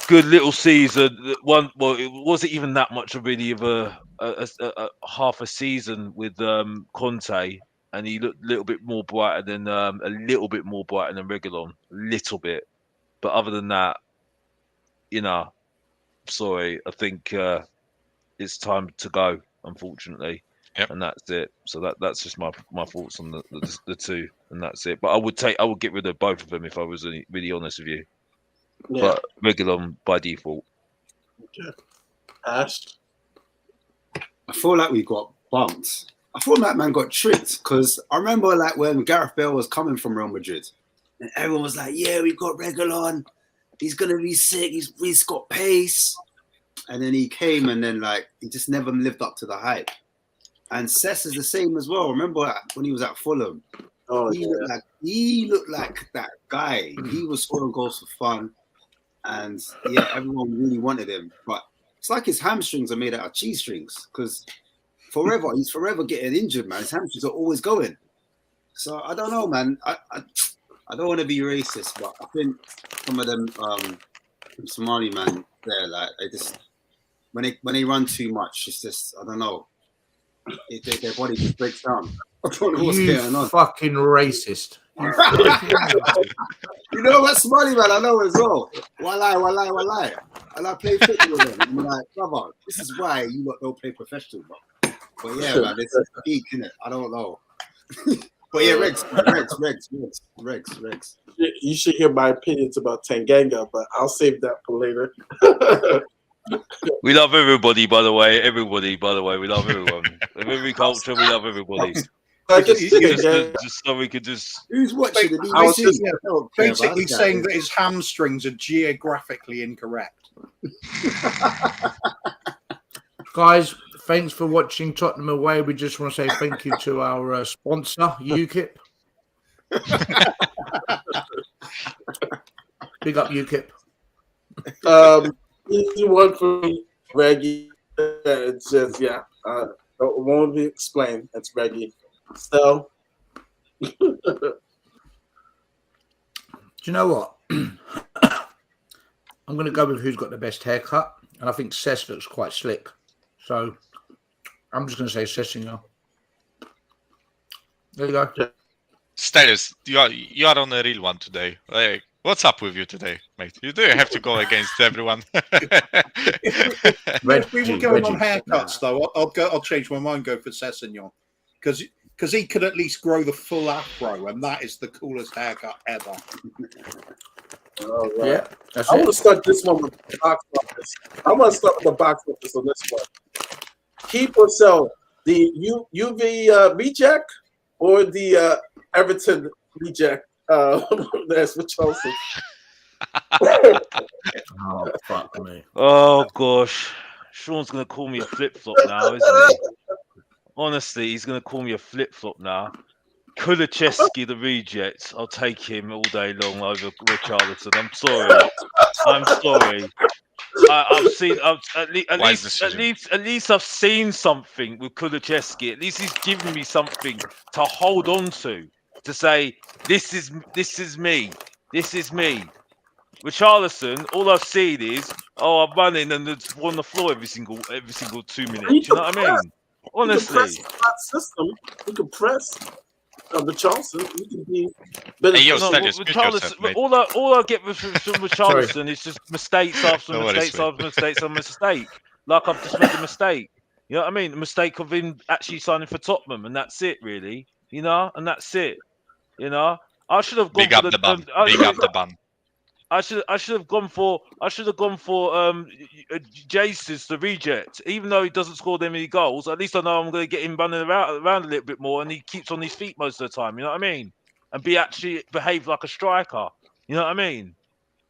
good little season. Well, it wasn't even that much really of a half a season with Conte, and he looked a little bit more brighter than Regulon, a little bit. But other than that, sorry, I think it's time to go, unfortunately. Yep. And that's it. So that's just my thoughts on the two, and that's it. But I would get rid of both of them if I was really honest with you. Yeah. But Regulon by default. Okay. Ash? I feel like we got bumped. I feel like man got tricked, because I remember when Gareth Bale was coming from Real Madrid, and everyone was like, "Yeah, we got Regulon. He's gonna be sick. He's got pace." And then he came, and then he just never lived up to the hype. And Cess is the same as well. Remember when he was at Fulham? Oh, he looked like that guy. He was scoring goals for fun, and yeah, everyone really wanted him. But it's like his hamstrings are made out of cheese strings, because he's forever getting injured, man. His hamstrings are always going. So I don't know, man. I don't want to be racist, but I think some of them Somali man there, they just when they run too much, it's just I don't know. Their body just breaks down. I don't know what's going on. Fucking racist. You know what, Somali man? I know as well. Walai. and I play football with them. I'm like, brother, this is why you lot don't play professional, bro. But yeah, man, it's peak, innit? I don't know. But yeah, Rex. You should hear my opinions about Tanganga, but I'll save that for later. We love everybody, by the way. We love everyone. Every culture, we love everybody. Just so we could just. Who's watching the I was BBC? just Basically saying that his hamstrings are geographically incorrect. Guys, thanks for watching Tottenham Away. We just want to say thank you to our sponsor, UKIP. Big up UKIP. Easy one for me, Reggie. It's just won't be explained. It's Reggie. So, do you know what? I'm going to go with who's got the best haircut, and I think Cess looks quite slick. So, I'm just going to say Sessignon. There you go. Status, you are on a real one today. Like, what's up with you today, mate? You do have to go against everyone. If we were going on haircuts, though, I'll change my mind. Go for Sessignon because he could at least grow the full afro, and that is the coolest haircut ever. all right. Yeah, that's I want it. to start this one with the box office. I want to start with the box office on this one. Keep or sell the UV reject or the Everton reject? That's for Chelsea. Oh, fuck me. Oh gosh, Sean's gonna call me a flip flop now, isn't he? Honestly, he's gonna call me a flip flop now. Kulicheski, the reject. I'll take him all day long over Richarlison. I'm sorry. I've seen. At least I've seen something with Kulicheski. At least he's given me something to hold on to say this is me. This is me. Richarlison, all I've seen is I'm running and it's on the floor every single 2 minutes. Do you know what I mean? Honestly, You can press the Charleston. You can be Hey, yo, no, Status, mute yourself, Richarlison, mate. all I get with Richarlison is just mistakes after No mistakes worries, after mistakes after mistake. Like I've just made a mistake. You know what I mean? The mistake of him actually signing for Tottenham, and that's it, really. You know, and that's it. You know, I should have gone Big up the bun. Big up the bun. I should have gone for Jesus, the reject. Even though he doesn't score that many goals, at least I know I'm going to get him running around a little bit more, and he keeps on his feet most of the time. You know what I mean? And behave like a striker. You know what I mean?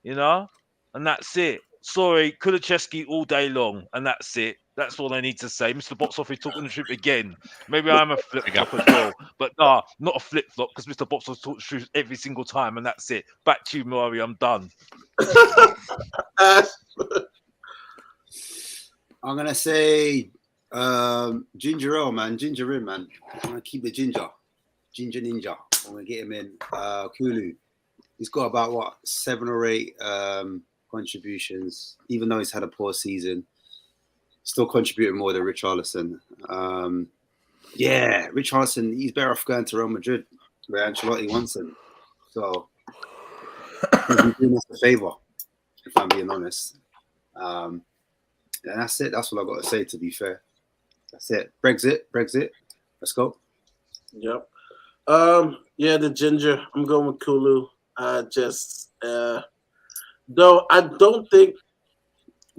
You know, and that's it. Sorry, Kulicheski all day long, and that's it. That's all I need to say. Mr. Box Office talking the truth again. Maybe I'm a flip flop as well, but nah, not a flip flop because Mr. Box Office talks the truth every single time, and that's it. Back to you, Mahri. I'm done. I'm gonna say ginger ale, man. Ginger in, man. I'm gonna keep the ginger ninja. I'm gonna get him in. Kulu. He's got about 7 or 8 contributions, even though he's had a poor season. Still contributing more than Richarlison. Richarlison, he's better off going to Real Madrid where Ancelotti wants him. So he's doing us a favour, if I'm being honest. And that's it. That's what I've got to say, to be fair. That's it. Brexit. Let's go. Yep. The ginger. I'm going with Kulu. Though I don't think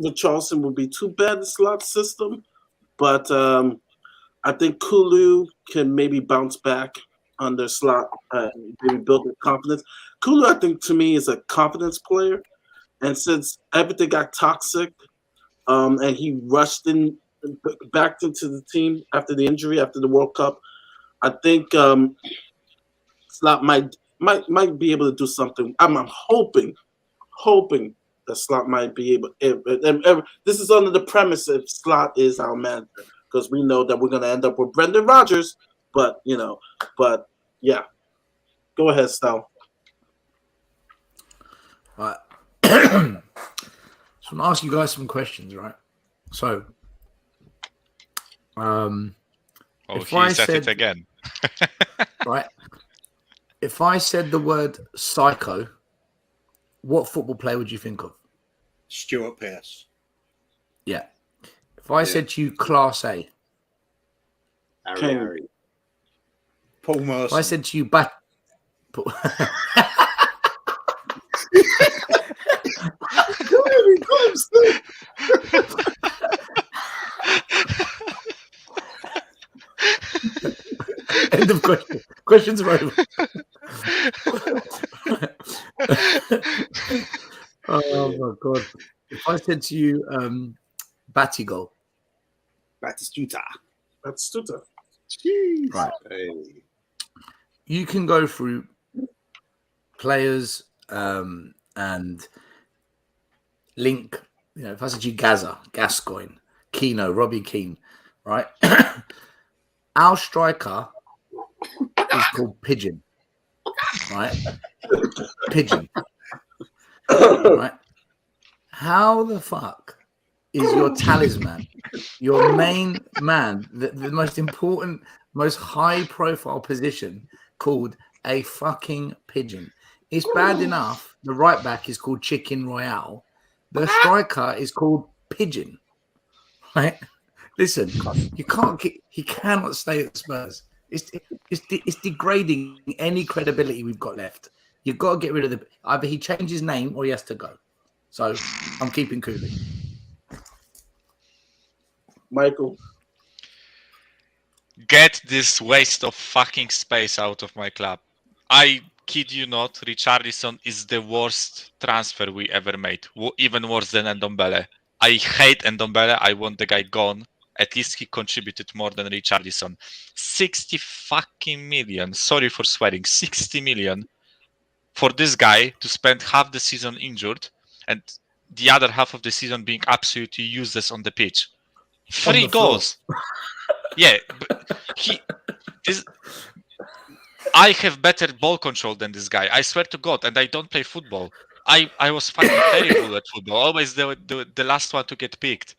the Charleston will be too bad in the slot system, but I think Kulu can maybe bounce back on their slot, maybe build their confidence. Kulu, I think, to me, is a confidence player, and since everything got toxic, and he rushed back into the team after the injury, after the World Cup, I think Slot might be able to do something. I'm hoping that Slot might be able. This is under the premise if Slot is our manager, because we know that we're going to end up with Brendan Rodgers. But yeah, go ahead, Stal. Right. So I'm gonna ask you guys some questions, right? So, if I said said it again. right, if I said the word psycho, what football player would you think of? Stuart Pearce. Yeah. If I said to you Class A, Harry. Paul if I Merson. said to you End of question. Questions are over. Oh my god! If I said to you, Batigol, Batistuta. That's Stutter. Jeez. Right. Hey. you can go through players and link. You know, if I said to you Gaza, Gascoigne, Keano, Robbie Keane, right? Our striker is called Pigeon, right? Pigeon, right? How the fuck is your talisman, your main man, the most important, most high-profile position called a fucking pigeon? It's bad enough the right back is called Chicken Royale. The striker is called Pigeon, right? Listen, you can't. He cannot stay at Spurs. It's degrading any credibility we've got left. You've got to get rid of the. Either he changes his name or he has to go. So I'm keeping Cooley. Michael. Get this waste of fucking space out of my club. I kid you not, Richarlison is the worst transfer we ever made. Even worse than Ndombele. I hate Ndombele. I want the guy gone. At least he contributed more than Richarlison. 60 fucking million. Sorry for swearing. 60 million for this guy to spend half the season injured and the other half of the season being absolutely useless on the pitch. 3 goals. Yeah, but I have better ball control than this guy. I swear to God, and I don't play football. I was fucking terrible at football. Always the last one to get picked.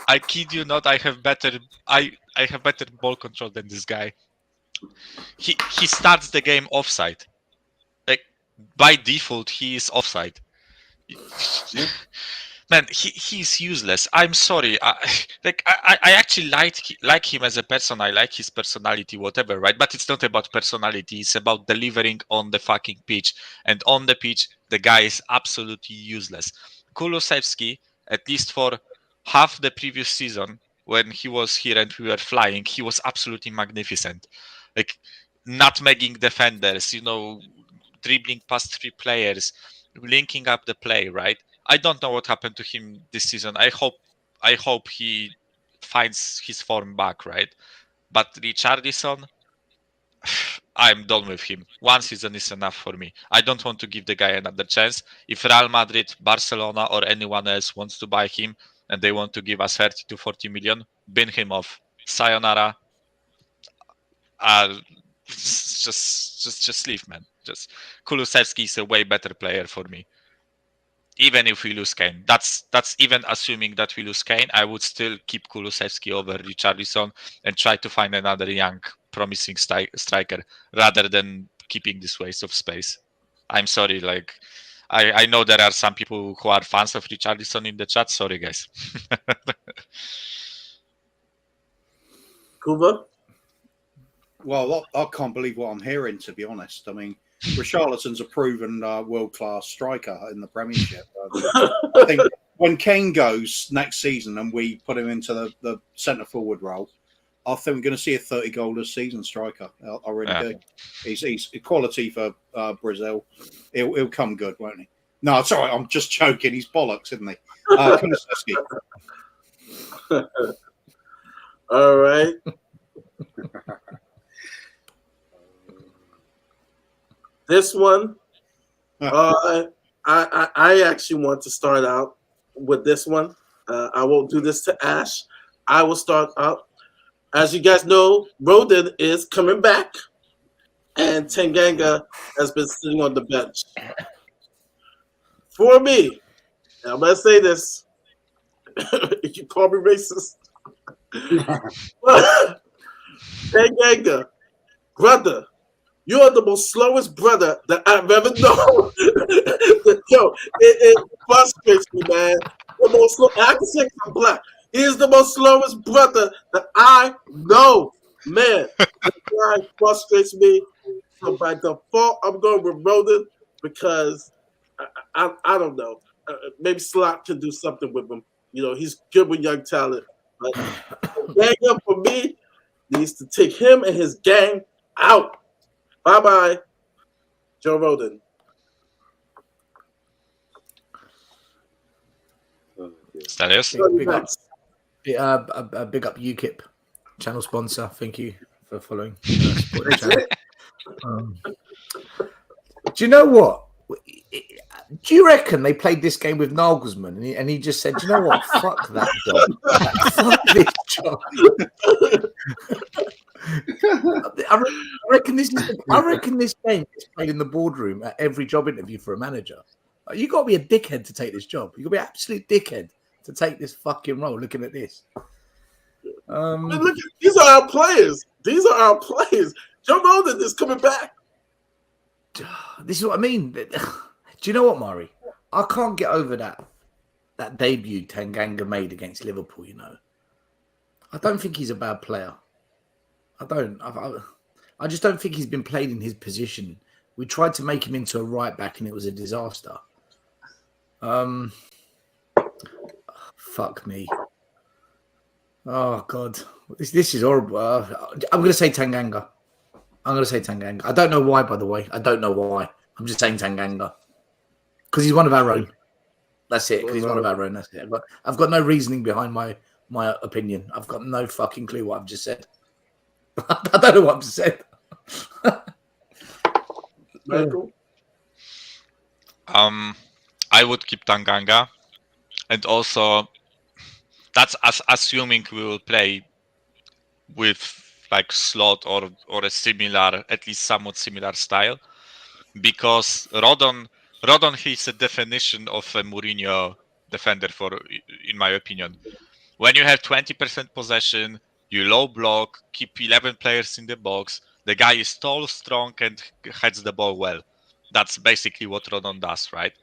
I kid you not. I have better ball control than this guy. He starts the game offside. Like by default, he is offside. Man, he's useless. I'm sorry. I actually like him as a person. I like his personality, whatever, right? But it's not about personality. It's about delivering on the fucking pitch. And on the pitch, the guy is absolutely useless. Kulusevski, at least for half the previous season, when he was here and we were flying, he was absolutely magnificent. Like nutmegging defenders, dribbling past 3 players, linking up the play, right? I don't know what happened to him this season. I hope he finds his form back, right? But Richarlison, I'm done with him. One season is enough for me. I don't want to give the guy another chance. If Real Madrid, Barcelona, or anyone else wants to buy him and they want to give us 30 to 40 million, bin him off. Sayonara. Just leave, man. Just Kulusevski is a way better player for me. Even if we lose Kane, that's even assuming that we lose Kane, I would still keep Kulusevski over Richarlison and try to find another young, promising striker rather than keeping this waste of space. I'm sorry, like I know there are some people who are fans of Richarlison in the chat. Sorry, guys. Kuva? Well, I can't believe what I'm hearing, to be honest. I mean, Richarlison's a proven world-class striker in the Premiership. I think when Kane goes next season and we put him into the centre-forward role, I think we're going to see a 30-goal-less season striker. I really do. He's quality for Brazil. He'll come good, won't he? No, it's all right. I'm just joking. He's bollocks, isn't he? Kulusevski. All right. This one, I actually want to start out with this one. I won't do this to Ash. I will start out. As you guys know, Rodin is coming back, and Tanganga has been sitting on the bench. For me, and I'm going to say this. You call me racist. Tanganga, brother, You are the most slowest brother that I've ever known. Yo, it frustrates me, man. The most slow. I can say I'm black. He is the most slowest brother that I know, man. That guy frustrates me. So by default, I'm going with Roden because I don't know. Maybe Slot can do something with him. You know, he's good with young talent. But gang up for me needs to take him and his gang out. Bye bye, Joe Roden. Stelios? Big up UKIP, channel sponsor. Thank you for following. Supporting the channel. Do you know what? Do you reckon they played this game with Nagelsmann and he just said, "Do you know what? Fuck that job. Fuck this job." I reckon this game is played in the boardroom at every job interview for a manager. You got to be a dickhead to take this job. You got to be an absolute dickhead to take this fucking role. Looking at this. Look, these are our players. These are our players. Joe Roden is coming back. This is what I mean. Do you know what, Mahri? I can't get over that debut Tanganga made against Liverpool. You know, I don't think he's a bad player. I don't. I just don't think he's been played in his position. We tried to make him into a right back, and it was a disaster. Fuck me. Oh God, this is horrible. I'm going to say Tanganga. I don't know why, by the way. I don't know why. I'm just saying Tanganga because he's one of our own. That's it. Because he's one of our own. That's it. I've got no reasoning behind my opinion. I've got no fucking clue what I've just said. I don't know what I've just said. Michael? I would keep Tanganga, and also that's assuming we will play with like Slot or a similar, at least somewhat similar style, because Rodon he's a definition of a Mourinho defender in my opinion. When you have 20% possession, you low block, keep 11 players in the box. The guy is tall, strong, and heads the ball well. That's basically what Rodon does, right?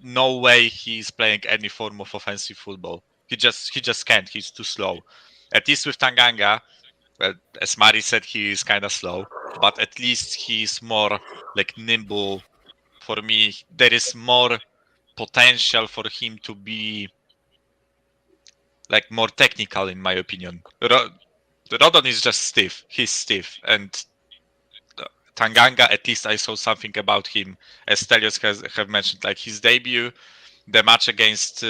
No way he's playing any form of offensive football. He just can't. He's too slow. At least with Tanganga, well, as Mari said, he is kind of slow, but at least he's more like nimble. For me, there is more potential for him to be like more technical, in my opinion. Rodon is just stiff. He's stiff, and Tanganga, at least I saw something about him, as Stelios have mentioned, like his debut, the match against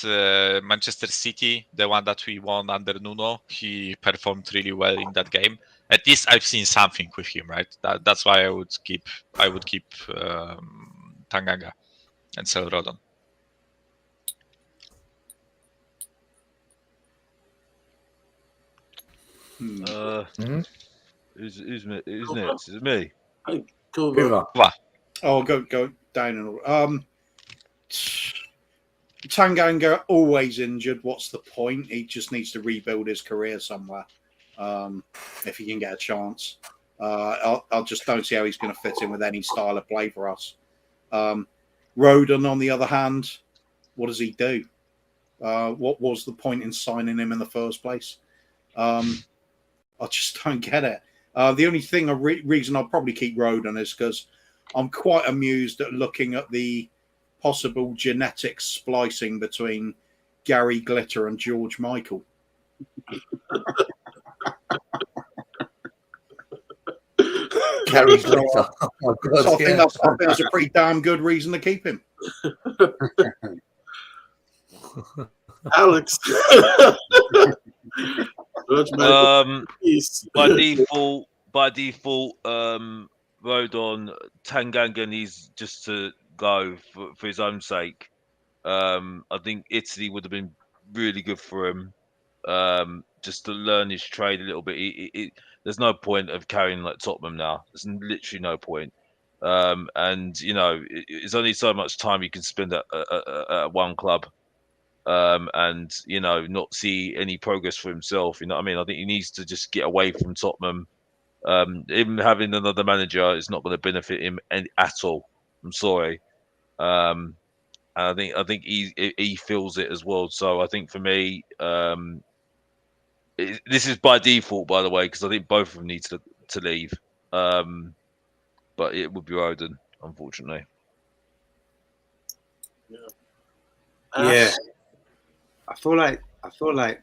Manchester City, the one that we won under Nuno. He performed really well in that game. At least I've seen something with him, right? That's why I would keep Tanganga and sell Rodon. Who's next? Is it me? Cool. Oh, go down and Tanganga always injured. What's the point? He just needs to rebuild his career somewhere. If he can get a chance, I just don't see how he's going to fit in with any style of play for us. Rodon, on the other hand, what does he do? What was the point in signing him in the first place? I just don't get it. The only thing, reason I'll probably keep Rodon is because I'm quite amused at looking at the possible genetic splicing between Gary Glitter and George Michael. Gary Glitter. Oh my God, So I think that's a pretty damn good reason to keep him. Alex. By default, Rodon, Tanganga needs just to go for his own sake. I think Italy would have been really good for him, just to learn his trade a little bit. There's no point of carrying like Tottenham now. There's literally no point. And you know, it's only so much time you can spend at one club. and not see any progress for himself. You know what I mean? I think he needs to just get away from Tottenham. Him having another manager is not going to benefit him at all. I'm sorry. And I think he feels it as well. So I think for me, this is by default, by the way, because I think both of them need to leave. But it would be Roden, unfortunately. Yeah, I feel like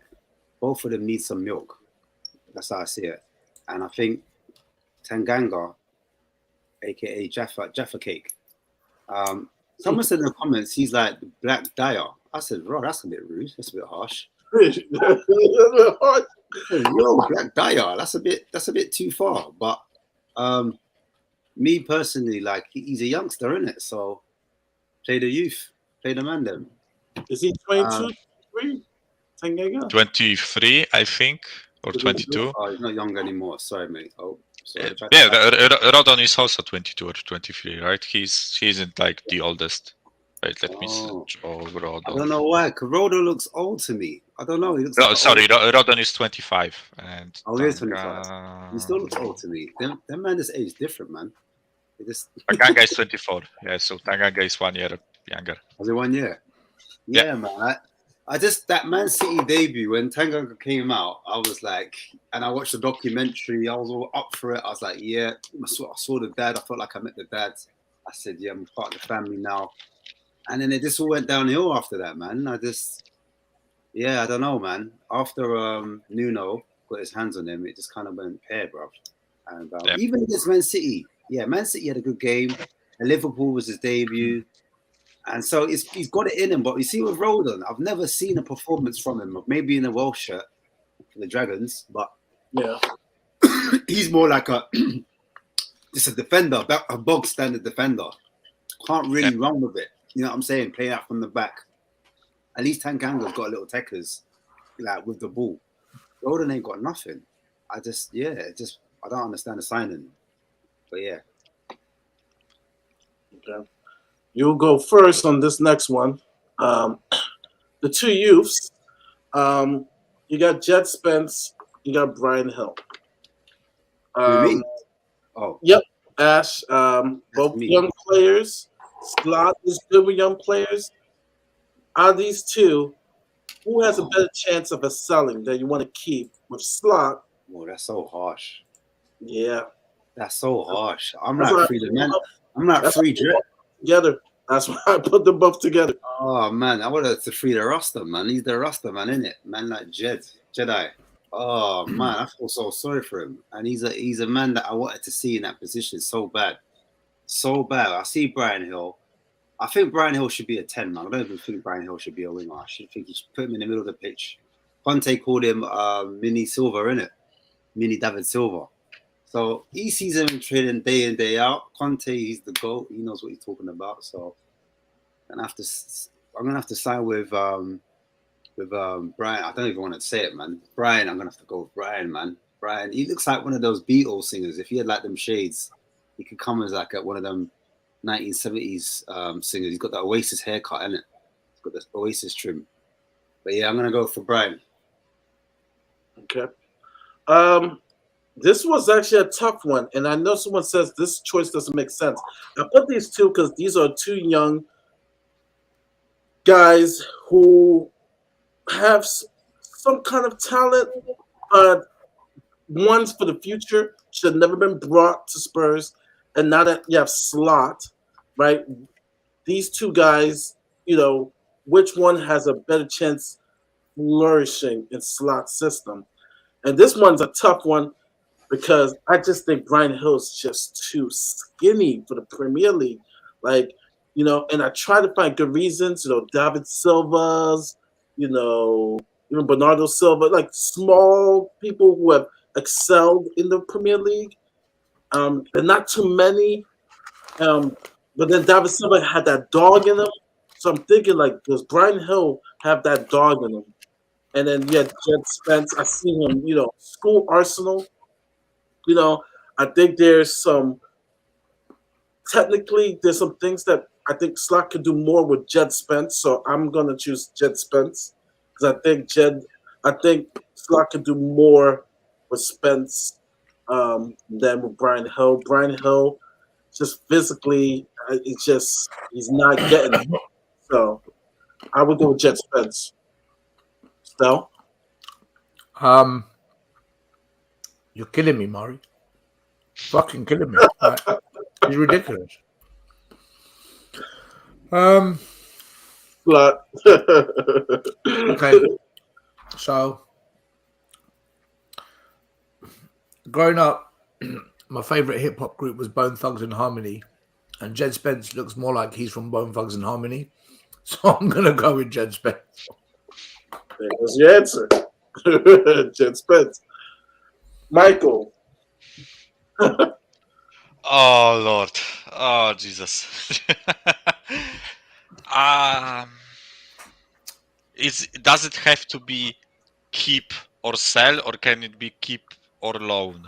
both of them need some milk. That's how I see it. And I think Tanganga, aka Jaffa Cake. Someone said in the comments he's like the Black Dyer. I said, bro, that's a bit rude. That's a bit harsh. Yo, Black Dyer. That's a bit too far. But me personally, like he's a youngster, innit? So play the youth, play the man them. Is he 22, 23? Tanganga? 23, I think, or 22. Oh, he's not young anymore. Sorry, mate. Oh, sorry. Yeah, Rodon is also 22 or 23, right? He isn't like the oldest. Right, let me search. Oh, Rodon. I don't know why. Because Rodon looks old to me. I don't know. He looks Rodon is 25. And he is 25. He still looks old to me. Them man this age different, man. Tanganga is 24. Yeah, so Tanganga is 1 year younger. Was it 1 year? Yeah, man. I just, that Man City debut, when Tanganga came out, I was like, and I watched the documentary, I was all up for it. I was like, yeah, I saw the dad. I felt like I met the dad. I said, yeah, I'm part of the family now. And then it just all went downhill after that, man. I don't know, man. After Nuno got his hands on him, it just kind of went pear, bro. And even against Man City, Man City had a good game. And Liverpool was his debut. And so he's got it in him. But you see with Rodon, I've never seen a performance from him. Maybe in a Welsh shirt for the Dragons, but he's more like just a defender, a bog standard defender. Can't really run with it. You know what I'm saying? Play out from the back. At least Tanganga's got a little techers, like with the ball. Rodon ain't got nothing. I don't understand the signing. But yeah. Okay. You'll go first on this next one. The two youths. You got Jed Spence. You got Brian Hill. Yep, Ash. Both young players. Slot is good with young players. Out of these two, who has a better chance of excelling that you want to keep with Slot? Oh, that's so harsh. Yeah, that's so harsh. I'm not free to man. I'm not free together. That's why I put them both together. Oh man, I wanted to free the roster, man. He's the roster man, isn't it? Man like Jedi. Oh man, I feel so sorry for him. And he's a man that I wanted to see in that position so bad. So bad. I see Brian Hill. I think Brian Hill should be a 10, man. I don't even think Brian Hill should be a winger. I should think he should put him in the middle of the pitch. Conte called him Mini Silva, innit? Mini David Silva. So he sees him training day in, day out. Conte, he's the GOAT. He knows what he's talking about. So I'm gonna have to side with Brian. I don't even want to say it, man. Brian, I'm gonna have to go with Brian, man. Brian, he looks like one of those Beatles singers. If he had like them shades, he could come as like one of them 1970s singers. He's got that Oasis haircut, innit? He's got this Oasis trim. But yeah, I'm gonna go for Brian. Okay. This was actually a tough one, and I know someone says this choice doesn't make sense. I put these two because these are two young guys who have some kind of talent, but one's for the future, should have never been brought to Spurs. And now that you have Slot, right? These two guys, which one has a better chance flourishing in Slot's system? And this one's a tough one because I just think Brian Hill's just too skinny for the Premier League. And I try to find good reasons, David Silva's, even Bernardo Silva, like small people who have excelled in the Premier League. There are not too many. But then David Silva had that dog in him. So I'm thinking, does Brian Hill have that dog in him? And then, Jed Spence, I see him, school Arsenal. I think there's some things that I think Slot could do more with Jed Spence, so I'm gonna choose Jed Spence because I think Slot could do more with Spence than with Brian Hill. Brian Hill, just physically, he's not getting it. So I would go with Jed Spence. So, you're killing me, Murray. Fucking killing me. Like, it's ridiculous. Slot. Okay. So, growing up, my favorite hip hop group was Bone Thugs and Harmony, and Jed Spence looks more like he's from Bone Thugs and Harmony, so I'm gonna go with Jed Spence. There was your answer. Jed Spence. Michael. Oh Lord. Oh Jesus. Does it have to be keep or sell, or can it be keep or loan?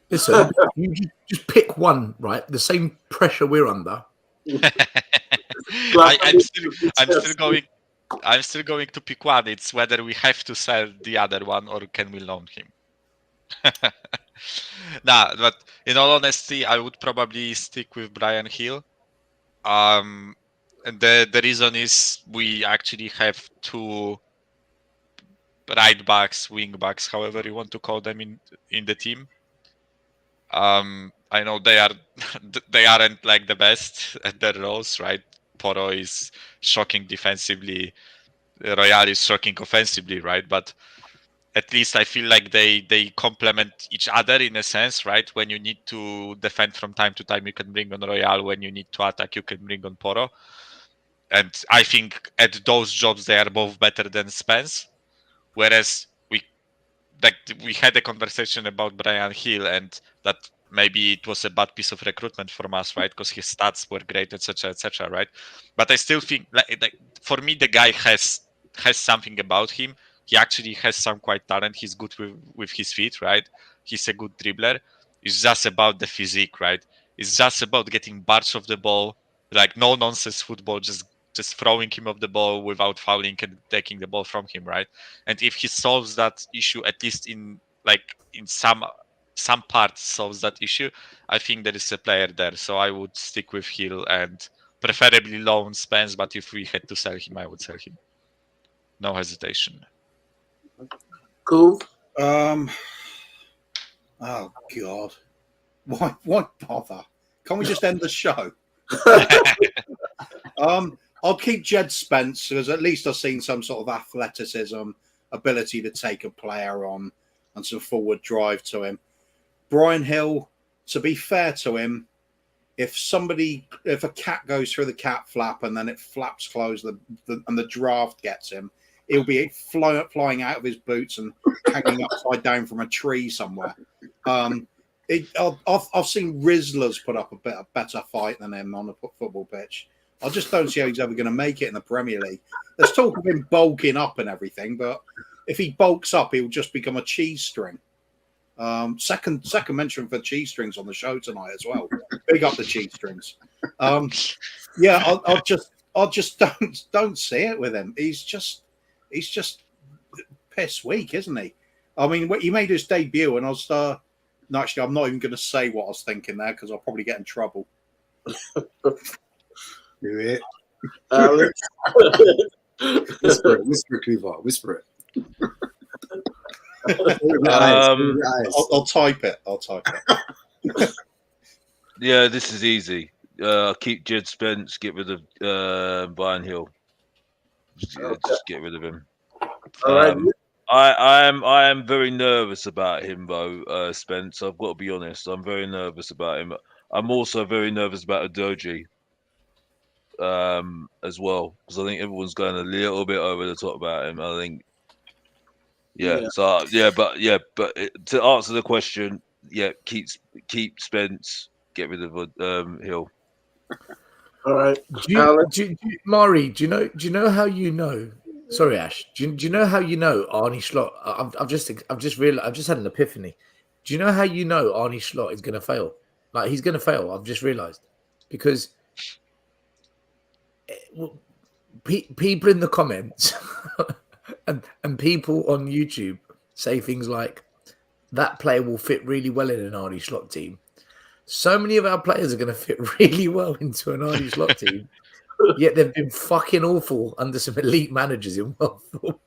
Listen, you just pick one, right? The same pressure we're under. I'm still going to pick one. It's whether we have to sell the other one or can we loan him. Nah, but in all honesty, I would probably stick with Brian Hill. And the reason is we actually have two right backs, wing backs, however you want to call them in the team. I know they aren't like the best at their roles, right? Porro is shocking defensively, Royale is shocking offensively, right? But at least I feel like they complement each other in a sense, right? When you need to defend from time to time, you can bring on Royale. When you need to attack, you can bring on Porro. And I think at those jobs they are both better than Spence. Whereas we had a conversation about Brian Hill and that maybe it was a bad piece of recruitment from us, right? Because his stats were great, etc., right? But I still think, like for me, the guy has something about him. He actually has some quite talent. He's good with his feet, right? He's a good dribbler. It's just about the physique, right? It's just about getting barge of the ball, like no nonsense football, just throwing him off the ball without fouling and taking the ball from him, right? And if he solves that issue, at least in some part solves that issue, I think there is a player there. So I would stick with Hill and preferably loan Spence, but if we had to sell him, I would sell him. No hesitation. Cool. Oh God. Why bother? Can't we just end the show? I'll keep Jed Spence because at least I've seen some sort of athleticism, ability to take a player on, and some forward drive to him. Brian Hill, to be fair to him, if a cat goes through the cat flap and then it flaps closed and the draft gets him, he'll be flying out of his boots and hanging upside down from a tree somewhere. I've seen Rizzlers put up a better fight than him on a football pitch. I just don't see how he's ever going to make it in the Premier League. There's talk of him bulking up and everything, but if he bulks up, he'll just become a cheese string. Second mention for cheese strings on the show tonight as well. Big up the cheese strings. Yeah, I just don't see it with him. He's just piss weak, isn't he? I mean, he made his debut, and I was no, actually, I'm not even going to say what I was thinking there because I'll probably get in trouble. Do it. Alex. Whisper, Cleaver, whisper it. I'll type it. I'll type it. Yeah, this is easy. Keep Jed Spence. Get rid of Brian Hill. Just get rid of him. All right. I am very nervous about him though, Spence. I've got to be honest. I'm very nervous about him. I'm also very nervous about Adoji as well, because I think everyone's going a little bit over the top about him. I think, but to answer the question, keep Spence, get rid of Hill. All right, Mahri, do you know how you know? Sorry, Ash. Do you know how you know Arnie Slot? I've just realized. I've just had an epiphany. Do you know how you know Arnie Slot is going to fail? Like he's going to fail. I've just realized. because people in the comments and people on YouTube say things like that player will fit really well in an Arnie Slot team. So many of our players are going to fit really well into an Arnie Slot team, yet they've been fucking awful under some elite managers in world football.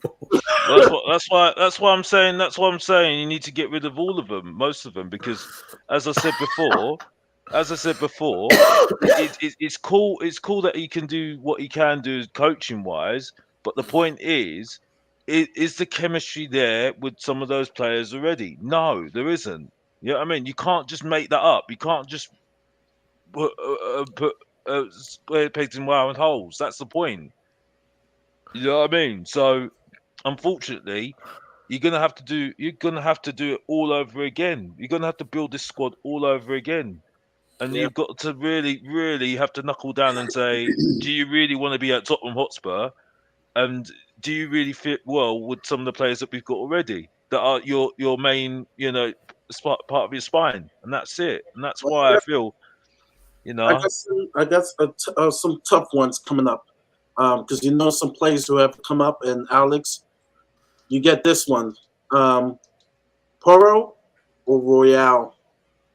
That's why I'm saying. That's why I'm saying you need to get rid of all of them, most of them, because as I said before, it's cool. It's cool that he can do what he can do coaching wise, but the point is the chemistry there with some of those players already? No, there isn't. You know what I mean? You can't just make that up. You can't just put square pegs in round holes. That's the point. You know what I mean? So, unfortunately, you're gonna have to do it all over again. You're gonna have to build this squad all over again. And you've got to really, really have to knuckle down and say, do you really want to be at Tottenham Hotspur? And do you really fit well with some of the players that we've got already that are your main, part of your spine? And that's it. And that's why I feel, I got some tough ones coming up. Because some players who have come up, and Alex, you get this one. Porro or Royale?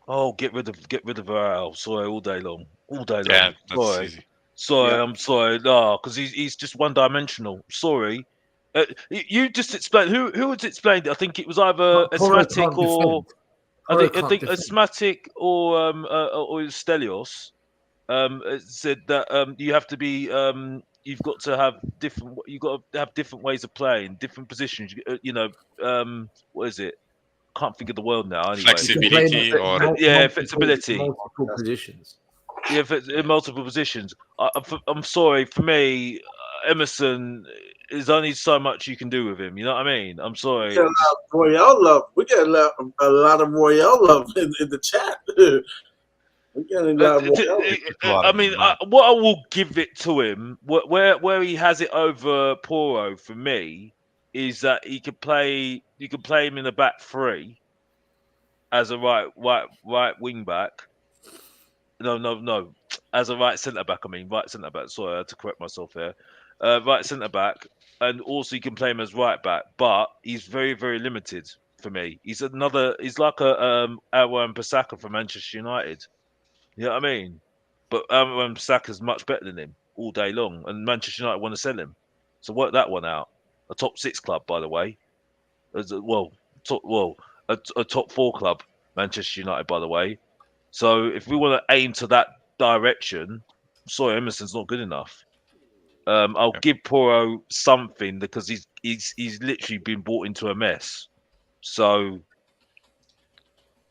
Oh, get rid of Royale. Sorry, all day long. Yeah, that's easy. Sorry, I'm sorry. No, because he's just one dimensional. Sorry. You just explained who was explained. I think it was either Asthmatic or I think Asthmatic or Stelios. It said that you have to be you've got to have different ways of playing, different positions. What is it? Can't think of the word now. Anyway. Flexibility flexibility. Multiple positions. Yeah, in multiple positions. I'm sorry. For me, Emerson is only so much you can do with him. You know what I mean? I'm sorry. We get a lot of Royale love. We get a lot of Royale love in the chat. We get a lot of Royale. I mean, what I will give it to him, where he has it over Porro for me, is that he could play. You could play him in the back three as a right wing back. No. As a right centre back. I mean, right centre back. Sorry, I had to correct myself here. Right centre back, and also you can play him as right back. But he's very, very limited for me. He's like a Aaron Bissaka from Manchester United. You know what I mean? But Aaron Bissaka's much better than him all day long, and Manchester United want to sell him. So work that one out. A top 6 club, by the way. A top 4 club, Manchester United, by the way. So if we want to aim to that direction, sorry, Emerson's not good enough. I'll give Porro something because he's literally been brought into a mess. So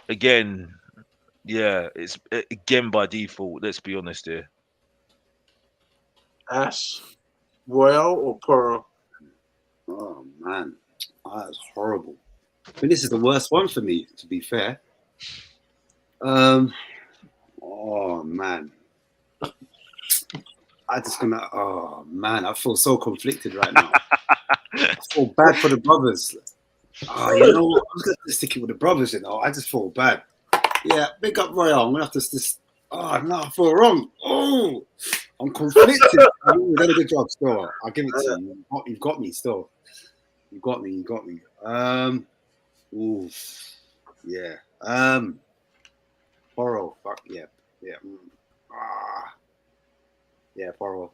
again, it's again by default. Let's be honest here. Ash, Royale or Porro? Oh man, that's horrible. I think this is the worst one for me, to be fair. Oh man, I feel so conflicted right now. I feel bad for the brothers. Oh, you know what? I'm gonna stick it with the brothers. I just feel bad. Yeah, big up Royale. I'm gonna have to just. Oh no, I feel wrong. Oh, I'm conflicted. You've done a good job still. I'll give it to you. You've got me still. You got me. Ooh, yeah. Porro. Fuck yeah. Yeah, Porro.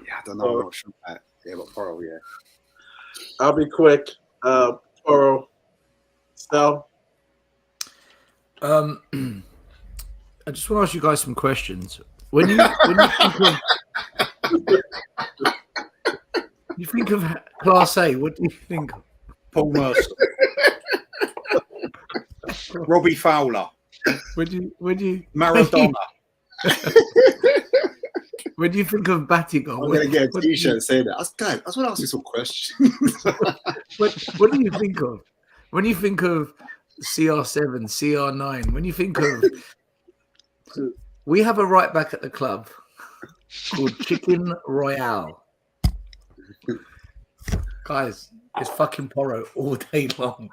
Yeah, I don't know. I'm not sure about. Yeah, but Porro. Yeah. I'll be quick. Porro. Stel. I just want to ask you guys some questions. When you think of Class A, what do you think of? Paul Mercer. Robbie Fowler. Would you Maradona. When do you think of Batigol? I'm gonna get a t-shirt and say that. That's what I ask you some questions. What do you think of? When you think of CR7, CR9, when you think of we have a right back at the club called Chicken Royale. Guys, it's fucking Porro all day long.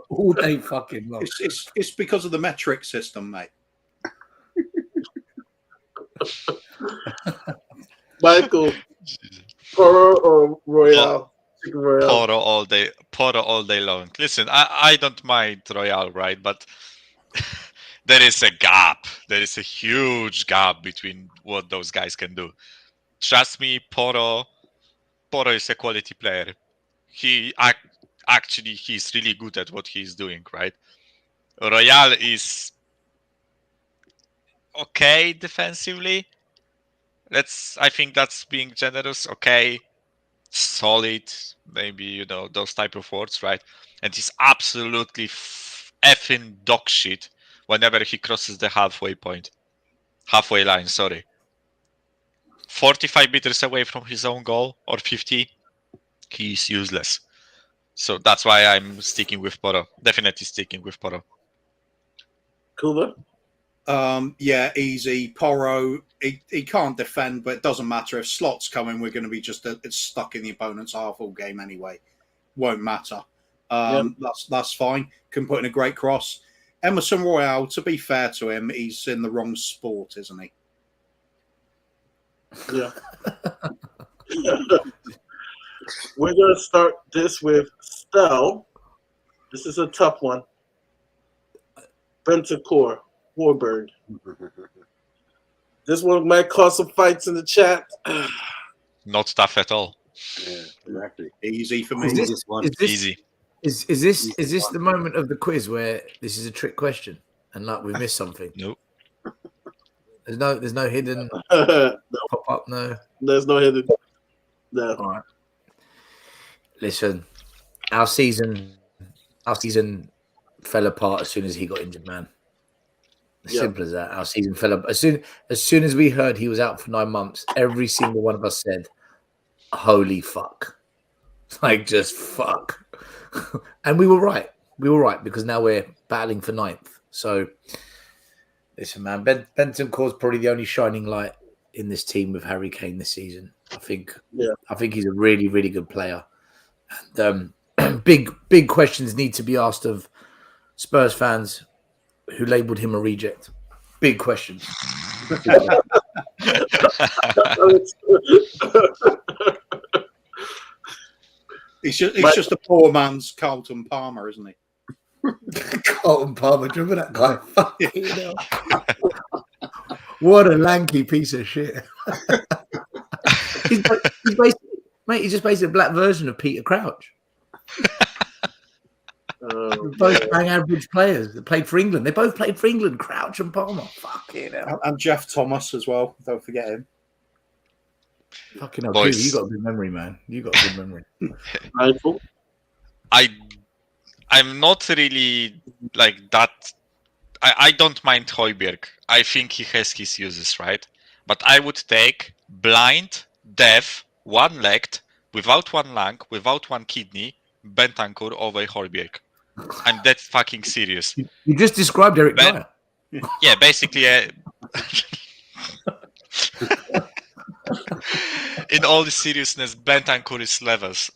All day fucking long. It's because of the metric system, mate. Michael, Poro or Royale? Chicken Royale. Porro all day long. Listen, I don't mind Royale, right? But there is a gap. There is a huge gap between what those guys can do. Trust me, Porro is a quality player. Actually he's really good at what he's doing, right? Royale is okay defensively. I think that's being generous. Okay, solid, maybe those type of words, right? And he's absolutely effing dog shit whenever he crosses the halfway line. Sorry, 45 meters away from his own goal or 50, he's useless. So that's why I'm sticking with Porro. Definitely sticking with Porro. Cooler? Yeah, easy. Porro, he can't defend, but it doesn't matter. If slots come in, we're going to be just it's stuck in the opponent's half all game anyway. Won't matter. That's fine. Can put in a great cross. Emerson Royale, to be fair to him, he's in the wrong sport, isn't he? Yeah. We're going to start this with Stell. This is a tough one. Bentancur, Warburg. This one might cause some fights in the chat. Not tough at all. Yeah, exactly. Easy for me. Easy. Is this the moment of the quiz where this is a trick question and like we missed something? Nope. There's no hidden No, pop up. No. there's no hidden. No. All right. Listen, our season fell apart as soon as he got injured, man. Simple as that. Our season fell apart as soon as we heard he was out for 9 months. Every single one of us said, "Holy fuck!" Like just fuck. And we were right. We were right because now we're battling for 9th. So listen, man, Bentancur's probably the only shining light in this team with Harry Kane this season. I think he's a really, really good player. And big questions need to be asked of Spurs fans who labelled him a reject. Big questions. He's just a poor man's Carlton Palmer, isn't he? Carlton Palmer, do you remember that guy? Fucking hell. What a lanky piece of shit. he's just basically a black version of Peter Crouch. Both bang average players that played for England. They both played for England, Crouch and Palmer. Fucking hell. And Jeff Thomas as well. Don't forget him. Fucking hell, Q, you got a good memory, man. You got a good memory. Mindful. I'm not really like that. I don't mind Højbjerg. I think he has his uses, right? But I would take blind, deaf, one-legged, without one lung, without one kidney, Bentancur over Højbjerg. I'm that fucking serious. You just described Eric Dyer. Yeah, basically. In all the seriousness, Bentancur is levels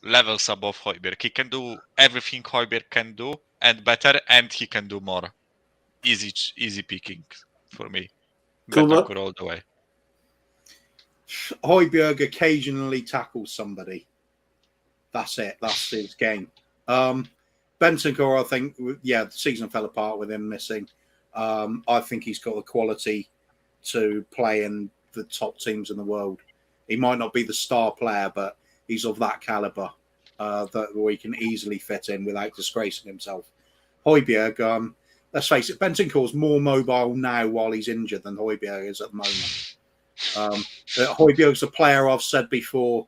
above Højbjerg. He can do everything Højbjerg can do and better, and he can do more. Easy picking for me. Bentancur all the way. Højbjerg occasionally tackles somebody. That's it. That's his game. Bentancur, I think, the season fell apart with him missing. I think he's got the quality to play in the top teams in the world. He might not be the star player, but he's of that caliber that we can easily fit in without disgracing himself. Højbjerg, let's face it, Bentancur's more mobile now while he's injured than Højbjerg is at the moment. Højbjerg's a player I've said before,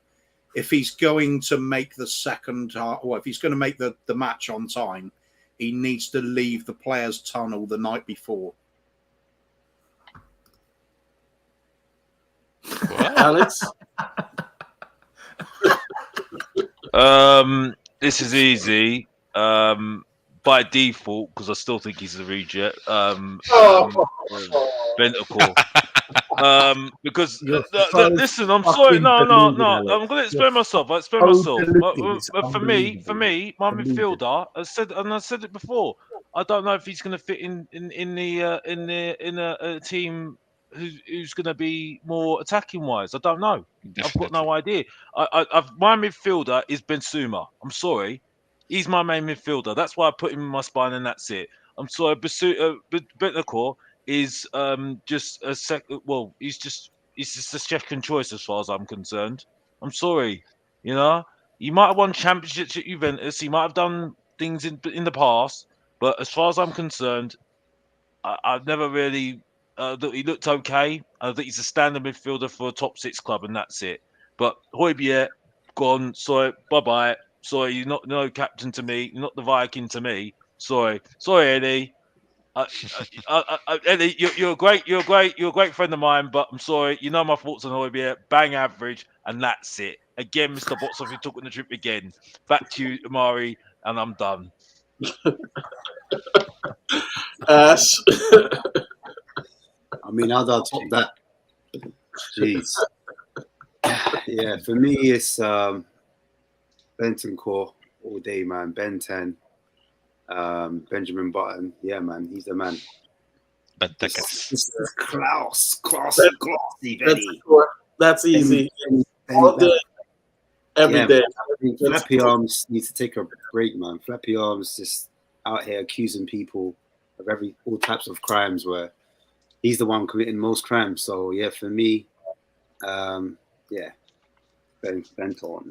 if he's going to make the second half, or if he's going to make the match on time, he needs to leave the players' tunnel the night before. Alex? This is easy. By default, because I still think he's a reject. Bentancur. Because listen, I'm sorry. No. I'm going to explain myself. But for me, my midfielder, I said it before. I don't know if he's going to fit in a team who's going to be more attacking wise? I don't know. I've got Definitely. no idea. My midfielder is Benzema. I'm sorry, he's my main midfielder. That's why I put him in my spine, and that's it. I'm sorry, Bentancur is just a Well, he's just a second choice as far as I'm concerned. I'm sorry, you know. He might have won championships at Juventus. He might have done things in the past, but as far as I'm concerned, I've never really. He looked okay. I think he's a standard midfielder for a top six club, and that's it. But Højbjerg, gone. Sorry, bye bye. Sorry, you're not no captain to me. You're not the Viking to me. Sorry, Eddie. Eddie, you're great. You're a great friend of mine. But I'm sorry. You know my thoughts on Højbjerg. Bang average, and that's it. Again, Mr. Boxoff, you took on the trip again. Back to you, Mahri, and I'm done. Ash. I mean, how do I top that? Jeez. Yeah, for me, it's Bentancur all day, man. Ben 10, Benjamin Button. Yeah, man, he's the man. Bentancur. This is classy, Benny. That's easy. Ben, All day, every yeah, day. man, I think Flappy Arms needs to take a break, man. Flappy Arms just out here accusing people of all types of crimes where he's the one committing most crimes. So yeah, for me, yeah, Bentancur.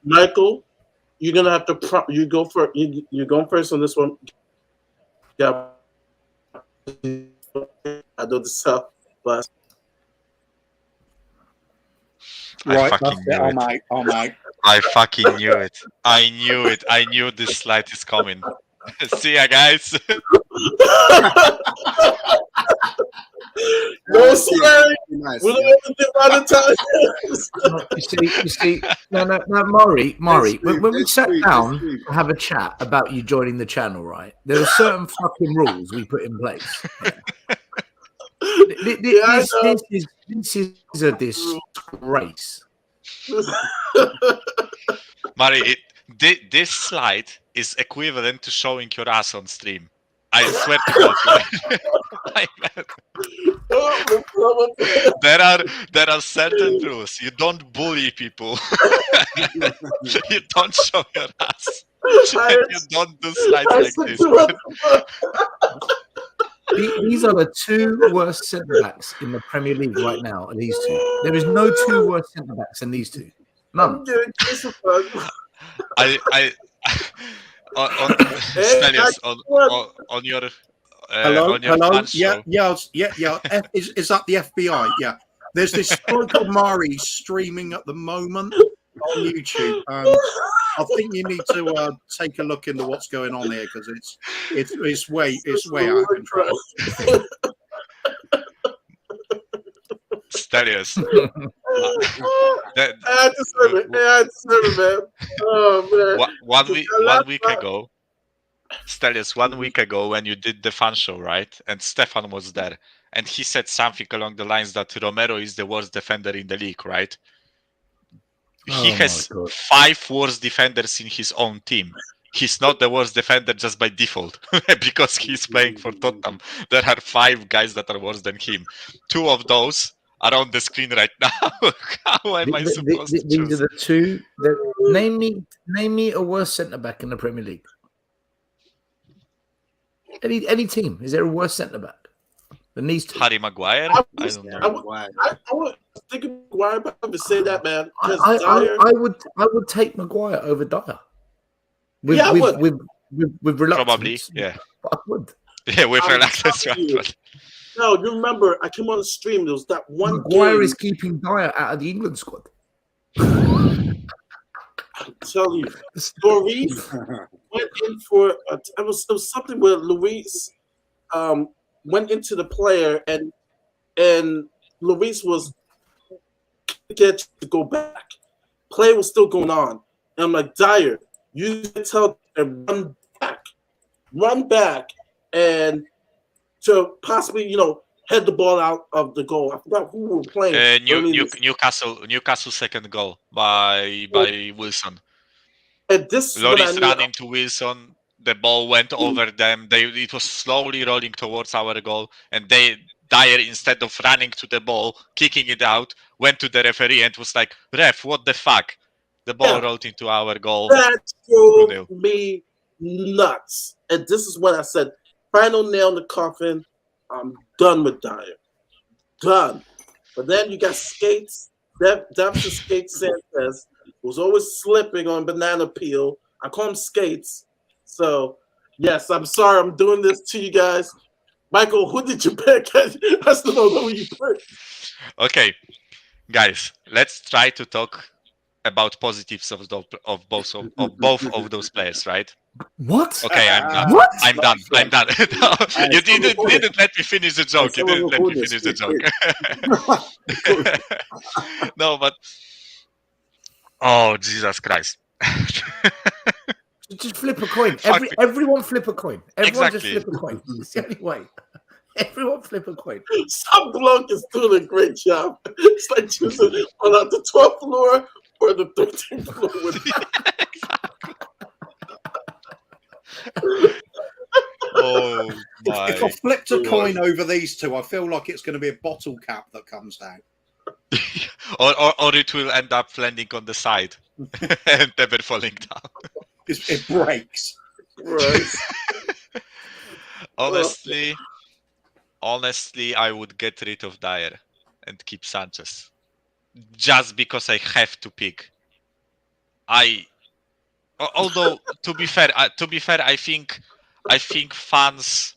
Michael, you're gonna have to you go for you're going first on this one. Yeah, I know this stuff, but I fucking knew it. Oh my. I fucking knew it. I knew it. I knew this slide is coming. See ya, guys. No, sorry. Nice, We don't yeah. have to do by the time. You see, no, Mahri, That's when we that's sat sweet, down that's sweet. to have a chat about you joining the channel, right? There are certain fucking rules we put in place. Yeah, I know. This is a disgrace. Mari, this slide is equivalent to showing your ass on stream. I swear to God. There are certain rules. You don't bully people. You don't show your ass. You don't do slides like this. These are the two worst centre backs in the Premier League right now. Are these two? There is no two worse centre backs than these two. None. I'm getting crucified. Stelios, on your Hello. fan show. Yeah. Is that the FBI? Yeah. There's this story called Mahri streaming at the moment on YouTube. I think you need to take a look into what's going on here because it's way out of control. Stelios. I deserve it. I deserve it, man. Oh man. One week ago, Stelios, 1 week ago when you did the fan show, right? And Stefan was there, and he said something along the lines that Romero is the worst defender in the league, right? He has 5 worst defenders in his own team. He's not the worst defender just by default because he's playing for Tottenham. There are 5 guys that are worse than him. 2 of those are on the screen right now. How am I supposed to choose? These are the two. Name me a worse centre back in the Premier League. Any team, is there a worse centre back than these two? Harry Maguire? I don't know. I would think of Maguire, but I would say that, man. I would take Maguire over Dyer. With reluctance. Probably, yeah. I would. Yeah, with reluctance. Right? No, you remember, I came on the stream, there was that one Maguire game. is keeping Dyer out of the England squad. I'm telling you, Lloris went in for it was something where Lloris went into the player and Lloris was get to go back. Play was still going on, and I'm like, Dyer, you tell them run back, and to possibly head the ball out of the goal. I forgot who we were playing. Newcastle second goal by Wilson. And this Lloris ran into Wilson. The ball went over them. It was slowly rolling towards our goal, and they Dyer, instead of running to the ball, kicking it out, went to the referee and was like, "Ref, what the fuck?" The ball rolled into our goal. That drove 2-0. me nuts. And this is when I said, final nail in the coffin. I'm done with Dyer. Done. But then you got Skates. That's the Skates Sanchez, who's always slipping on banana peel. I call him Skates. So, yes, I'm sorry I'm doing this to you guys. Michael, who did you pick? I still don't know who you picked. Okay, guys, let's try to talk about positives of both of those players, right? What? Okay, I'm done. What? I'm done. I'm done. No, you didn't let me finish the joke. You didn't let me finish the joke. No, but oh Jesus Christ! Just flip a coin. Fuck me. Everyone flip a coin. Everyone Exactly. just flip a coin. It's the only way. Everyone flip a coin. Some bloke is doing a great job. It's like choosing on the 12th floor or the 13th floor. Oh my! If I flipped a coin over these two, I feel like it's going to be a bottle cap that comes down. or it will end up landing on the side and never falling down. It breaks. Right. Honestly, I would get rid of Dyer and keep Sanchez, just because I have to pick. Although to be fair, I think fans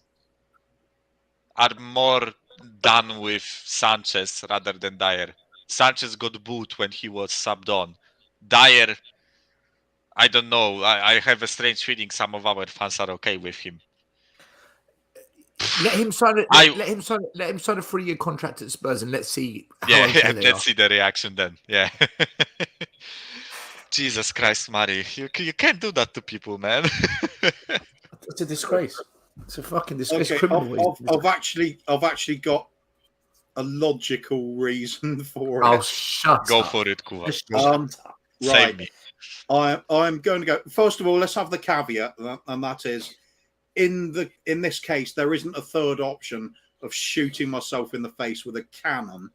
are more done with Sanchez rather than Dyer. Sanchez got booed when he was subbed on. Dyer, I don't know. I have a strange feeling some of our fans are okay with him. Let him sign it. Let him sign a 3-year contract at Spurs, and let's see how okay they let's are. see the reaction then. Yeah. Jesus Christ, Mahri, you can't do that to people, man. It's a disgrace. It's a fucking disgrace. Okay, Criminal. I've actually got a logical reason for Oh, it. shut Go up. for it, Kuva. Right. Save me. I'm going to go. First of all, let's have the caveat, and that is, in this case, there isn't a third option of shooting myself in the face with a cannon,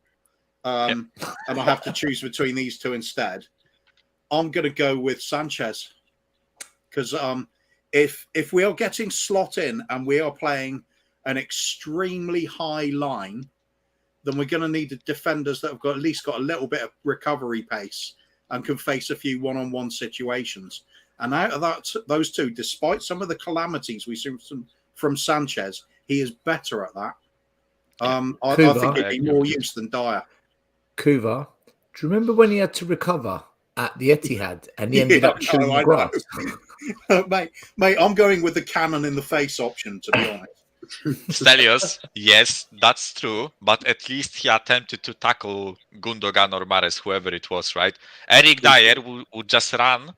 and I have to choose between these two instead. I'm going to go with Sanchez because if we are getting slot in and we are playing an extremely high line, then we're going to need defenders that have at least got a little bit of recovery pace and can face a few one-on-one situations. And out of those two, despite some of the calamities we see from Sanchez, he is better at that. I think he'd be more use than Dyer. Kuva, do you remember when he had to recover at the Etihad and he ended up chewing the grass? Mate, I'm going with the cannon in the face option, to be honest. Stelios, yes, that's true, but at least he attempted to tackle Gundogan or Mahrez, whoever it was, right? Eric Dyer would just run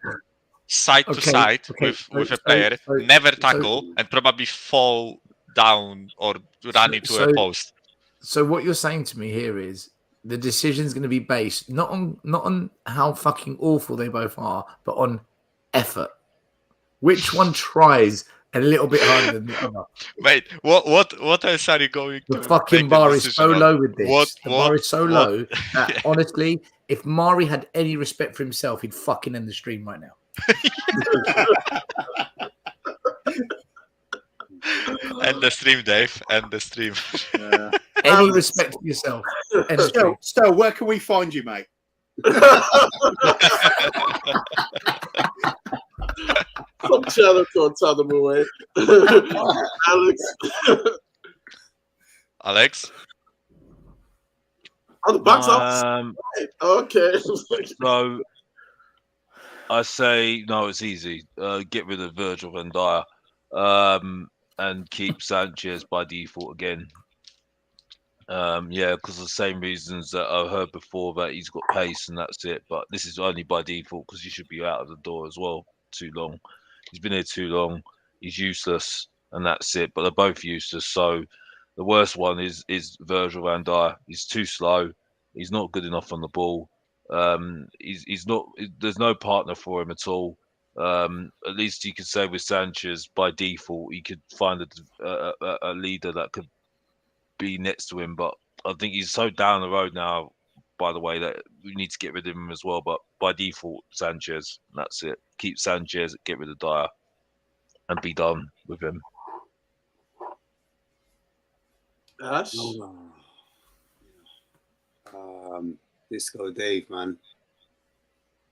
side to side with a player, never tackle, and probably fall down or run into a post. So what you're saying to me here is the decision's going to be based not on how fucking awful they both are, but on effort. Which one tries a little bit harder than the other? Wait, what else are you going to? The fucking bar is so low with this. The bar is so low that honestly, if Mahri had any respect for himself, he'd fucking end the stream right now. End the stream, Dave. End the stream. Any respect for yourself. Still, where can we find you, mate? Some channel on Tottenham away. Alex? On the box office? Okay. So, I say, no, it's easy. Get rid of Virgil van Dijk and keep Sanchez by default again. Because the same reasons that I've heard before, that he's got pace and that's it. But this is only by default because he should be out of the door as well. Too long. He's been here too long. He's useless, and that's it. But they're both useless. So the worst one is Virgil van Dijk. He's too slow. He's not good enough on the ball. He's not. There's no partner for him at all. At least you could say with Sanchez, by default, he could find a leader that could be next to him. But I think he's so down the road now, by the way, that we need to get rid of him as well. But by default, Sanchez. That's it. Keep Sanchez, get rid of Dyer, and be done with him. Ash? Disco Dave, man.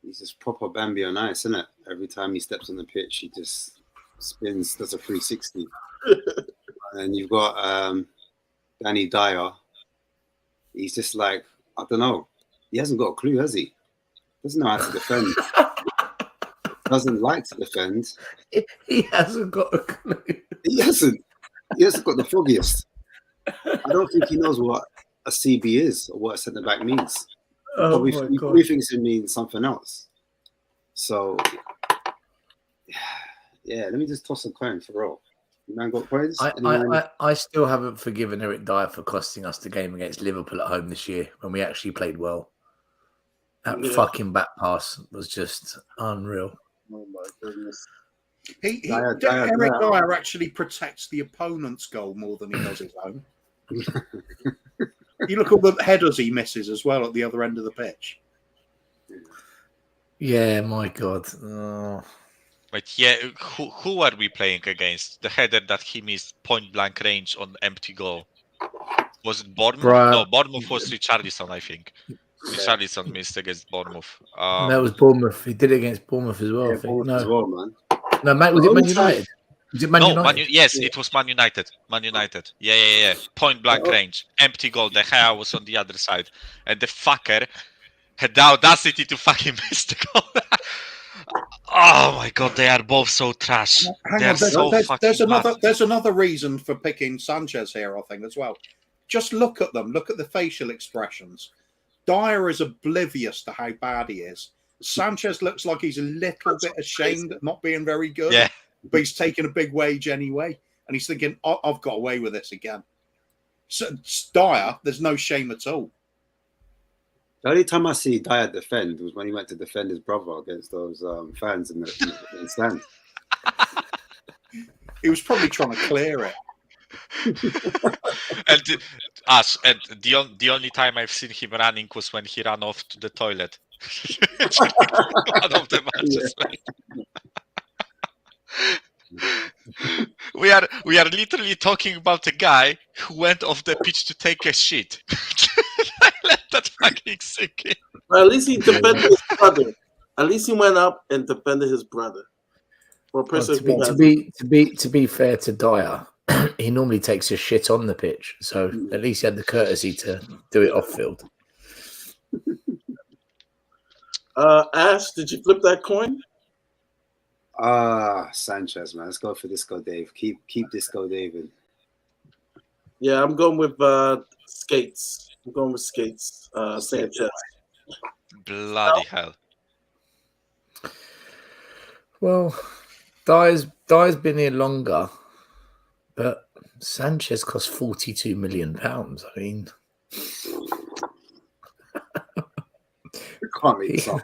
He's just proper Bambi on ice, isn't it? Every time he steps on the pitch, he just spins, does a 360. And then you've got Danny Dyer. He's just like, I don't know. He hasn't got a clue, has he? Doesn't know how to defend. Doesn't like to defend. He hasn't got a clue. He hasn't. He hasn't got the foggiest. I don't think he knows what a CB is or what a centre back means. Oh he my God. probably thinks it means something else. So, yeah, let me just toss a coin for real. You man got coins? I still haven't forgiven Eric Dyer for costing us the game against Liverpool at home this year when we actually played well. That fucking back pass was just unreal. Oh my goodness. Eric Dyer actually protects the opponent's goal more than he does his own. You look at all the headers he misses as well at the other end of the pitch. Yeah, my God. Oh. But yeah, who are we playing against? The header that he missed point blank range on empty goal. Was it Bournemouth? No, Bournemouth was Richarlison, I think. Richarlison missed against Bournemouth. That was Bournemouth. He did it against Bournemouth as well. Yeah, I think. Bournemouth as well, man. No, mate, was it Man United? Was it Man United? Yes, it was Man United. Man United. Yeah. Point blank range. Empty goal. The hair was on the other side. And the fucker had the audacity to fucking miss the goal. Oh my God, they are both so trash. There's another reason for picking Sanchez here, I think, as well. Just look at them. Look at the facial expressions. Dyer is oblivious to how bad he is. Sanchez looks like he's a little bit ashamed at not being very good. Yeah. But he's taking a big wage anyway. And he's thinking, I've got away with this again. So Dyer, there's no shame at all. The only time I see Dyer defend was when he went to defend his brother against those fans in the stand. He was probably trying to clear it. And the only time I've seen him running was when he ran off to the toilet. One of the matches. We are literally talking about a guy who went off the pitch to take a shit. Let that fucking sink in. Well, at least he defended his brother. At least he went up and defended his brother. To be fair to Dyer, he normally takes his shit on the pitch, so at least he had the courtesy to do it off field. Ash, did you flip that coin? Sanchez, man. Let's go for Disco Dave. Keep Disco Dave in. Yeah, I'm going with Skates. I'm going with Skates. Sanchez. Bloody hell. Well, Dyer's been here longer, but Sanchez cost £42 million. I mean, Can't make this up.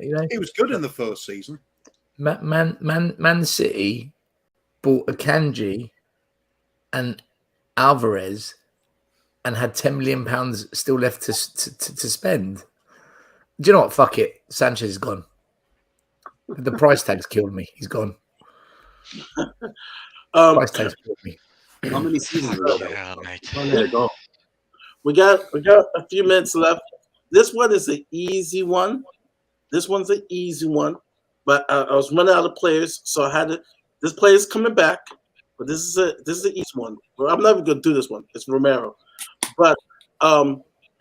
He was good in the first season. Man City bought Akanji and Alvarez and had £10 million still left to spend. Do you know what? Fuck it. Sanchez is gone. The price tag's killed me. He's gone. Price tag's killed me. How many seasons? There you go. We got a few minutes left. This one is an easy one. This one's an easy one, but I was running out of players, so I had to. This player's coming back, but this is an easy one. Well, I'm never gonna do this one. It's Romero, but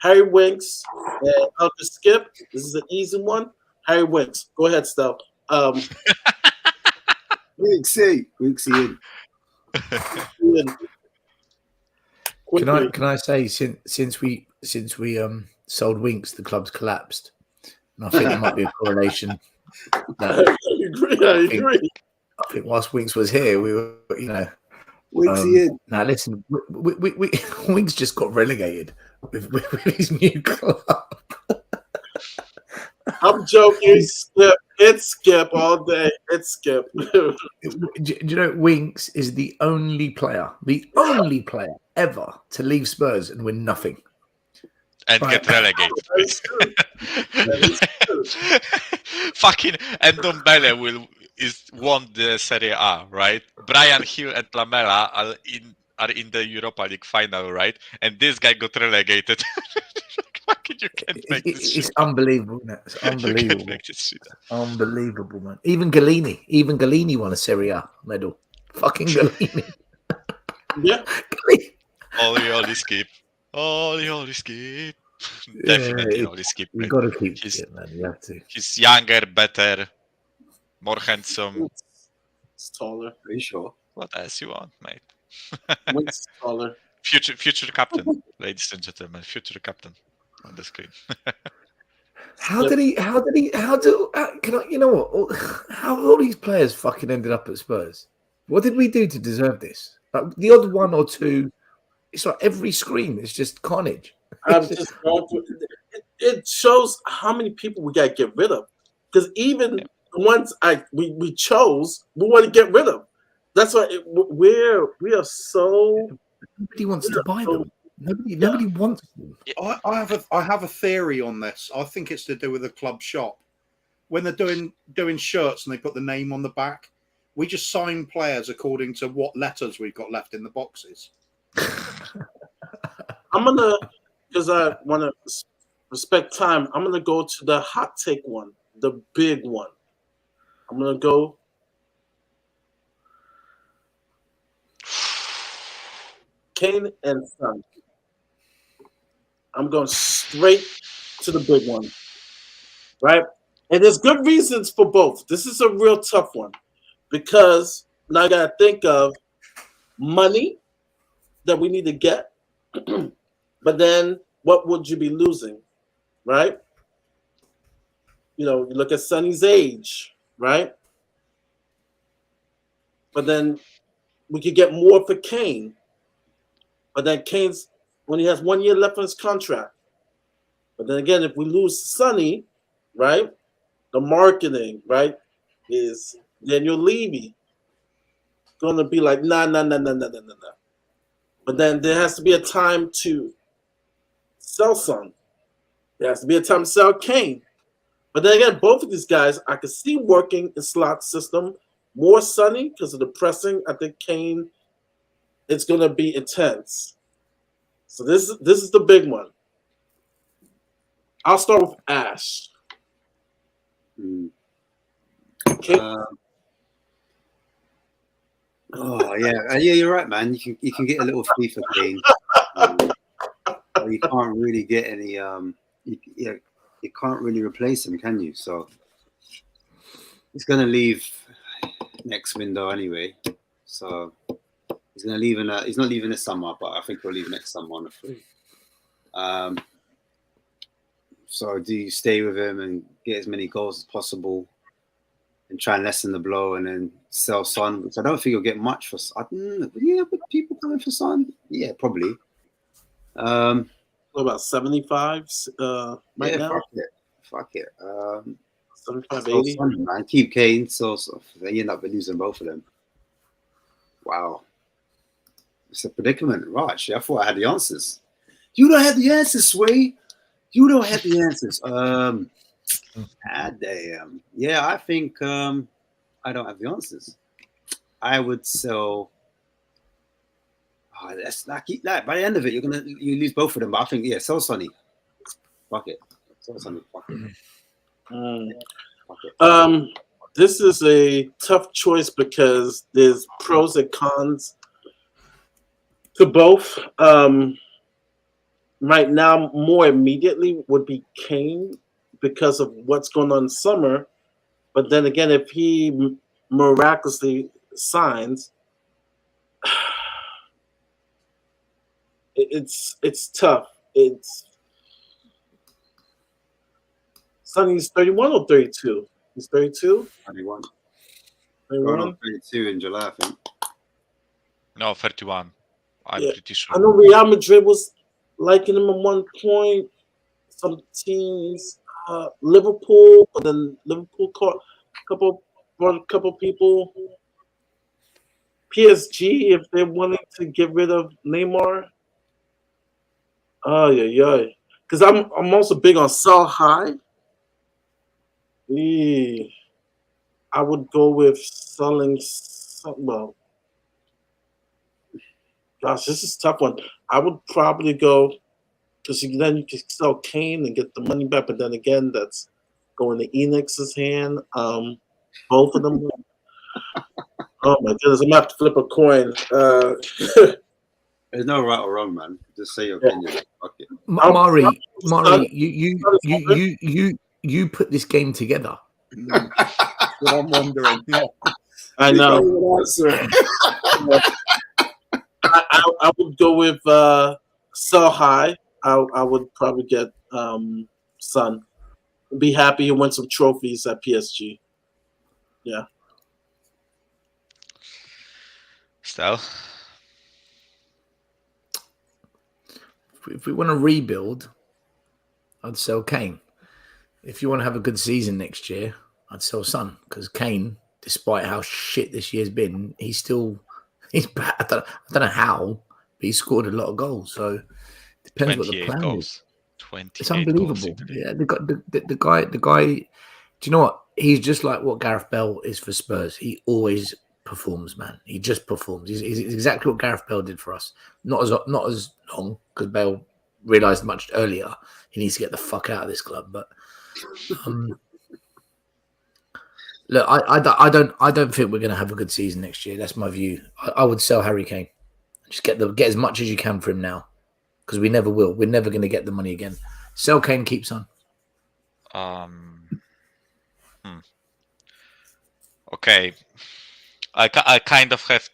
Harry Winks and Uncle Skip. This is an easy one. Harry Winks. Go ahead, Stel. Winksy in. Can I say since we sold Winks, the club's collapsed. And I think there might be a correlation. I agree. I think whilst Winks was here, we were, Winksy in. Now listen, Winks just got relegated with his new club. I'm joking, Skip. It's Skip all day. It's Skip. Do you know Winks is the only player ever to leave Spurs and win nothing? And Right. get relegated. That is true. That is true. Fucking Ndombele won the Serie A, right? Brian Hill and Lamela are in the Europa League final, right? And this guy got relegated. Fucking, you can't make this shit. It's unbelievable, isn't it? It's You can't unbelievable. make this shit. Unbelievable, man. Even Galini won a Serie A medal. Fucking Galini. Yeah. Oli Skip. Oli Skip. Definitely Oli Skip. You Man. got to keep He's- it, man. You have to. He's younger, better, more handsome. It's taller. Are you sure? What else you want, mate? Winks is taller. Future captain, ladies and gentlemen. Future captain on the screen. How do you know what? How all these players fucking ended up at Spurs? What did we do to deserve this? Like, the odd one or two, it's like every screen is just carnage. I'm just going through. It shows how many people we got to get rid of. Because even the ones we chose, we want to get rid of. That's why we are so. Nobody wants to buy them. Nobody wants them. I have a theory on this. I think it's to do with the club shop. When they're doing shirts and they put the name on the back, we just sign players according to what letters we've got left in the boxes. I'm gonna, because I want to respect time. I'm gonna go to the hot take one, the big one. I'm gonna go. Kane and Son. I'm going straight to the big one, right? And there's good reasons for both. This is a real tough one because now I got to think of money that we need to get, but then what would you be losing, right? You know, you look at Sonny's age, right? But then we could get more for Kane. But then Kane's, when he has 1 year left on his contract. But then again, if we lose Sonny, right, the marketing, right, is Daniel Levy going to be like, nah. But then there has to be a time to sell Son. There has to be a time to sell Kane. But then again, both of these guys, I could see working in slot system. More Sonny because of the pressing. I think Kane, it's going to be intense. So this is the big one. I'll start with Ash. Okay. Yeah, you're right, man. You can get a little fee for Kane. But you can't really get any. You can't really replace him, can you? So he's gonna leave next window anyway. So he's gonna leave he's not leaving this summer, but I think he'll leave next summer on a free. So do you stay with him and get as many goals as possible and try and lessen the blow and then sell Son, which I don't think you'll get much for. Yeah, but people coming for Son? Yeah, probably. What about 75 right now? Fuck it. 75, 80. Son, man. Keep Kane, so they end up losing both of them. Wow. It's a predicament. Raj, I thought I had the answers. You don't have the answers, Sway. You don't have the answers. Damn. Yeah, I think I don't have the answers. I would sell. That's lucky. Like, by the end of it, you lose both of them. But I think sell Sonny. Fuck it. Sell Sonny. Fuck it. Fuck it. This is a tough choice because there's pros and cons to both. Right now, more immediately would be Kane because of what's going on in summer. But then again, if he miraculously signs, it's tough. Sonny's 31 or 32? He's 32? 31. 31? 32 in July, I think. No, 31. I'm pretty sure. I know Real Madrid was liking him at one point. Some teams, Liverpool, but then Liverpool brought a couple people. PSG, if they're willing to get rid of Neymar. Oh yeah. Because I'm also big on sell high. I would go with selling. Well, gosh, this is a tough one. I would probably go because then you can sell Kane and get the money back. But then again, that's going to Enix's hand. Both of them. Oh my goodness, I'm gonna have to flip a coin. There's no right or wrong, man. Just say your opinion. Fuck it. Mahri, you put this game together. Well, I'm wondering. Yeah. I know. I would go with sell high. I would probably get Son. Be happy he won some trophies at PSG. Yeah. Still, If we want to rebuild, I'd sell Kane. If you want to have a good season next year, I'd sell Son because Kane, despite how shit this year's been, he's bad. I don't know how, but he scored a lot of goals. So depends what the 28 plan goals. is. 28 It's unbelievable. goals. Yeah, the guy. Do you know what? He's just like what Gareth Bale is for Spurs. He always performs, man. He just performs. He's exactly what Gareth Bale did for us. Not as long because Bale realised much earlier he needs to get the fuck out of this club. But look, I don't think we're going to have a good season next year. That's my view. I would sell Harry Kane. Just get as much as you can for him now, because we never will. We're never going to get the money again. Sell Kane, keep Son. Okay. I kind of have.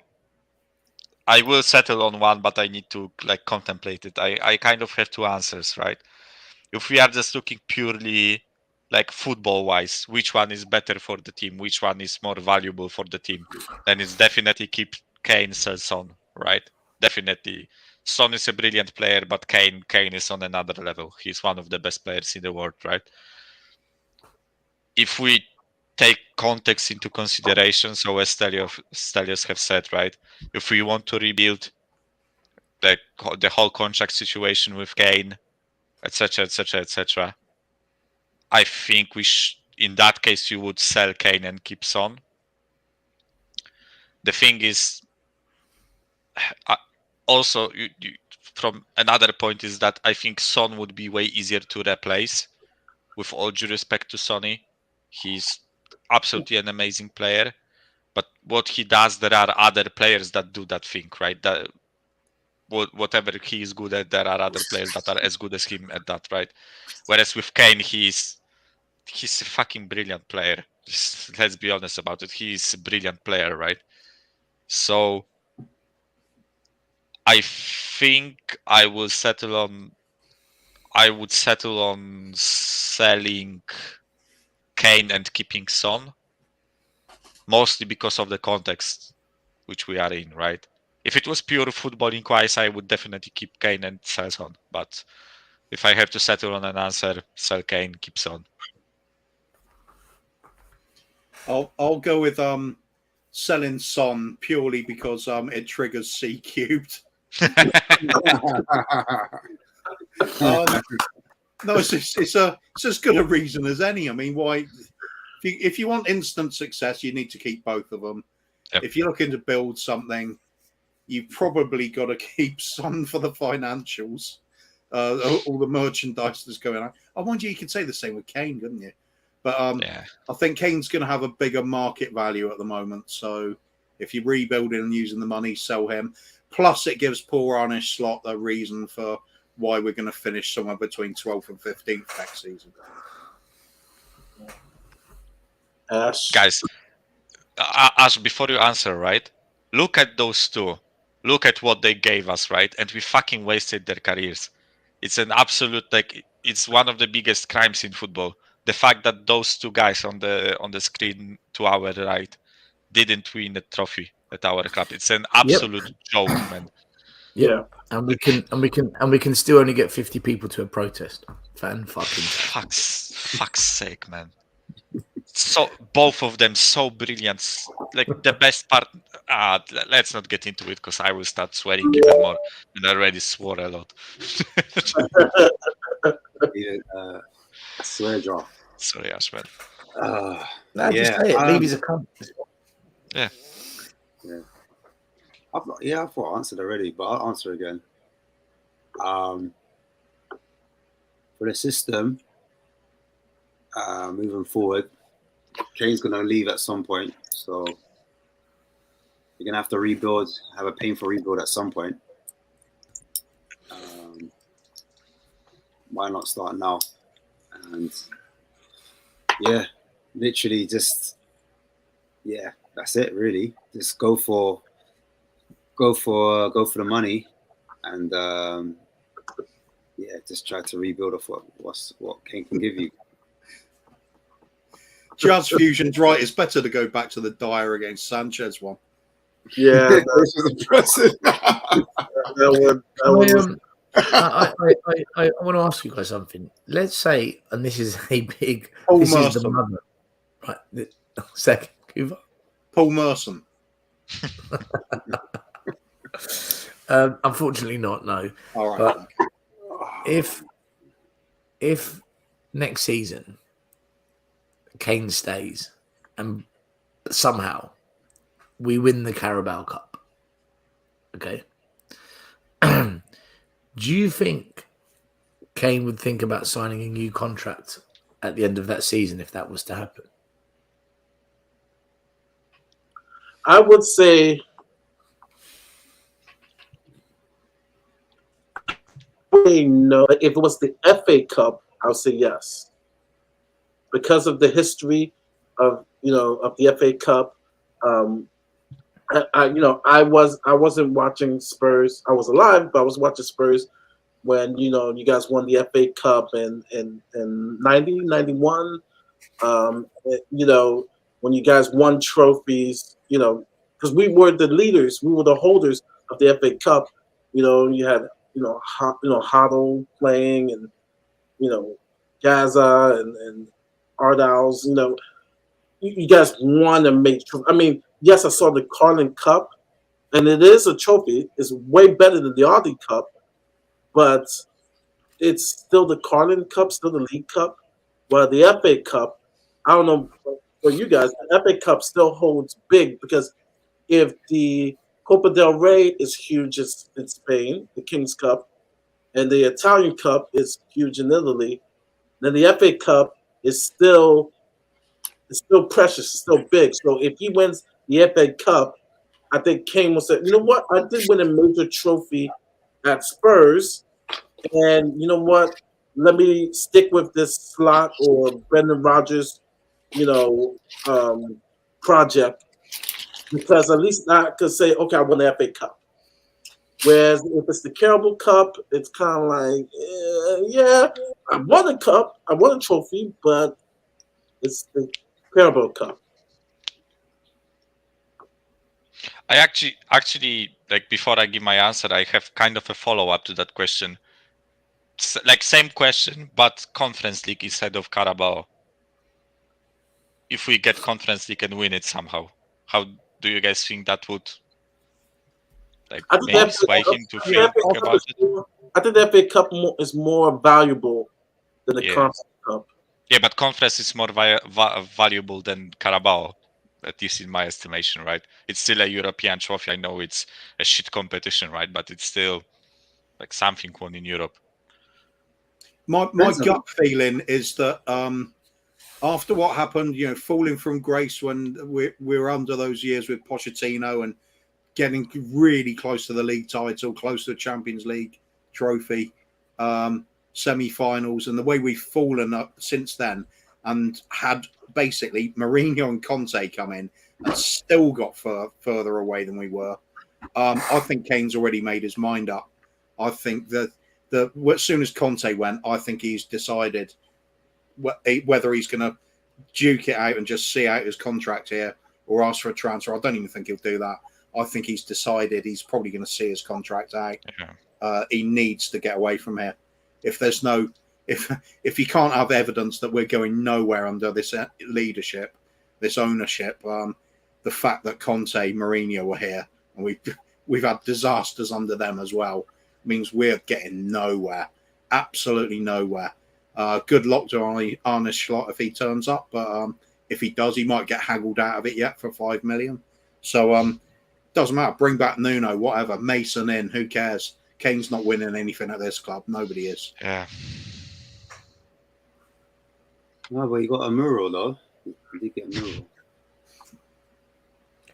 I will settle on one, but I need to contemplate it. I kind of have two answers, right? If we are just looking purely football-wise, which one is better for the team, which one is more valuable for the team, then it's definitely keep Kane, sell Son, right? Definitely. Son is a brilliant player, but Kane is on another level. He's one of the best players in the world, right? If we take context into consideration, so as Stelios have said, right? If we want to rebuild the whole contract situation with Kane, etc., I think in that case you would sell Kane and keep Son. The thing is, also from another point is that I think Son would be way easier to replace. With all due respect to Sonny, he's absolutely an amazing player, but what he does, there are other players that do that thing, right? That whatever he is good at, there are other players that are as good as him at that, right? Whereas with Kane, he's a fucking brilliant player. Just, let's be honest about it. He's a brilliant player, right? So I think I would settle on selling Kane and keeping Son, mostly because of the context which we are in, right? If it was pure footballing wise, I would definitely keep Kane and sell Son. But if I have to settle on an answer, sell Kane, keep Son. I'll go with selling Son purely because it triggers C cubed. No, it's as good a reason as any. I mean, why? If you want instant success, you need to keep both of them. Yep. If you're looking to build something, you've probably got to keep Son for the financials, all the merchandise that's going on. I wonder you could say the same with Kane, couldn't you? But Yeah. I think Kane's going to have a bigger market value at the moment. So if you're rebuilding and using the money, sell him. Plus, it gives poor Arne Slot a reason for why we're going to finish somewhere between 12th and 15th next season. Guys, Ash, before you answer, right? Look at those two. Look at what they gave us, right? And we fucking wasted their careers. It's an absolute, it's one of the biggest crimes in football. The fact that those two guys on the screen to our right didn't win a trophy at our club. It's an absolute joke, man. Yeah, and we can still only get 50 people to a protest. Fan fucking. Fuck's sake, man. So both of them so brilliant. Like the best part. Let's not get into it because I will start swearing even more, and I already swore a lot. Swear jar. Sorry, Ashman. Just say it. Leave is a cunt. Yeah. I thought I answered already, but I'll answer again. For the system, moving forward, Kane's going to leave at some point, so you're going to have to rebuild, have a painful rebuild at some point. Why not start now? And yeah, literally just, that's it really. Just go for the money, and just try to rebuild off what Kane can give you. Jazz Fusion's right. It's better to go back to the Dyer against Sanchez one. Yeah, This was impressive. I want to ask you guys something. Let's say, and this is a big. Paul this Merson. is the mother. Right. Second, Cooper. Paul Merson. Unfortunately, not. No. All right. But if next season Kane stays and somehow we win the Carabao Cup, okay, do you think Kane would think about signing a new contract at the end of that season if that was to happen? I would say no. If it was the FA Cup, I would say yes, because of the history of the FA Cup. I wasn't watching Spurs. I was alive, but I was watching Spurs when you guys won the FA Cup in 90, 91. When you guys won trophies, because we were the leaders, we were the holders of the FA Cup. You had Hoddle playing, and Gaza and Ardals. You guys won and made. I mean, yes, I saw the Carling Cup, and it is a trophy. It's way better than the Audi Cup, but it's still the Carling Cup, still the League Cup. While the FA Cup, I don't know for you guys, the FA Cup still holds big, because if the Copa del Rey is huge in Spain, the King's Cup, and the Italian Cup is huge in Italy, then the FA Cup is still precious, it's still big. So if he wins the FA Cup, I think Kane will say, you know what, I did win a major trophy at Spurs, and you know what, let me stick with this slot or Brendan Rodgers, project, because at least I could say, okay, I won the FA Cup. Whereas if it's the Carabao Cup, it's kind of like, I won a cup, I won a trophy, but it's the Carabao Cup. I actually, like, before I give my answer, I have kind of a follow-up to that question. Like, same question, but Conference League instead of Carabao. If we get Conference League and win it somehow, how do you guys think that would, like, maybe sway him to think about it? I think the FA Cup is more valuable than the Conference Cup. Yeah, but Conference is more valuable than Carabao, at least in my estimation, right? It's still a European trophy. I know it's a shit competition, right? But it's still like something won in Europe. My gut feeling is that after what happened, falling from grace when we were under those years with Pochettino and getting really close to the league title, close to the Champions League trophy, semi-finals, and the way we've fallen up since then, and had basically Mourinho and Conte come in and still got further away than we were. I think Kane's already made his mind up. I think that as soon as Conte went, I think he's decided whether he's going to duke it out and just see out his contract here or ask for a transfer. I don't even think he'll do that. I think he's decided he's probably going to see his contract out. Yeah. He needs to get away from here. If there's no if you can't have evidence that we're going nowhere under this leadership, this ownership, the fact that Conte, Mourinho were here, and we've had disasters under them as well, means we're getting nowhere, absolutely nowhere. Good luck to Arne Slot if he turns up, but if he does, he might get haggled out of it yet for 5 million. So doesn't matter. Bring back Nuno, whatever. Mason in, who cares? Kane's not winning anything at this club. Nobody is. Yeah. No, but he got a mural though. He did get a mural.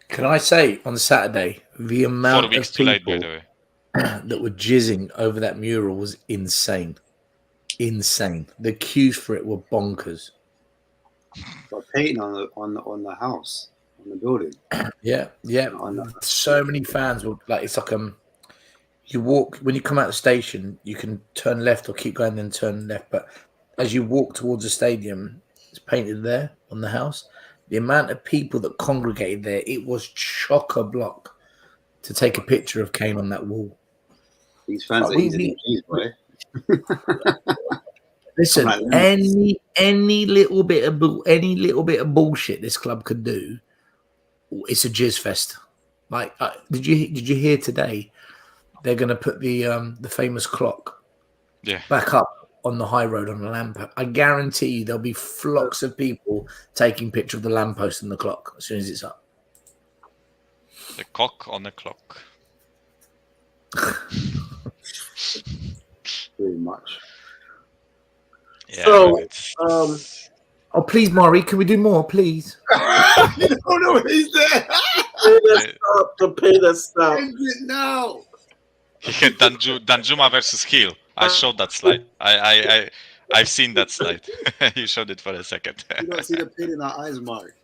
Can I say on Saturday the 4 amount weeks of too late, by people the way. that were jizzing over that mural was insane. Insane. The queues for it were bonkers. But painting on the house, on the building. Yeah. So many fans were like, it's like you walk when you come out of the station, you can turn left or keep going, then turn left. But as you walk towards the stadium, it's painted there on the house. The amount of people that congregated there, it was chock-a-block to take a picture of Kane on that wall. These fans are easy to please, boy. Listen, Like, any little bit of bullshit this club could do, it's a jizz fest. Like, did you hear today? They're going to put the famous clock back up on the high road on the lamppost. I guarantee you there'll be flocks of people taking picture of the lamppost and the clock as soon as it's up. The cock on the clock. Pretty much. Yeah, So, oh, please, Mahri, can we do more, please? You don't know he's there. Pay that stop. End it now. he had Danjuma versus Hill. I showed that slide. I've seen that slide. You showed it for a second. You don't see the pain in our eyes, Mark.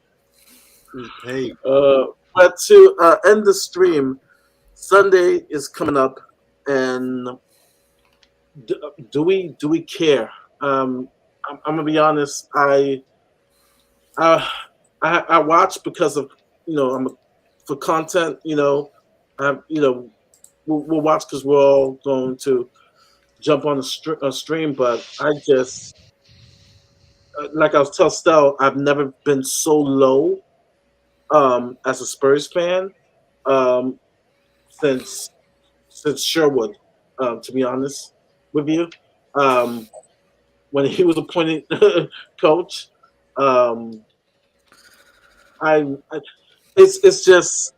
It's pain. But to end the stream, Sunday is coming up, and do we care? I'm gonna be honest. I watch because of for content. We'll watch because we're all going to jump on a stream. But I just like I was telling Stell, I've never been so low as a Spurs fan since Sherwood. To be honest with you. When he was appointed coach, it's just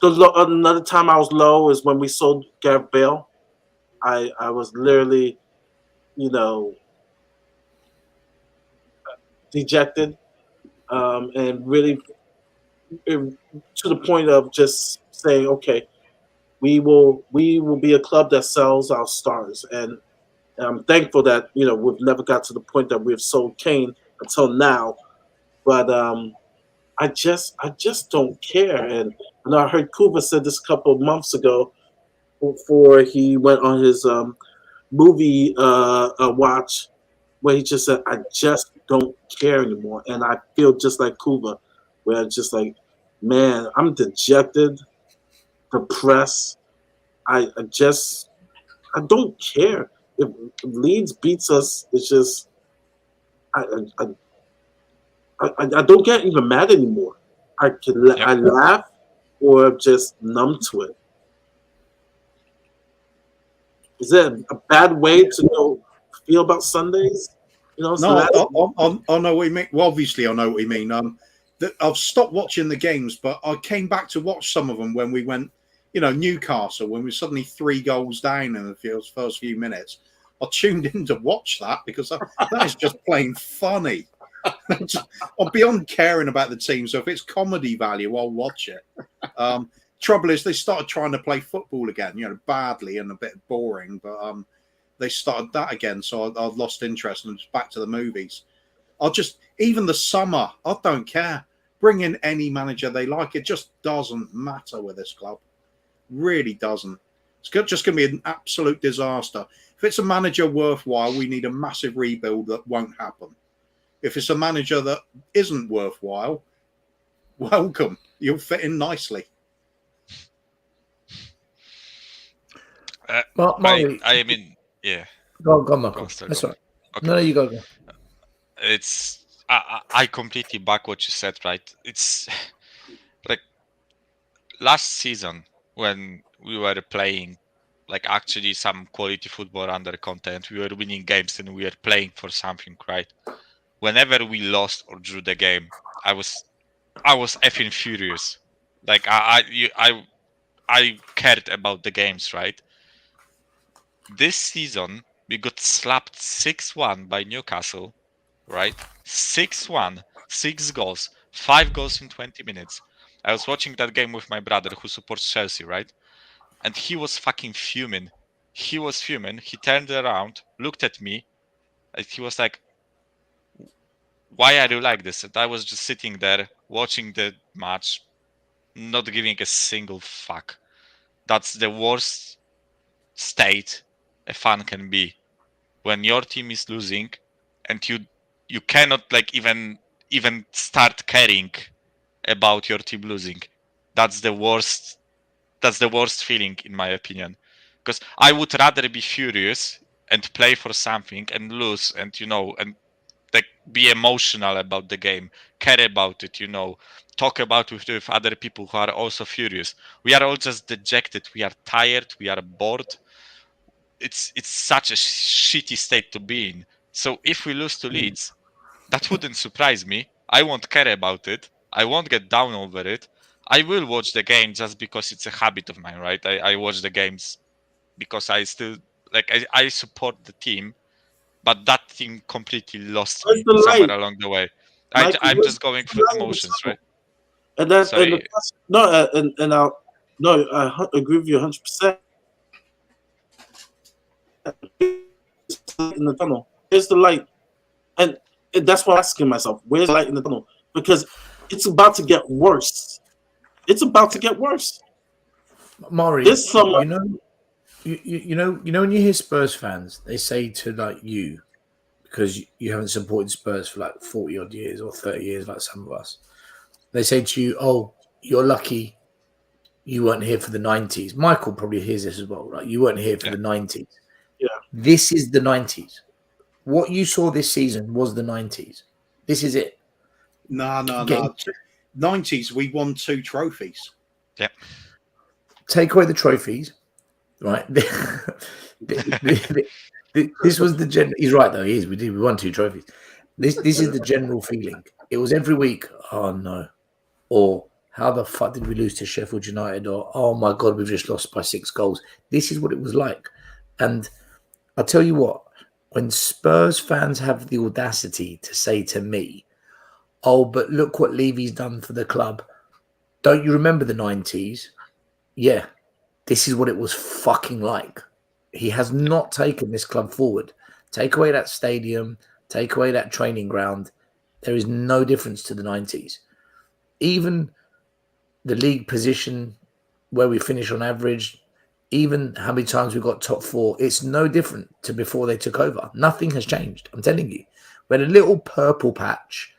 another time I was low is when we sold Gareth Bale. I was literally, dejected, and really to the point of just saying, okay, we will be a club that sells our stars, and I'm thankful that we've never got to the point that we've sold Kane until now, but I just don't care. And I heard Kuba said this a couple of months ago before he went on his movie watch, where he just said, "I just don't care anymore," and I feel just like Kuba, where I'm just like, man, I'm dejected, depressed. I don't care. If Leeds beats us, it's just I don't get even mad anymore. I laugh or just numb to it. Is that a bad way to feel about Sundays? No, I know what you mean. Well, obviously, I know what you mean. I've stopped watching the games, but I came back to watch some of them when we went. Newcastle, when we were suddenly 3 goals down in the first few minutes. I tuned in to watch that because that is just plain funny. I'm beyond caring about the team, so if it's comedy value, I'll watch it. Trouble is, they started trying to play football again, badly and a bit boring, but they started that again, so I've lost interest and it's back to the movies. Even the summer, I don't care. Bring in any manager they like. It just doesn't matter with this club. Really doesn't. It's just going to be an absolute disaster. If it's a manager worthwhile, we need a massive rebuild that won't happen. If it's a manager that isn't worthwhile, welcome. You'll fit in nicely. I mean, yeah. Go on, Marco. Still That's go. all right. Okay. No, you go. It's I completely back what you said, right? It's like last season when we were playing like actually some quality football under content, we were winning games and we were playing for something, right? Whenever we lost or drew the game, I was effing furious. Like I cared about the games, right? This season we got slapped 6-1 by Newcastle, right? 6-1, 6 goals, 5 goals in 20 minutes. I was watching that game with my brother who supports Chelsea, right? And he was fucking fuming. He was fuming. He turned around, looked at me, and he was like, "Why are you like this?" And I was just sitting there watching the match, not giving a single fuck. That's the worst state a fan can be when your team is losing and you cannot like even start caring about your team losing. That's the worst. That's the worst feeling in my opinion, because I would rather be furious and play for something and lose and and like be emotional about the game, care about it, talk about it with other people who are also furious. We are all just dejected. We are tired. We are bored. It's such a shitty state to be in. So if we lose to Leeds, that wouldn't surprise me. I won't care about it. I won't get down over it. I will watch the game just because it's a habit of mine, right? I watch the games because I still I support the team, but that team completely lost Where's me the somewhere light, along the way. Michael? I'm Where's just going the through light the in the motions, right? tunnel? And then Sorry. no, and I no, agree with you 100%. In the tunnel, here's the light, and that's what I'm asking myself: where's the light in the tunnel? Because it's about to get worse. It's about to get worse. Maury, This summer, you know when you hear Spurs fans, they say to like you, because you haven't supported Spurs for like 40 odd years or 30 years like some of us. They say to you, "Oh, you're lucky you weren't here for the 90s." Michael probably hears this as well, right? You weren't here for Yeah. the 90s. Yeah. This is the 90s. What you saw this season was the 90s. This is it. No. 90s, we won 2 trophies. Yeah. Take away the trophies, right? This was the general. He's right though. He is. We won 2 trophies. This is the general feeling. It was every week. Oh no, or how the fuck did we lose to Sheffield United? Or oh my god, we've just lost by 6 goals. This is what it was like. And I'll tell you what. When Spurs fans have the audacity to say to me, "Oh, but look what Levy's done for the club. Don't you remember the 90s?" Yeah, this is what it was fucking like. He has not taken this club forward. Take away that stadium, take away that training ground. There is no difference to the 90s. Even the league position where we finish on average, even how many times we got top 4, it's no different to before they took over. Nothing has changed. I'm telling you. We had a little purple patch,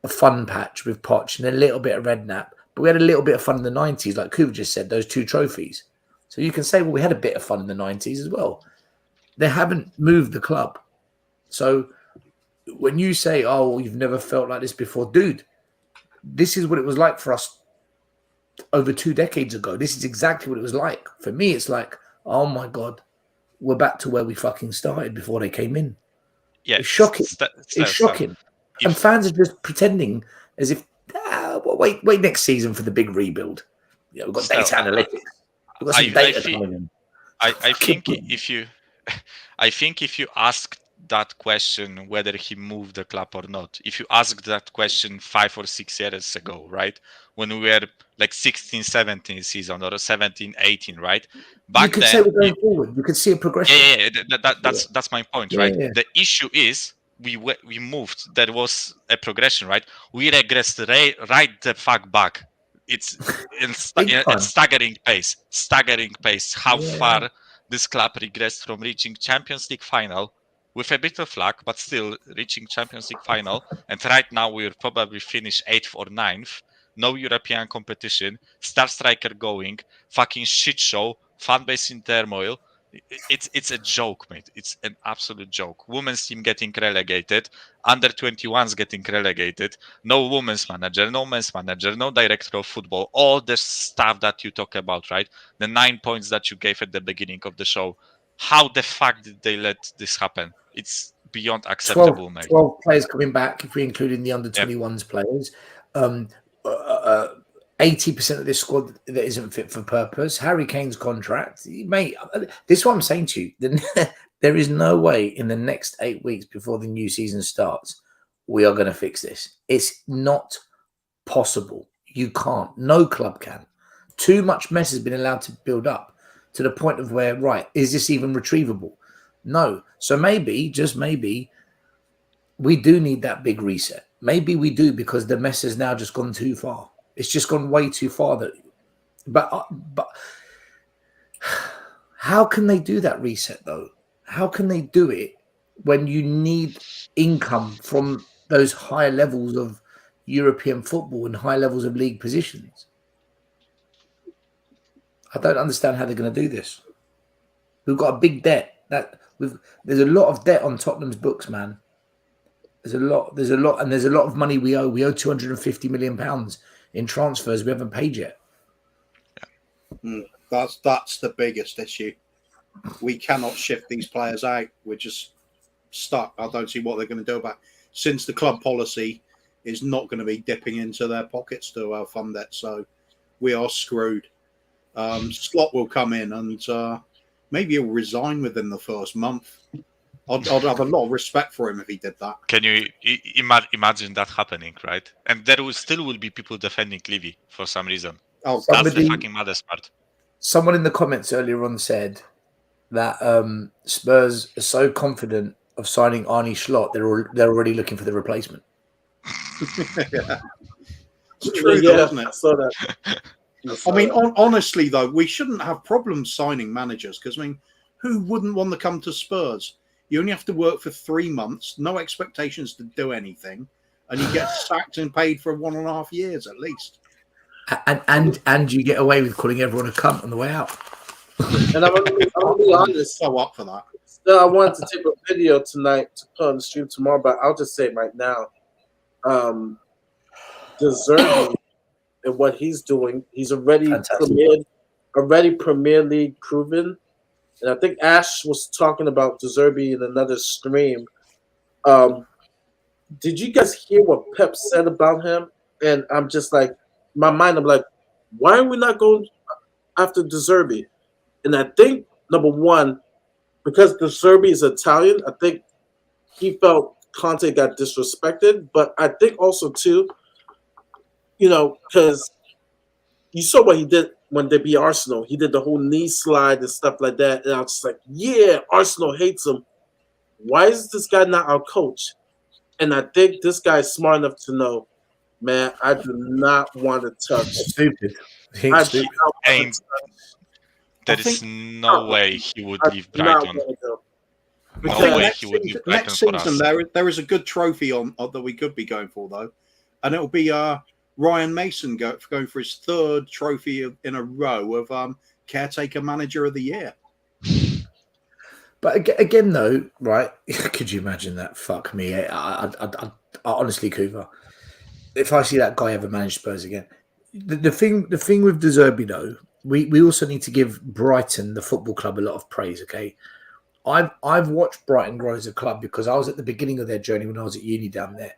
a fun patch with Poch and a little bit of Redknapp, but we had a little bit of fun in the 90s, like Kuva just said, those 2 trophies. So you can say, well, we had a bit of fun in the 90s as well. They haven't moved the club. So when you say, oh, you've never felt like this before, dude, this is what it was like for us over 2 decades ago. This is exactly what it was like. For me, it's like, oh my God, we're back to where we fucking started before they came in. Yeah. It's shocking. It's shocking. And fans are just pretending as if, well, wait next season for the big rebuild. Yeah, we've got data analytics. We've got some data coming in. I think if you ask that question whether he moved the club or not, if you ask that question 5 or 6 years ago, right, when we were like 16, 17 season or 17, 18, right? Back you could then, say we're going forward. You could see a progression. Yeah. That's my point, right? Yeah. The issue is we moved. There was a progression, right? We regressed right the fuck back. It's in staggering pace. Staggering pace. How far this club regressed from reaching Champions League final with a bit of luck, but still reaching Champions League final. And right now we'll probably finish 8th or 9th. No European competition. Star striker going. Fucking shit show. Fan base in turmoil. It's a joke, mate. It's an absolute joke. Women's team getting relegated, under 21s getting relegated. No women's manager, no men's manager, no director of football. All the stuff that you talk about, right? The 9 points that you gave at the beginning of the show. How the fuck did they let this happen? It's beyond acceptable, mate. 12 players coming back if we include in the under 21s players. 80% of this squad that isn't fit for purpose. Harry Kane's contract, mate. This is what I'm saying to you. There is no way in the next 8 weeks before the new season starts we are going to fix this. It's not possible. You can't. No club can. Too much mess has been allowed to build up to the point of where, right, is this even retrievable? No. So maybe, just maybe, we do need that big reset. Maybe we do, because the mess has now just gone too far. It's just gone way too far. But how can they do that reset, though? How can they do it when you need income from those higher levels of European football and high levels of league positions? I don't understand how they're going to do this. We've got a big debt. There's a lot of debt on Tottenham's books, man. There's a lot, and there's a lot of money we owe. We owe £250 million in transfers we haven't paid yet. That's the biggest issue. We cannot shift these players out. We're just stuck. I don't see what they're going to do about it. Since the club policy is not going to be dipping into their pockets to fund that, so we are screwed. Slot will come in and maybe he'll resign within the first month. I'd have a lot of respect for him if he did that. Can you imagine that happening, right? And there will be people defending Levy for some reason. Oh, that's the fucking maddest part. Someone in the comments earlier on said that Spurs are so confident of signing Arne Slot, they're already looking for the replacement. Yeah. It's true, though, isn't it? I saw that. I mean, honestly, though, we shouldn't have problems signing managers because, I mean, who wouldn't want to come to Spurs? You only have to work for 3 months, no expectations to do anything, and you get sacked and paid for 1.5 years at least. And you get away with calling everyone a cunt on the way out. And I'm gonna be honest. So up for that. Still, I wanted to take a video tonight to put on the stream tomorrow, but I'll just say it right now. Deserving and what he's doing, he's already Premier League proven. And I think Ash was talking about De Zerbi in another stream. Did you guys hear what Pep said about him? And I'm just like, my mind, I'm like, why are we not going after De Zerbi? And I think, number one, because De Zerbi is Italian, I think he felt Conte got disrespected. But I think also, too, because you saw what he did when they beat Arsenal. He did the whole knee slide and stuff like that. And I was just like, yeah, Arsenal hates him. Why is this guy not our coach? And I think this guy is smart enough to know, man, I do not want to touch. Stupid. There is no way he would leave Brighton. No way he would leave Brighton next for season, us. there is a good trophy on that we could be going for, though. And it'll be Ryan Mason going for his 3rd trophy in a row of caretaker manager of the year. But again, though, right? Could you imagine that? Fuck me. I honestly, Cooper, if I see that guy ever manage Spurs again, the thing with De Zerbi, though, we also need to give Brighton, the football club, a lot of praise. Okay, I've watched Brighton grow as a club because I was at the beginning of their journey when I was at uni down there.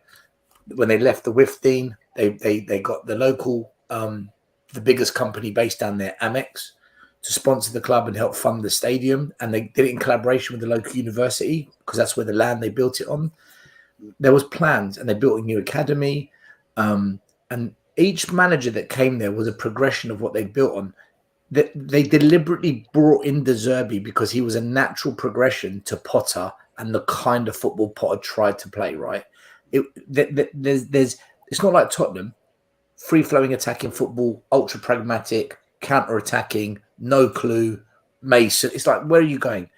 When they left the Wifteen, they got the local, the biggest company based down there, Amex, to sponsor the club and help fund the stadium. And they did it in collaboration with the local university because that's where the land they built it on. There was plans and they built a new academy. And each manager that came there was a progression of what they built on. They deliberately brought in De Zerbi because he was a natural progression to Potter and the kind of football Potter tried to play, right? It's not like Tottenham, free-flowing attacking football, ultra pragmatic, counter-attacking, no clue, Mason. It's like, where are you going?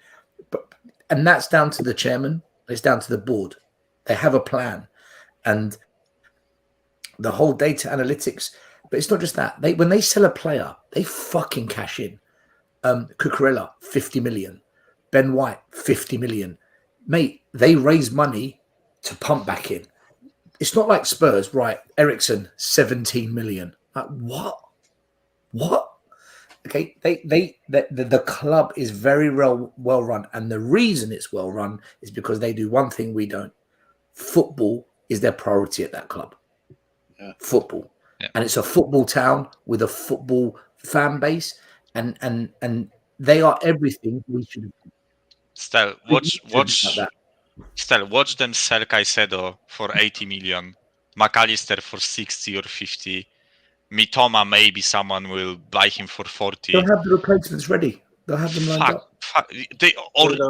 And that's down to the chairman. It's down to the board. They have a plan. And the whole data analytics, but it's not just that. When they sell a player, they fucking cash in. Cucurella, 50 million. Ben White, 50 million. Mate, they raise money to pump back in. It's not like Spurs, right? Ericsson, 17 million. Like, what? Okay, the club is very well run, and the reason it's well run is because they do one thing we don't. Football is their priority at that club. Yeah. Football, and it's a football town with a football fan base, and they are everything we should have. Still, watch them sell Caicedo for 80 million, McAllister for 60 or 50. Mitoma, maybe someone will buy him for 40. They'll have the replacements ready. They'll have them lined up.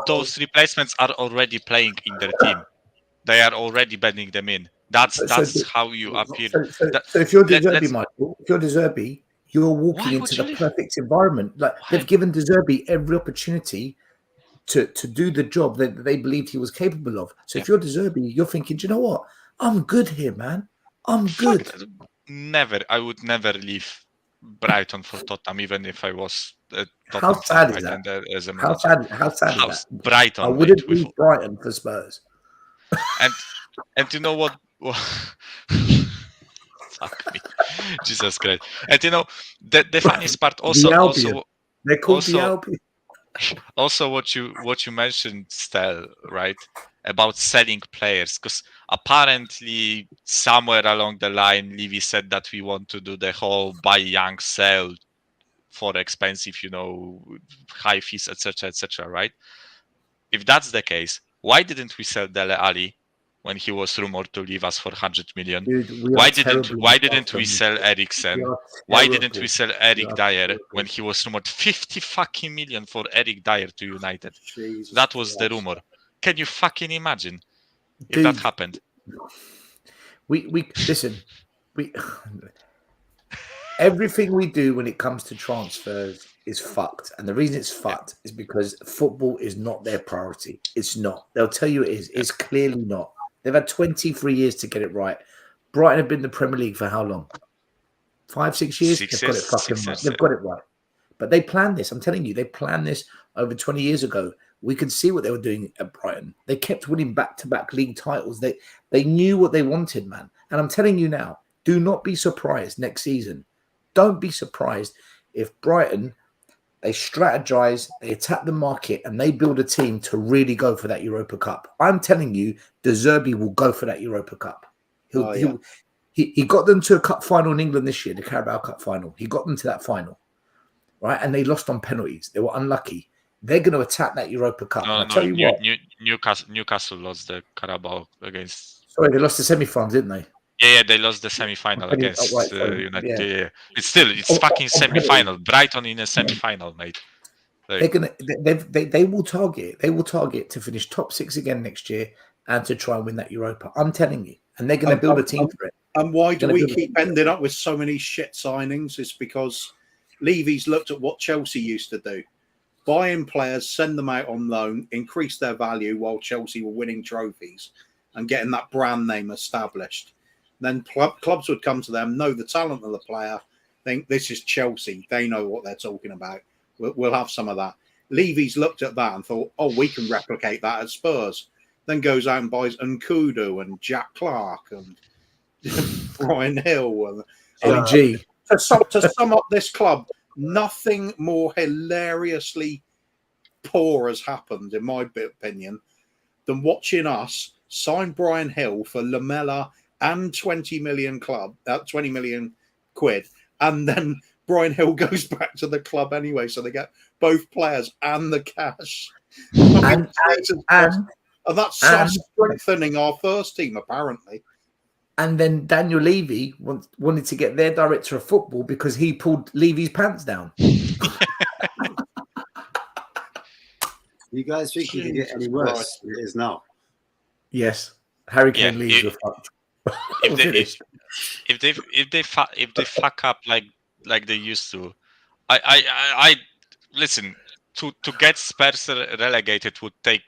Those replacements are already playing in their team. They are already bedding them in. That's how you appear. So if you're De Zerbi, Michael, if you're De Zerbi, you're walking into the perfect environment. Like they've given De Zerbi every opportunity to do the job that they believed he was capable of. So if you're De Zerbi, you're thinking, do you know what? I'm good here, man. I'm good. I would never leave Brighton for Tottenham, even if I was Tottenham. How sad is that? As a how sad is that? Brighton. I wouldn't leave Brighton for Spurs. And you know what? Fuck me. Jesus Christ. And you know, the funniest part also they're called the Albion. Also what you mentioned, Stel, right? About selling players, because apparently somewhere along the line Levy said that we want to do the whole buy young, sell for expensive, high fees, etc., right? If that's the case, why didn't we sell Dele Alli when he was rumored to leave us for 100 million? Dude, why didn't we sell Eriksen? Why didn't we sell Eric Dyer when he was rumored 50 fucking million for Eric Dyer to United? Jesus that was Christ. the rumor. Can you fucking imagine if Dude, that happened? We listen. Everything we do when it comes to transfers is fucked, and the reason it's fucked is because football is not their priority. It's not. They'll tell you it is. It's clearly not. They've had 23 years to get it right. Brighton have been in the Premier League for how long? 5-6 years. They've got it fucking right. They've got it right. But they planned this. I'm telling you, they planned this over 20 years ago. We could see what they were doing at Brighton. They kept winning back-to-back league titles. They knew what they wanted, man. And I'm telling you now, do not be surprised next season. Don't be surprised if Brighton, they strategize, they attack the market, and they build a team to really go for that Europa Cup. I'm telling you, De Zerbi will go for that Europa Cup. He got them to a cup final in England this year, the Carabao Cup final. He got them to that final, right? And they lost on penalties. They were unlucky. They're going to attack that Europa Cup. I'll tell you what. Newcastle lost the Carabao against. Sorry, they lost the semi-final, didn't they? Yeah, they lost the semi-final against United. Yeah. It's fucking semi-final. Brighton in a semi-final, mate. They're gonna. They will target. They will target to finish top 6 again next year and to try and win that Europa. I'm telling you, and they're going to build a team for it. And why do we keep ending up with so many shit signings? It's because Levy's looked at what Chelsea used to do: buy in players, send them out on loan, increase their value while Chelsea were winning trophies and getting that brand name established. Then clubs would come to them, know the talent of the player, think this is Chelsea. They know what they're talking about. We'll have some of that. Levy's looked at that and thought, oh, we can replicate that at Spurs. Then goes out and buys Nkudu and Jack Clark and Brian Hill. And to sum up this club, nothing more hilariously poor has happened, in my opinion, than watching us sign Brian Hill for Lamella and 20 million quid, and then Brian Hill goes back to the club anyway, so they get both players and the cash. And that's strengthening our first team, apparently. And then Daniel Levy wanted to get their director of football because he pulled Levy's pants down. You guys think you can get any worse than it is now? Yes. Harry Kane leaves were fucked. If they fuck up like they used to, I listen, to get Spurs relegated would take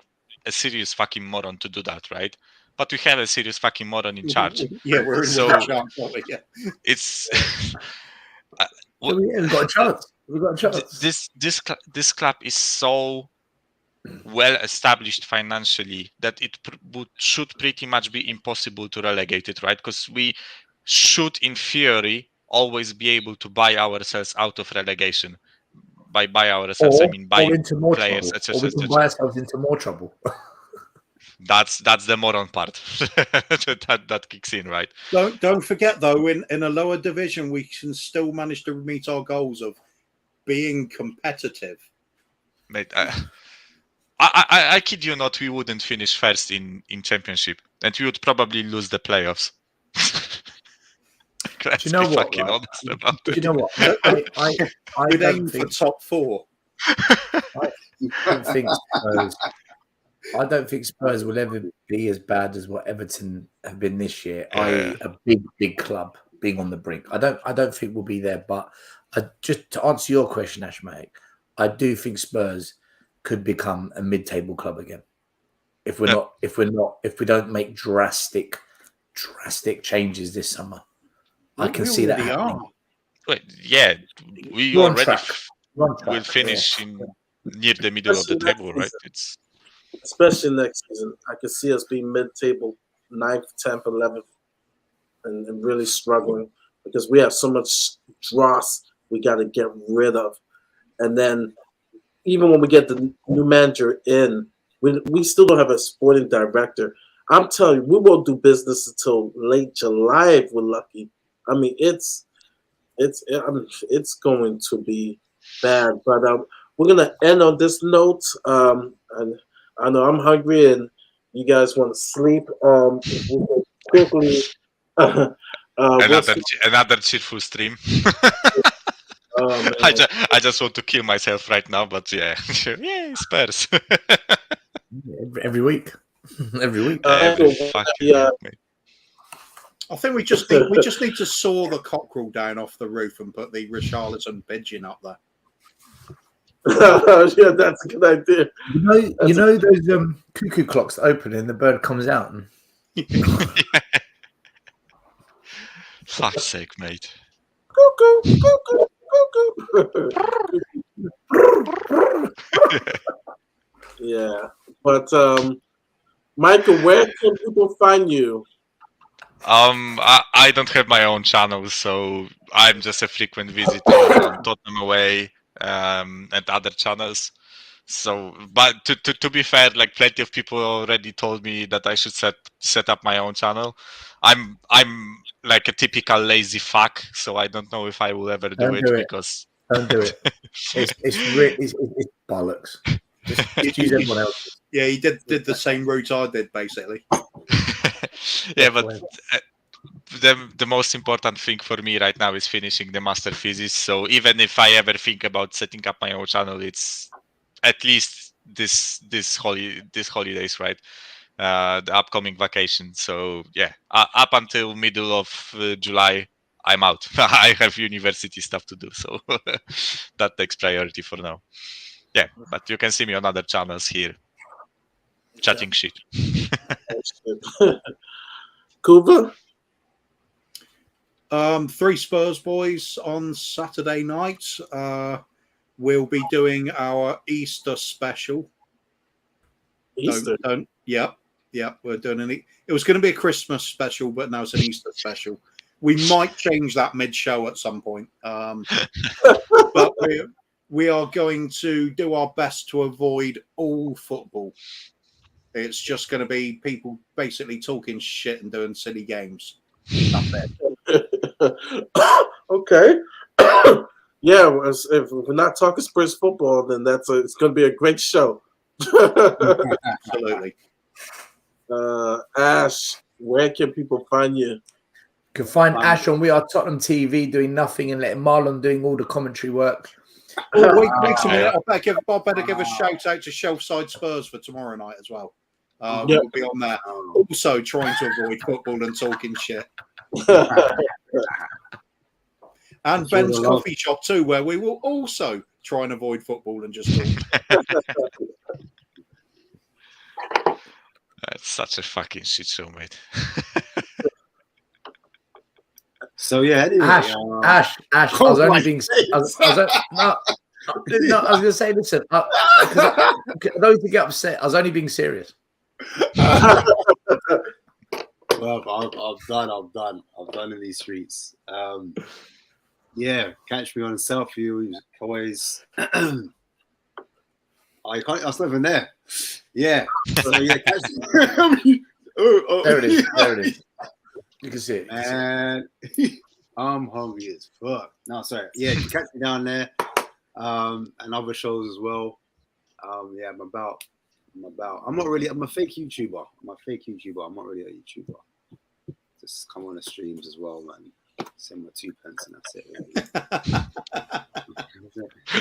a serious fucking moron to do that, right? But we have a serious fucking moron in charge. Yeah, we're in so chance, yeah. It's we've got a chance. We've got a chance. This club is so well established financially that it should pretty much be impossible to relegate it, right? Because we should, in theory, always be able to buy ourselves out of relegation. By buy ourselves, I mean buy into more players, trouble. etc. Or we can buy ourselves into more trouble. That's the moron part that kicks in, right? Don't forget though, in a lower division, we can still manage to meet our goals of being competitive. Mate, I kid you not, we wouldn't finish first in Championship, and we would probably lose the playoffs. Let's Do you know be what? fucking Right? honest about Do it. you know what? I We'd don't aim for think. top 4. I don't think Spurs. I don't think Spurs will ever be as bad as what Everton have been this year. Yeah. A big club being on the brink. I don't think we'll be there. But just to answer your question, Ashmate, I do think Spurs could become a mid-table club again if we don't make drastic changes this summer. I can see that happening. Wait, yeah, we We're on already track. will finish in near the middle of the table, right? Especially next season, I could see us being mid-table, 9th, 10th, 11th, and really struggling because we have so much dross we got to get rid of. And then even when we get the new manager in, we still don't have a sporting director. I'm telling you, we won't do business until late July if we're lucky. I mean, it's going to be bad. But we're gonna end on this note. And I know I'm hungry, and you guys want to sleep. We'll quickly. Another cheerful stream. I just want to kill myself right now, but yeah, yeah, Spurs. Every week. Every week. Every fucking week, mate. I think we just need to saw the cockerel down off the roof and put the Richarlison pigeon up there. Yeah, that's a good idea. You know those cuckoo clocks that open and the bird comes out. And... Fuck's sake, mate. Cuckoo, cuckoo, cuckoo. Yeah, but Michael, where can people find you? I don't have my own channel, so I'm just a frequent visitor on Tottenham Away and other channels. So, but to be fair, like plenty of people already told me that I should set up my own channel. I'm like a typical lazy fuck, so I don't know if I will ever do it because don't do it. It's bollocks. Just use everyone else. Yeah, he did the same route I did basically. Yeah, but the most important thing for me right now is finishing the master thesis. So even if I ever think about setting up my own channel, it's at least this holidays, right? The upcoming vacation. So yeah, up until middle of July, I'm out. I have university stuff to do, so that takes priority for now. Yeah, but you can see me on other channels here, chatting shit. Kuba? 3 Spurs boys on Saturday night. We'll be doing our Easter special. Easter? Yeah, we're doing it was going to be a Christmas special, but now it's an Easter special. We might change that mid-show at some point. But we are going to do our best to avoid all football. It's just going to be people basically talking shit and doing silly games. That's it. Okay. Yeah, if we're not talking Spurs football, then it's going to be a great show. Absolutely. Ash, where can people find you? You can find Ash on We Are Tottenham TV doing nothing and letting Marlon doing all the commentary work. Oh, wait a minute. I better give a shout out to Shelfside Spurs for tomorrow night as well. We'll be on there. Also trying to avoid football and talking shit. And Ben's coffee shop too, where we will also try and avoid football and just talk. That's such a fucking shit show, mate. So yeah, anyway, Ash. I was only being. No, I was going to say, listen, those who get upset, I was only being serious. Well, I'm done in these streets. Yeah, catch me on selfie. Always. I can't. I was not even there. Yeah. So yeah, catch me. There it is. There it is. You can see it. And I'm hungry as fuck. No, sorry. Yeah, you catch me down there. And other shows as well. Yeah, I'm about. I'm a fake YouTuber. I'm not really a YouTuber. Just come on the streams as well, man. Send my 2 pence and that's it.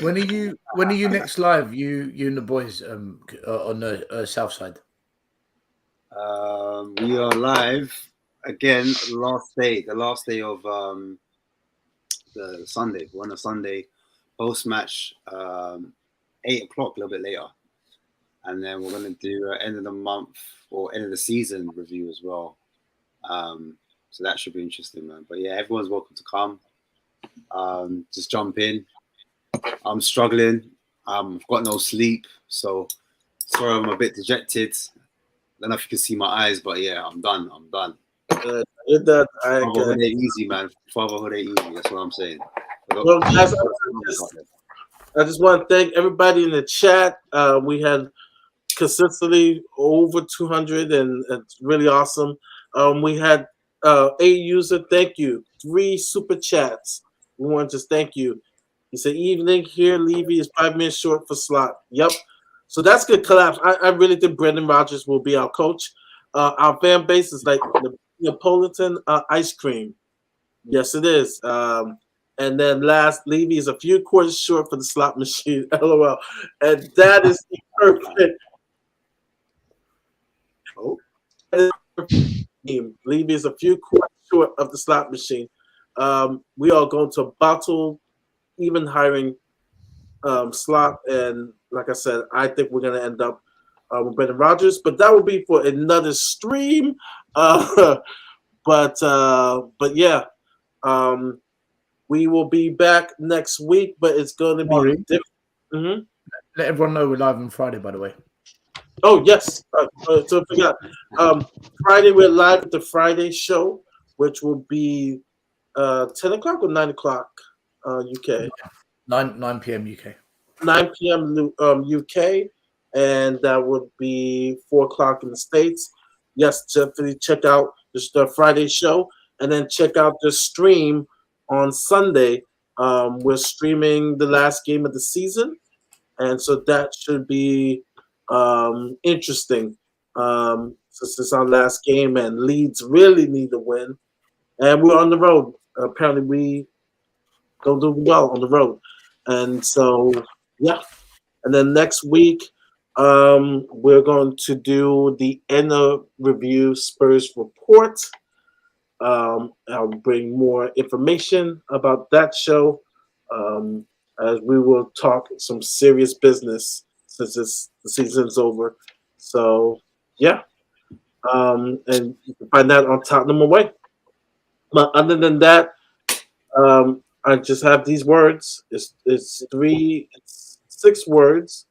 Really. When are you next live? You and the boys on the south side. We are live again. The last day of the Sunday. We're on a Sunday post match, 8 o'clock, a little bit later, and then we're gonna do end of the month or end of the season review as well. So that should be interesting, man. But yeah, everyone's welcome to come. Just jump in. I'm struggling. I've got no sleep, so sorry I'm a bit dejected. I don't know if you can see my eyes, but yeah, I'm done. Fatherhood ain't easy, man. Fatherhood ain't easy. That's what I'm saying. Well, guys, I just want to thank everybody in the chat. We had consistently over 200, and it's really awesome. We had a user, thank you. 3 super chats. We want to just thank you. He said, evening here, Levy is 5 minutes short for slot. Yep. So that's good collapse. I really think Brendan Rodgers will be our coach. Our fan base is like the Neapolitan ice cream. Yes, it is. And then last, Levy is a few quarters short for the slot machine. LOL. And that is the perfect. Oh. Levy is a few quarters short of the slot machine. We are going to bottle even hiring slot, and like I said, I think we're going to end up with Brendan Rodgers, but that will be for another stream. But yeah, we will be back next week, but it's going to be different. Mm-hmm. Let everyone know we're live on Friday, by the way. Oh, yes. So I forgot. Friday, we're live at the Friday show, which will be 10 o'clock or 9 o'clock UK? 9 p.m. UK. 9 p.m. UK, and that would be 4 o'clock in the States. Yes, definitely check out the Friday show, and then check out the stream on Sunday. We're streaming the last game of the season, and so that should be interesting. Since it's our last game, and Leeds really need to win, and we're on the road. Apparently, we don't do well on the road, and so yeah. And then next week, we're going to do the end of review Spurs report. I'll bring more information about that show, as we will talk some serious business since the season's over. So yeah, and you can find that on Tottenham away. But other than that, I just have these words. It's 6 words.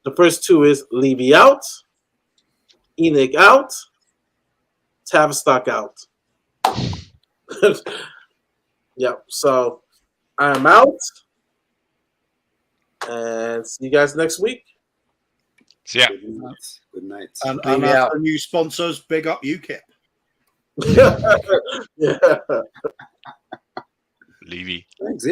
The first 2 is Levy out, Enoch out, Tavistock out. Yep. So I'm out, and see you guys next week. Yeah. Good night. And our new sponsors, big up UKIP. Yeah. Levy. Thanks.